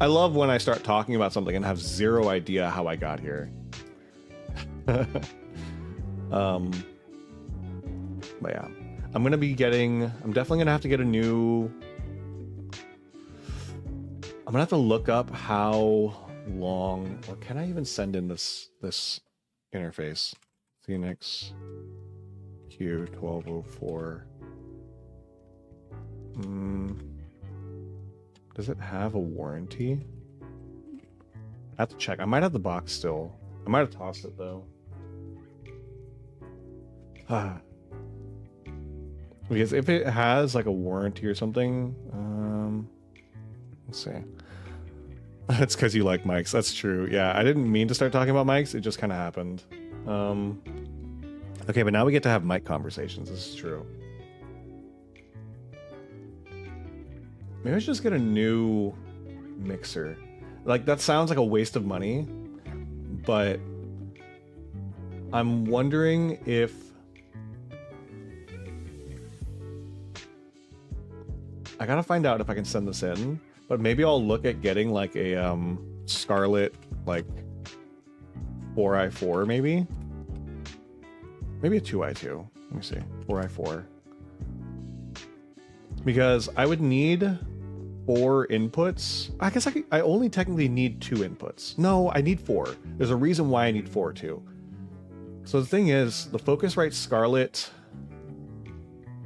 I love when I start talking about something and have zero idea how I got here. But yeah, I'm definitely gonna have to get a new, I'm gonna have to look up how long, or can I even send in this interface? Phoenix Q1204. Does it have a warranty? I have to check. I might have the box still. I might have tossed it though. Because if it has like a warranty or something, let's see. It's because you like mics. That's true. Yeah, I didn't mean to start talking about mics. It just kind of happened. Okay, but now we get to have mic conversations. This is true. Maybe I should just get a new mixer. Like, that sounds like a waste of money, but I'm wondering if I gotta find out if I can send this in, but maybe I'll look at getting like a Scarlett like 4i4 maybe. Maybe a 2i2. Let me see. 4i4. Because I would need 4 inputs. I guess I only technically need 2 inputs. No, I need 4. There's a reason why I need 4 too. So the thing is, the Focusrite Scarlet...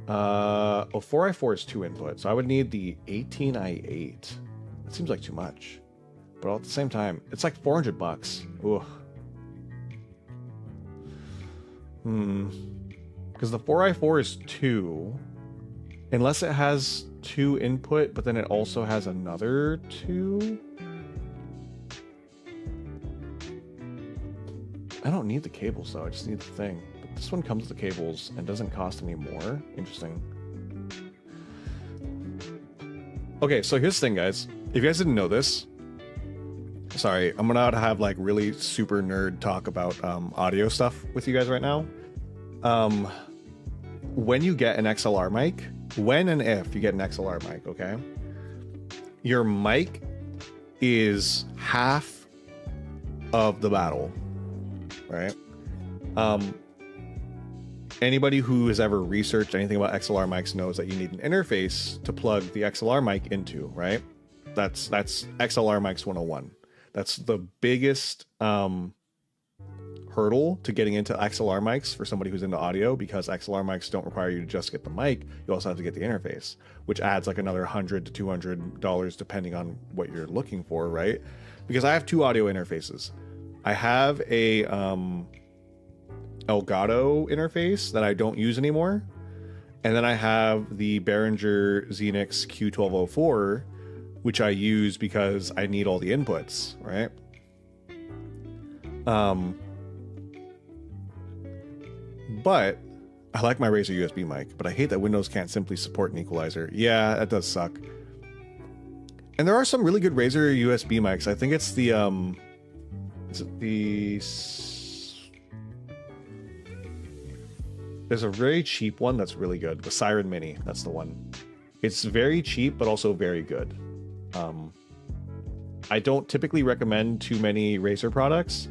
4i4 is 2 inputs. So I would need the 18i8. It seems like too much. But at the same time, it's like $400. Ugh. Because the 4i4 is 2. Unless it has 2 input, but then it also has another 2. I don't need the cables though, I just need the thing. But this one comes with the cables and doesn't cost any more. Interesting. Okay, so here's the thing, guys. If you guys didn't know this, sorry, I'm gonna have like really super nerd talk about audio stuff with you guys right now. When you get an XLR mic, when and if you get an XLR mic, okay, your mic is half of the battle, right? Anybody who has ever researched anything about XLR mics knows that you need an interface to plug the XLR mic into, right? That's XLR mics 101. That's the biggest hurdle to getting into XLR mics for somebody who's into audio, because XLR mics don't require you to just get the mic, you also have to get the interface, which adds like another $100 to $200 depending on what you're looking for, right? Because I have 2 audio interfaces. I have a Elgato interface that I don't use anymore, and then I have the Behringer Xenix Q1204, which I use because I need all the inputs, right? But I like my Razer USB mic, but I hate that Windows can't simply support an equalizer. Yeah, that does suck. And there are some really good Razer USB mics. I think it's the there's a very cheap one that's really good. The Siren Mini, that's the one. It's very cheap, but also very good. I don't typically recommend too many Razer products,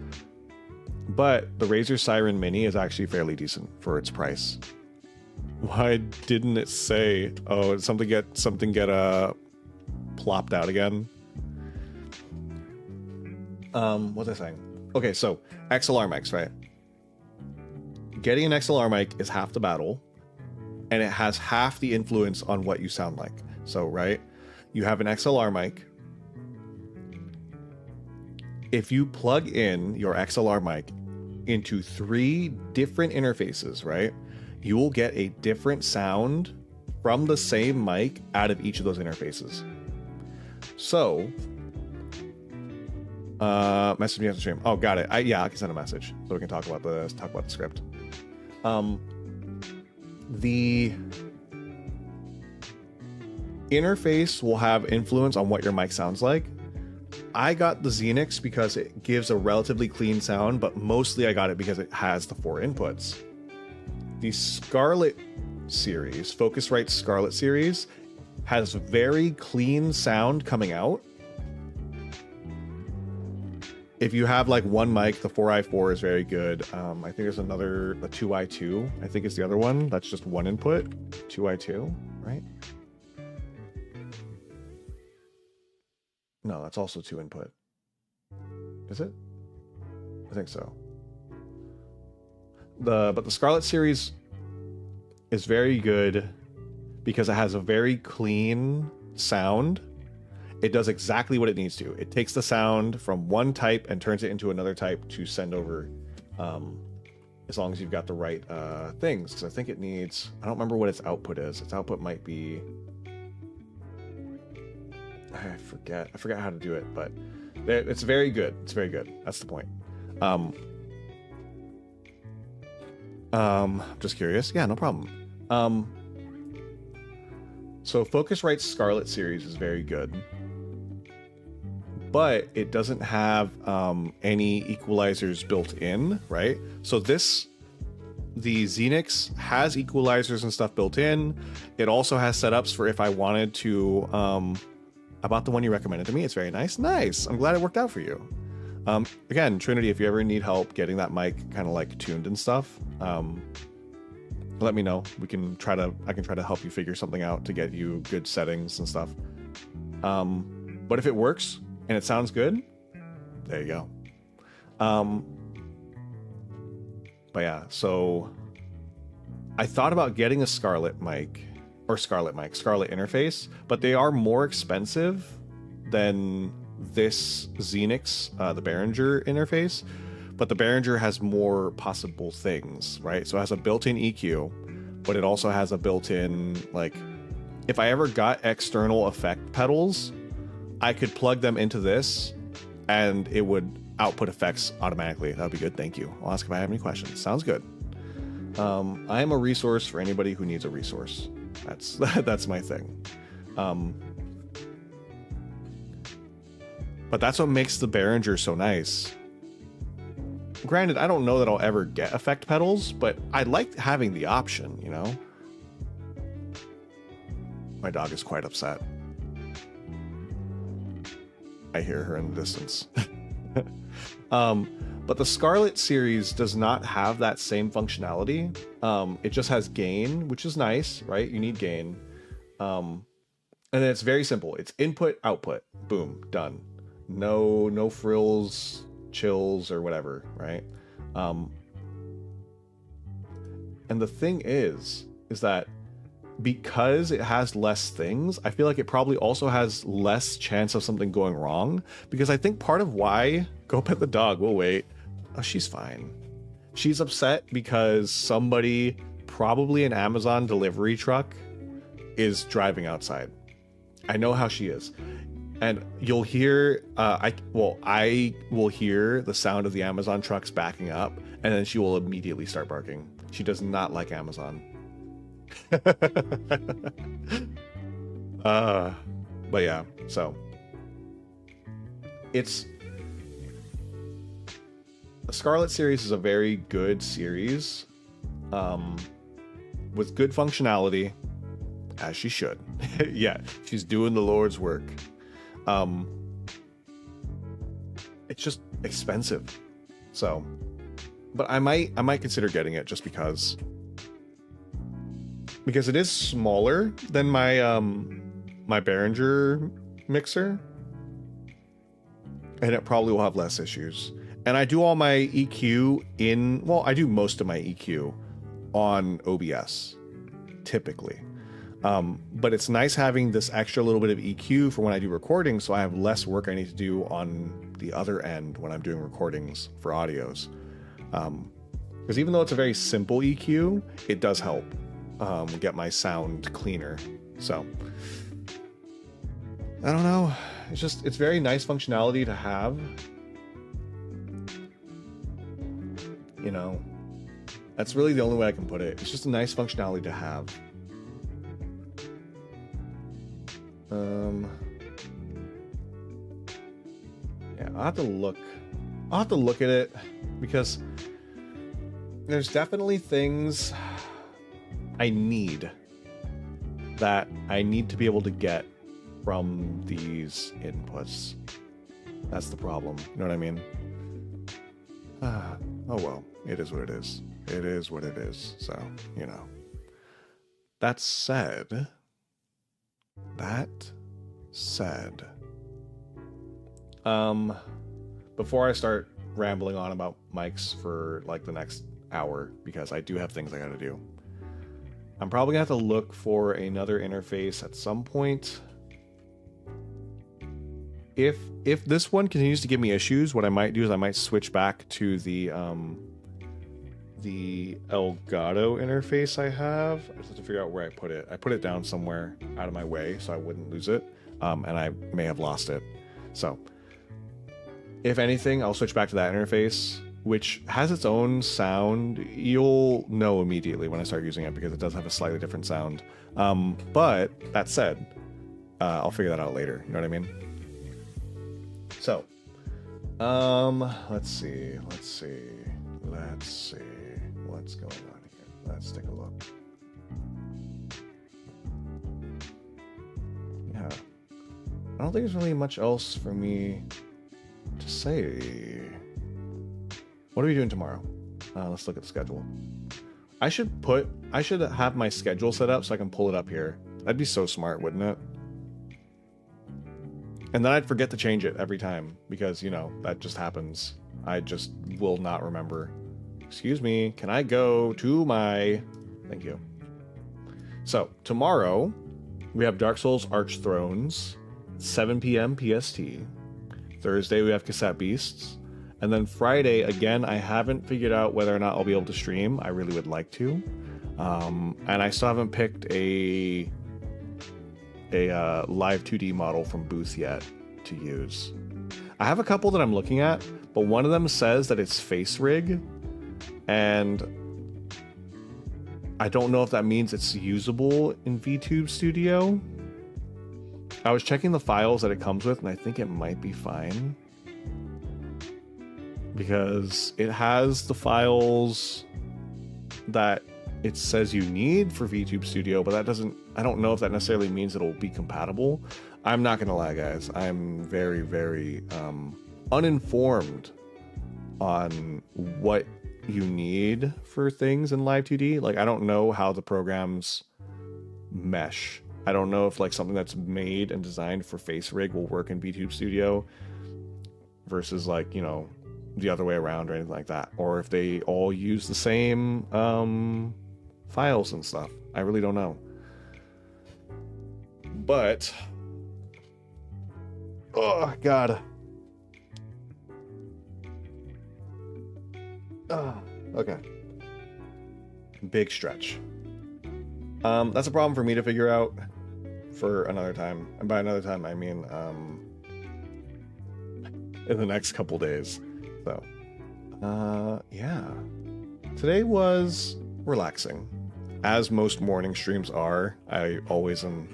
but the Razer Siren Mini is actually fairly decent for its price. Why didn't it say, oh, did something get plopped out again? What was I saying? Okay, so XLR mics, right? Getting an XLR mic is half the battle, and it has half the influence on what you sound like. So, right, you have an XLR mic. If you plug in your XLR mic into 3 different interfaces, right, you will get a different sound from the same mic out of each of those interfaces. So, message me after stream. Oh, got it. Yeah, I can send a message so we can talk about the script. The interface will have influence on what your mic sounds like. I got the Xenix because it gives a relatively clean sound, but mostly I got it because it has the 4 inputs. The Scarlet series, Focusrite Scarlet series, has very clean sound coming out. If you have like one mic, the 4i4 is very good. I think there's another, the 2i2, I think is the other one. That's just one input. 2i2, right? No, that's also 2 input. Is it? I think so. But the Scarlet series is very good because it has a very clean sound. It does exactly what it needs to. It takes the sound from one type and turns it into another type to send over, as long as you've got the right things. Because I think it needs, I don't remember what its output is. Its output might be, I forget how to do it, but it's very good. It's very good. That's the point. Just curious. Yeah, no problem. So Focusrite Scarlet series is very good, but it doesn't have any equalizers built in, right? So the Xenix has equalizers and stuff built in. It also has setups for if I wanted to, I bought the one you recommended to me. It's very nice. Nice. I'm glad it worked out for you. Again, Trinity, if you ever need help getting that mic kind of like tuned and stuff, let me know. I can try to help you figure something out to get you good settings and stuff. But if it works and it sounds good, there you go. But yeah, so I thought about getting a Scarlet interface, but they are more expensive than this Xenix, the Behringer interface. But the Behringer has more possible things, right? So it has a built-in EQ, but it also has a built-in, like, if I ever got external effect pedals, I could plug them into this and it would output effects automatically. That would be good. Thank you. I'll ask if I have any questions. Sounds good. I am a resource for anybody who needs a resource. That's my thing. But that's what makes the Behringer so nice. Granted, I don't know that I'll ever get effect pedals, but I like having the option, you know? My dog is quite upset. I hear her in the distance. But the Scarlet series does not have that same functionality. It just has gain, which is nice, right? You need gain. And then it's very simple. It's input, output. Boom, done. No frills, chills, or whatever, right? And the thing is that because it has less things, I feel like it probably also has less chance of something going wrong. Because I think part of why... Go pet the dog, we'll wait. Oh, she's fine. She's upset because somebody, probably an Amazon delivery truck, is driving outside. I know how she is. And you'll hear, I will hear the sound of the Amazon trucks backing up, and then she will immediately start barking. She does not like Amazon. But yeah, so it's the Scarlet series is a very good series, with good functionality, as she should. Yeah, she's doing the Lord's work. It's just expensive, so, but I might consider getting it just because it is smaller than my my Behringer mixer, and it probably will have less issues. And I do all my EQ I do most of my EQ on OBS, typically. But it's nice having this extra little bit of EQ for when I do recordings, so I have less work I need to do on the other end when I'm doing recordings for audios. Because even though it's a very simple EQ, it does help get my sound cleaner. So, I don't know. It's very nice functionality to have. You know, that's really the only way I can put it. It's just a nice functionality to have. Yeah, I'll have to look at it, because there's definitely things I need to be able to get from these inputs. That's the problem. You know what I mean? Oh well, it is what it is. It is what it is. So, you know. That said, before I start rambling on about mics for like the next hour, because I do have things I gotta do, I'm probably gonna have to look for another interface at some point. If this one continues to give me issues, what I might do is I might switch back to the Elgato interface I have. I just have to figure out where I put it. I put it down somewhere out of my way so I wouldn't lose it, and I may have lost it. So, if anything, I'll switch back to that interface, which has its own sound. You'll know immediately when I start using it, because it does have a slightly different sound. But that said, I'll figure that out later. You know what I mean? So, let's see. What's going on here? Let's take a look. Yeah. I don't think there's really much else for me to say, what are we doing tomorrow? Let's look at the schedule. I should have my schedule set up so I can pull it up here. That'd be so smart, wouldn't it? And then I'd forget to change it every time because, you know, that just happens. I just will not remember. Excuse me, can I go to my... Thank you. So, tomorrow, we have Dark Souls Archthrones, 7 p.m. PST. Thursday, we have Cassette Beasts. And then Friday, again, I haven't figured out whether or not I'll be able to stream. I really would like to. And I still haven't picked a live 2D model from Booth yet to use. I have a couple that I'm looking at, but one of them says that it's face rig, and I don't know if that means it's usable in VTube Studio. I was checking the files that it comes with, and I think it might be fine. Because it has the files that it says you need for VTube Studio, but that doesn't... I don't know if that necessarily means it'll be compatible. I'm not gonna lie, guys. I'm very, very uninformed on what you need for things in Live 2D. Like, I don't know how the programs mesh. I don't know if like something that's made and designed for Face Rig will work in VTube Studio versus like, you know, the other way around or anything like that. Or if they all use the same files and stuff. I really don't know. But... oh, God. Okay. Big stretch. That's a problem for me to figure out for another time. And by another time, I mean in the next couple days. So, yeah. Today was relaxing. As most morning streams are, I always am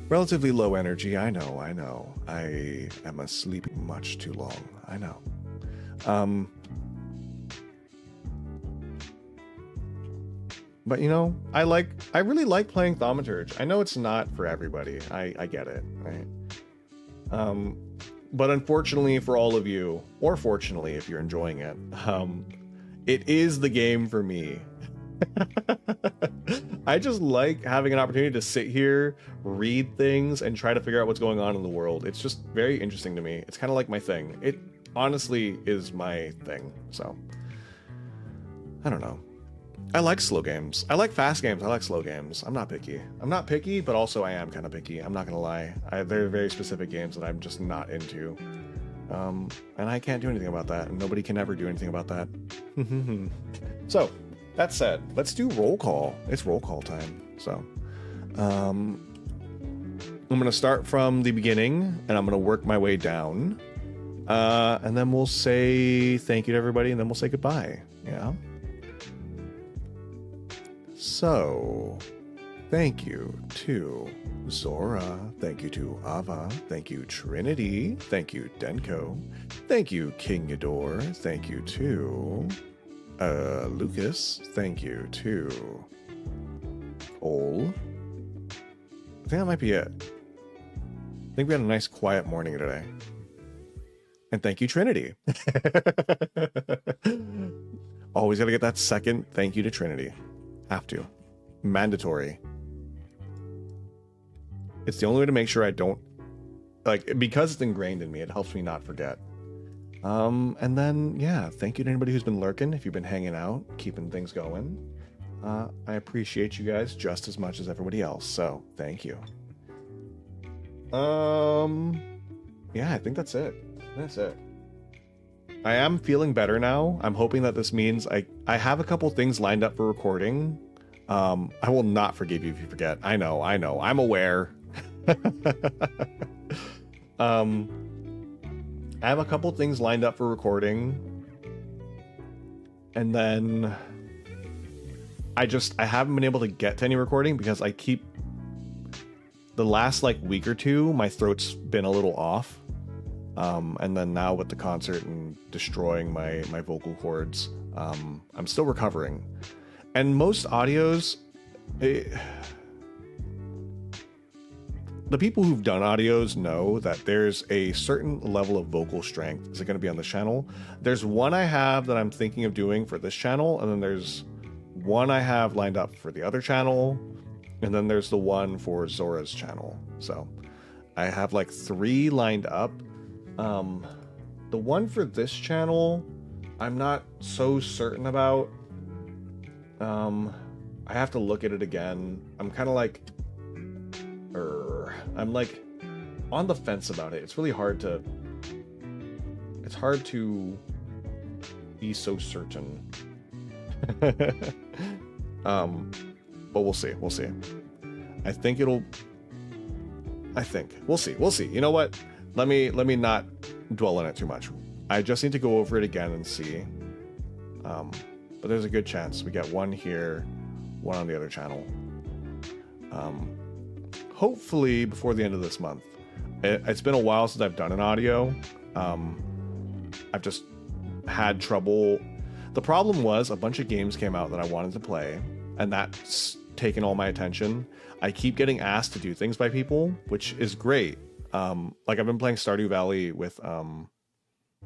relatively low energy. I know. I am asleep much too long. I know. But you know, I really like playing Thaumaturge. I know it's not for everybody. I get it, right? But unfortunately for all of you, or fortunately if you're enjoying it, it is the game for me. I just like having an opportunity to sit here, read things, and try to figure out what's going on in the world. It's just very interesting to me. It's kind of like my thing. It honestly is my thing. So, I don't know. I like slow games. I like fast games. I like slow games. I'm not picky. I'm not picky, but also I am kind of picky. I'm not gonna lie. There are very specific games that I'm just not into. And I can't do anything about that, and nobody can ever do anything about that. So, that said, let's do roll call. It's roll call time. So, I'm gonna start from the beginning, and I'm gonna work my way down. And then we'll say thank you to everybody, and then we'll say goodbye. Yeah? So, thank you to Zora, thank you to Ava, thank you Trinity, thank you Denko, thank you King Ydor, thank you to Lucas, thank you to Ol. I think that might be it. I think we had a nice quiet morning today. And thank you Trinity. Always gotta get that second thank you to Trinity. Have to. Mandatory. It's the only way to make sure I don't... like, because it's ingrained in me, it helps me not forget. And then, yeah, thank you to anybody who's been lurking, if you've been hanging out, keeping things going. I appreciate you guys just as much as everybody else, so thank you. Yeah, I think that's it. That's it. I am feeling better now. I'm hoping that this means I have a couple things lined up for recording. I will not forgive you if you forget. I know. I'm aware. I have a couple things lined up for recording. And then I haven't been able to get to any recording because I keep... the last like week or two, my throat's been a little off. And then now with the concert and destroying my vocal cords, I'm still recovering. And most audios, the the people who've done audios know that there's a certain level of vocal strength. Is it going to be on this channel? There's one I have that I'm thinking of doing for this channel, and then there's one I have lined up for the other channel, and then there's the one for Zora's channel. So I have like 3 lined up. The one for this channel, I'm not so certain about. I have to look at it again. I'm kind of like, I'm like on the fence about it. It's really hard to, it's hard to be so certain. But we'll see. We'll see. I think we'll see. You know what? Let me not dwell on it too much. I just need to go over it again and see. But there's a good chance we get one here, one on the other channel. Hopefully before the end of this month. It's been a while since I've done an audio. I've just had trouble. The problem was a bunch of games came out that I wanted to play, and that's taken all my attention. I keep getting asked to do things by people, which is great. Like I've been playing Stardew Valley with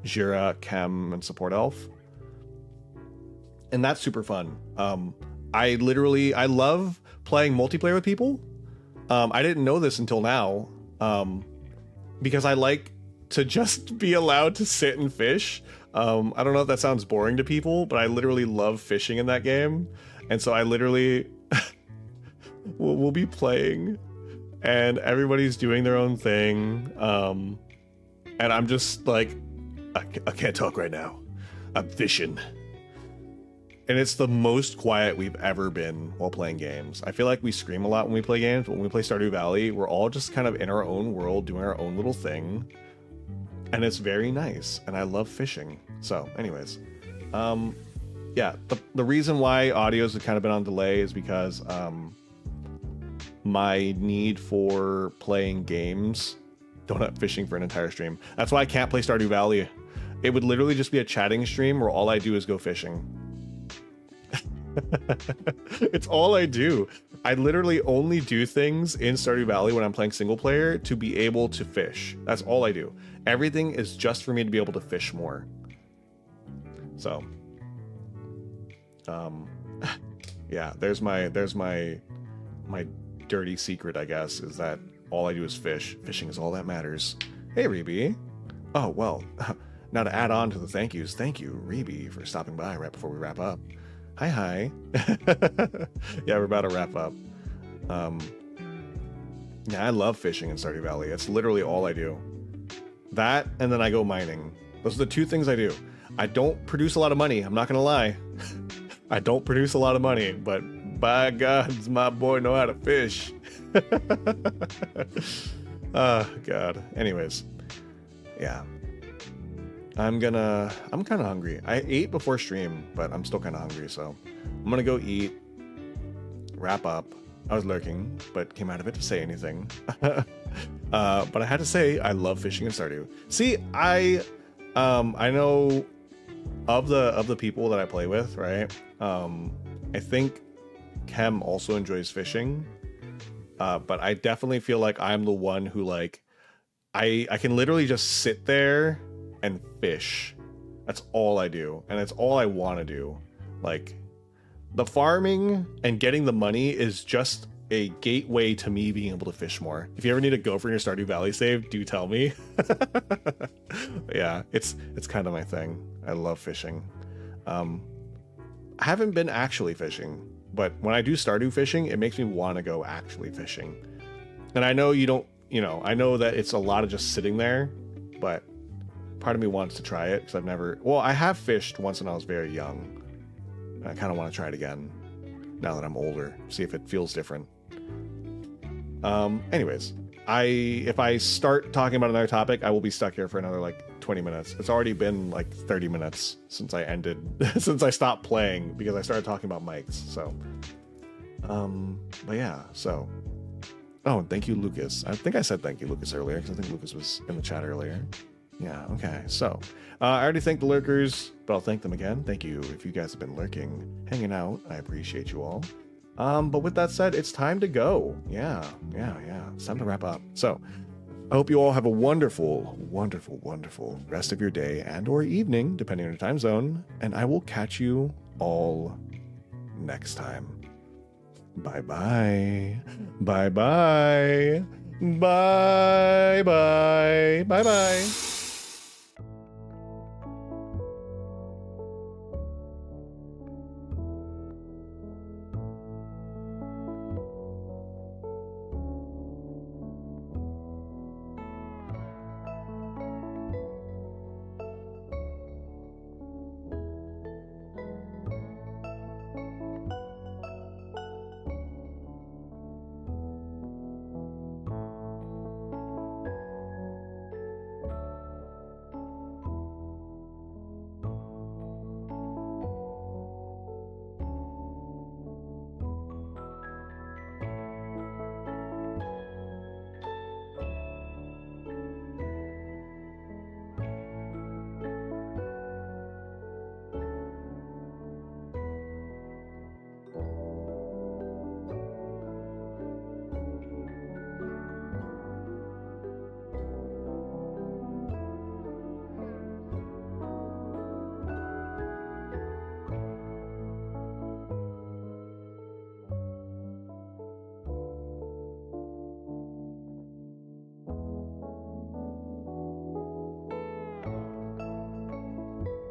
Jira, Chem, and Support Elf. And that's super fun. I love playing multiplayer with people. I didn't know this until now, because I like to just be allowed to sit and fish. I don't know if that sounds boring to people, but I literally love fishing in that game. And so I literally we'll be playing and everybody's doing their own thing. And I'm just like, I can't talk right now. I'm fishing. And it's the most quiet we've ever been while playing games. I feel like we scream a lot when we play games, but when we play Stardew Valley, we're all just kind of in our own world, doing our own little thing. And it's very nice, and I love fishing. So, anyways. Yeah, the reason why audios have kind of been on delay is because my need for playing games don't have fishing for an entire stream. That's why I can't play Stardew Valley. It would literally just be a chatting stream where all I do is go fishing. It's all I do. I literally only do things in Stardew Valley when I'm playing single player to be able to fish. That's all I do. Everything is just for me to be able to fish more. So, yeah, there's my dirty secret, I guess, is that all I do is fish. Fishing is all that matters. Hey, Rebe. Oh, well, now to add on to the thank yous, thank you, Rebe, for stopping by right before we wrap up. Hi. Yeah, we're about to wrap up. Yeah, I love fishing in Stardew Valley. It's literally all I do. That, and then I go mining. Those are the 2 things I do. I don't produce a lot of money, I'm not gonna lie. I don't produce a lot of money, but by God, does my boy know how to fish. Oh, God. Anyways. Yeah. I'm kind of hungry. I ate before stream, but I'm still kind of hungry, so I'm gonna go eat, wrap up. I was lurking, but came out of it to say anything. But I had to say, I love fishing in Stardew. See, I know of the people that I play with, right? I think Kem also enjoys fishing, but I definitely feel like I'm the one who, like, I can literally just sit there and fish. That's all I do, and it's all I want to do. Like, the farming and getting the money is just a gateway to me being able to fish more. If you ever need a gopher in your Stardew Valley save, do tell me. Yeah, it's kind of my thing. I love fishing. I haven't been actually fishing, but when I do Stardew fishing, it makes me want to go actually fishing. And I know you don't, I know that it's a lot of just sitting there, but part of me wants to try it because I have fished once when I was very young. I kind of want to try it again now that I'm older, see if it feels different. Anyways, if I start talking about another topic, I will be stuck here for another like 20 minutes. It's already been like 30 minutes since I stopped playing because I started talking about mics. So, but yeah, so. Oh, thank you, Lucas. I think I said thank you, Lucas, earlier because I think Lucas was in the chat earlier. Yeah, okay. So, I already thanked the lurkers, but I'll thank them again. Thank you if you guys have been lurking, hanging out. I appreciate you all. But with that said, it's time to go. Yeah. It's time to wrap up. So I hope you all have a wonderful, wonderful, wonderful rest of your day and or evening, depending on your time zone. And I will catch you all next time. Bye-bye. Bye-bye. Bye-bye. Bye-bye.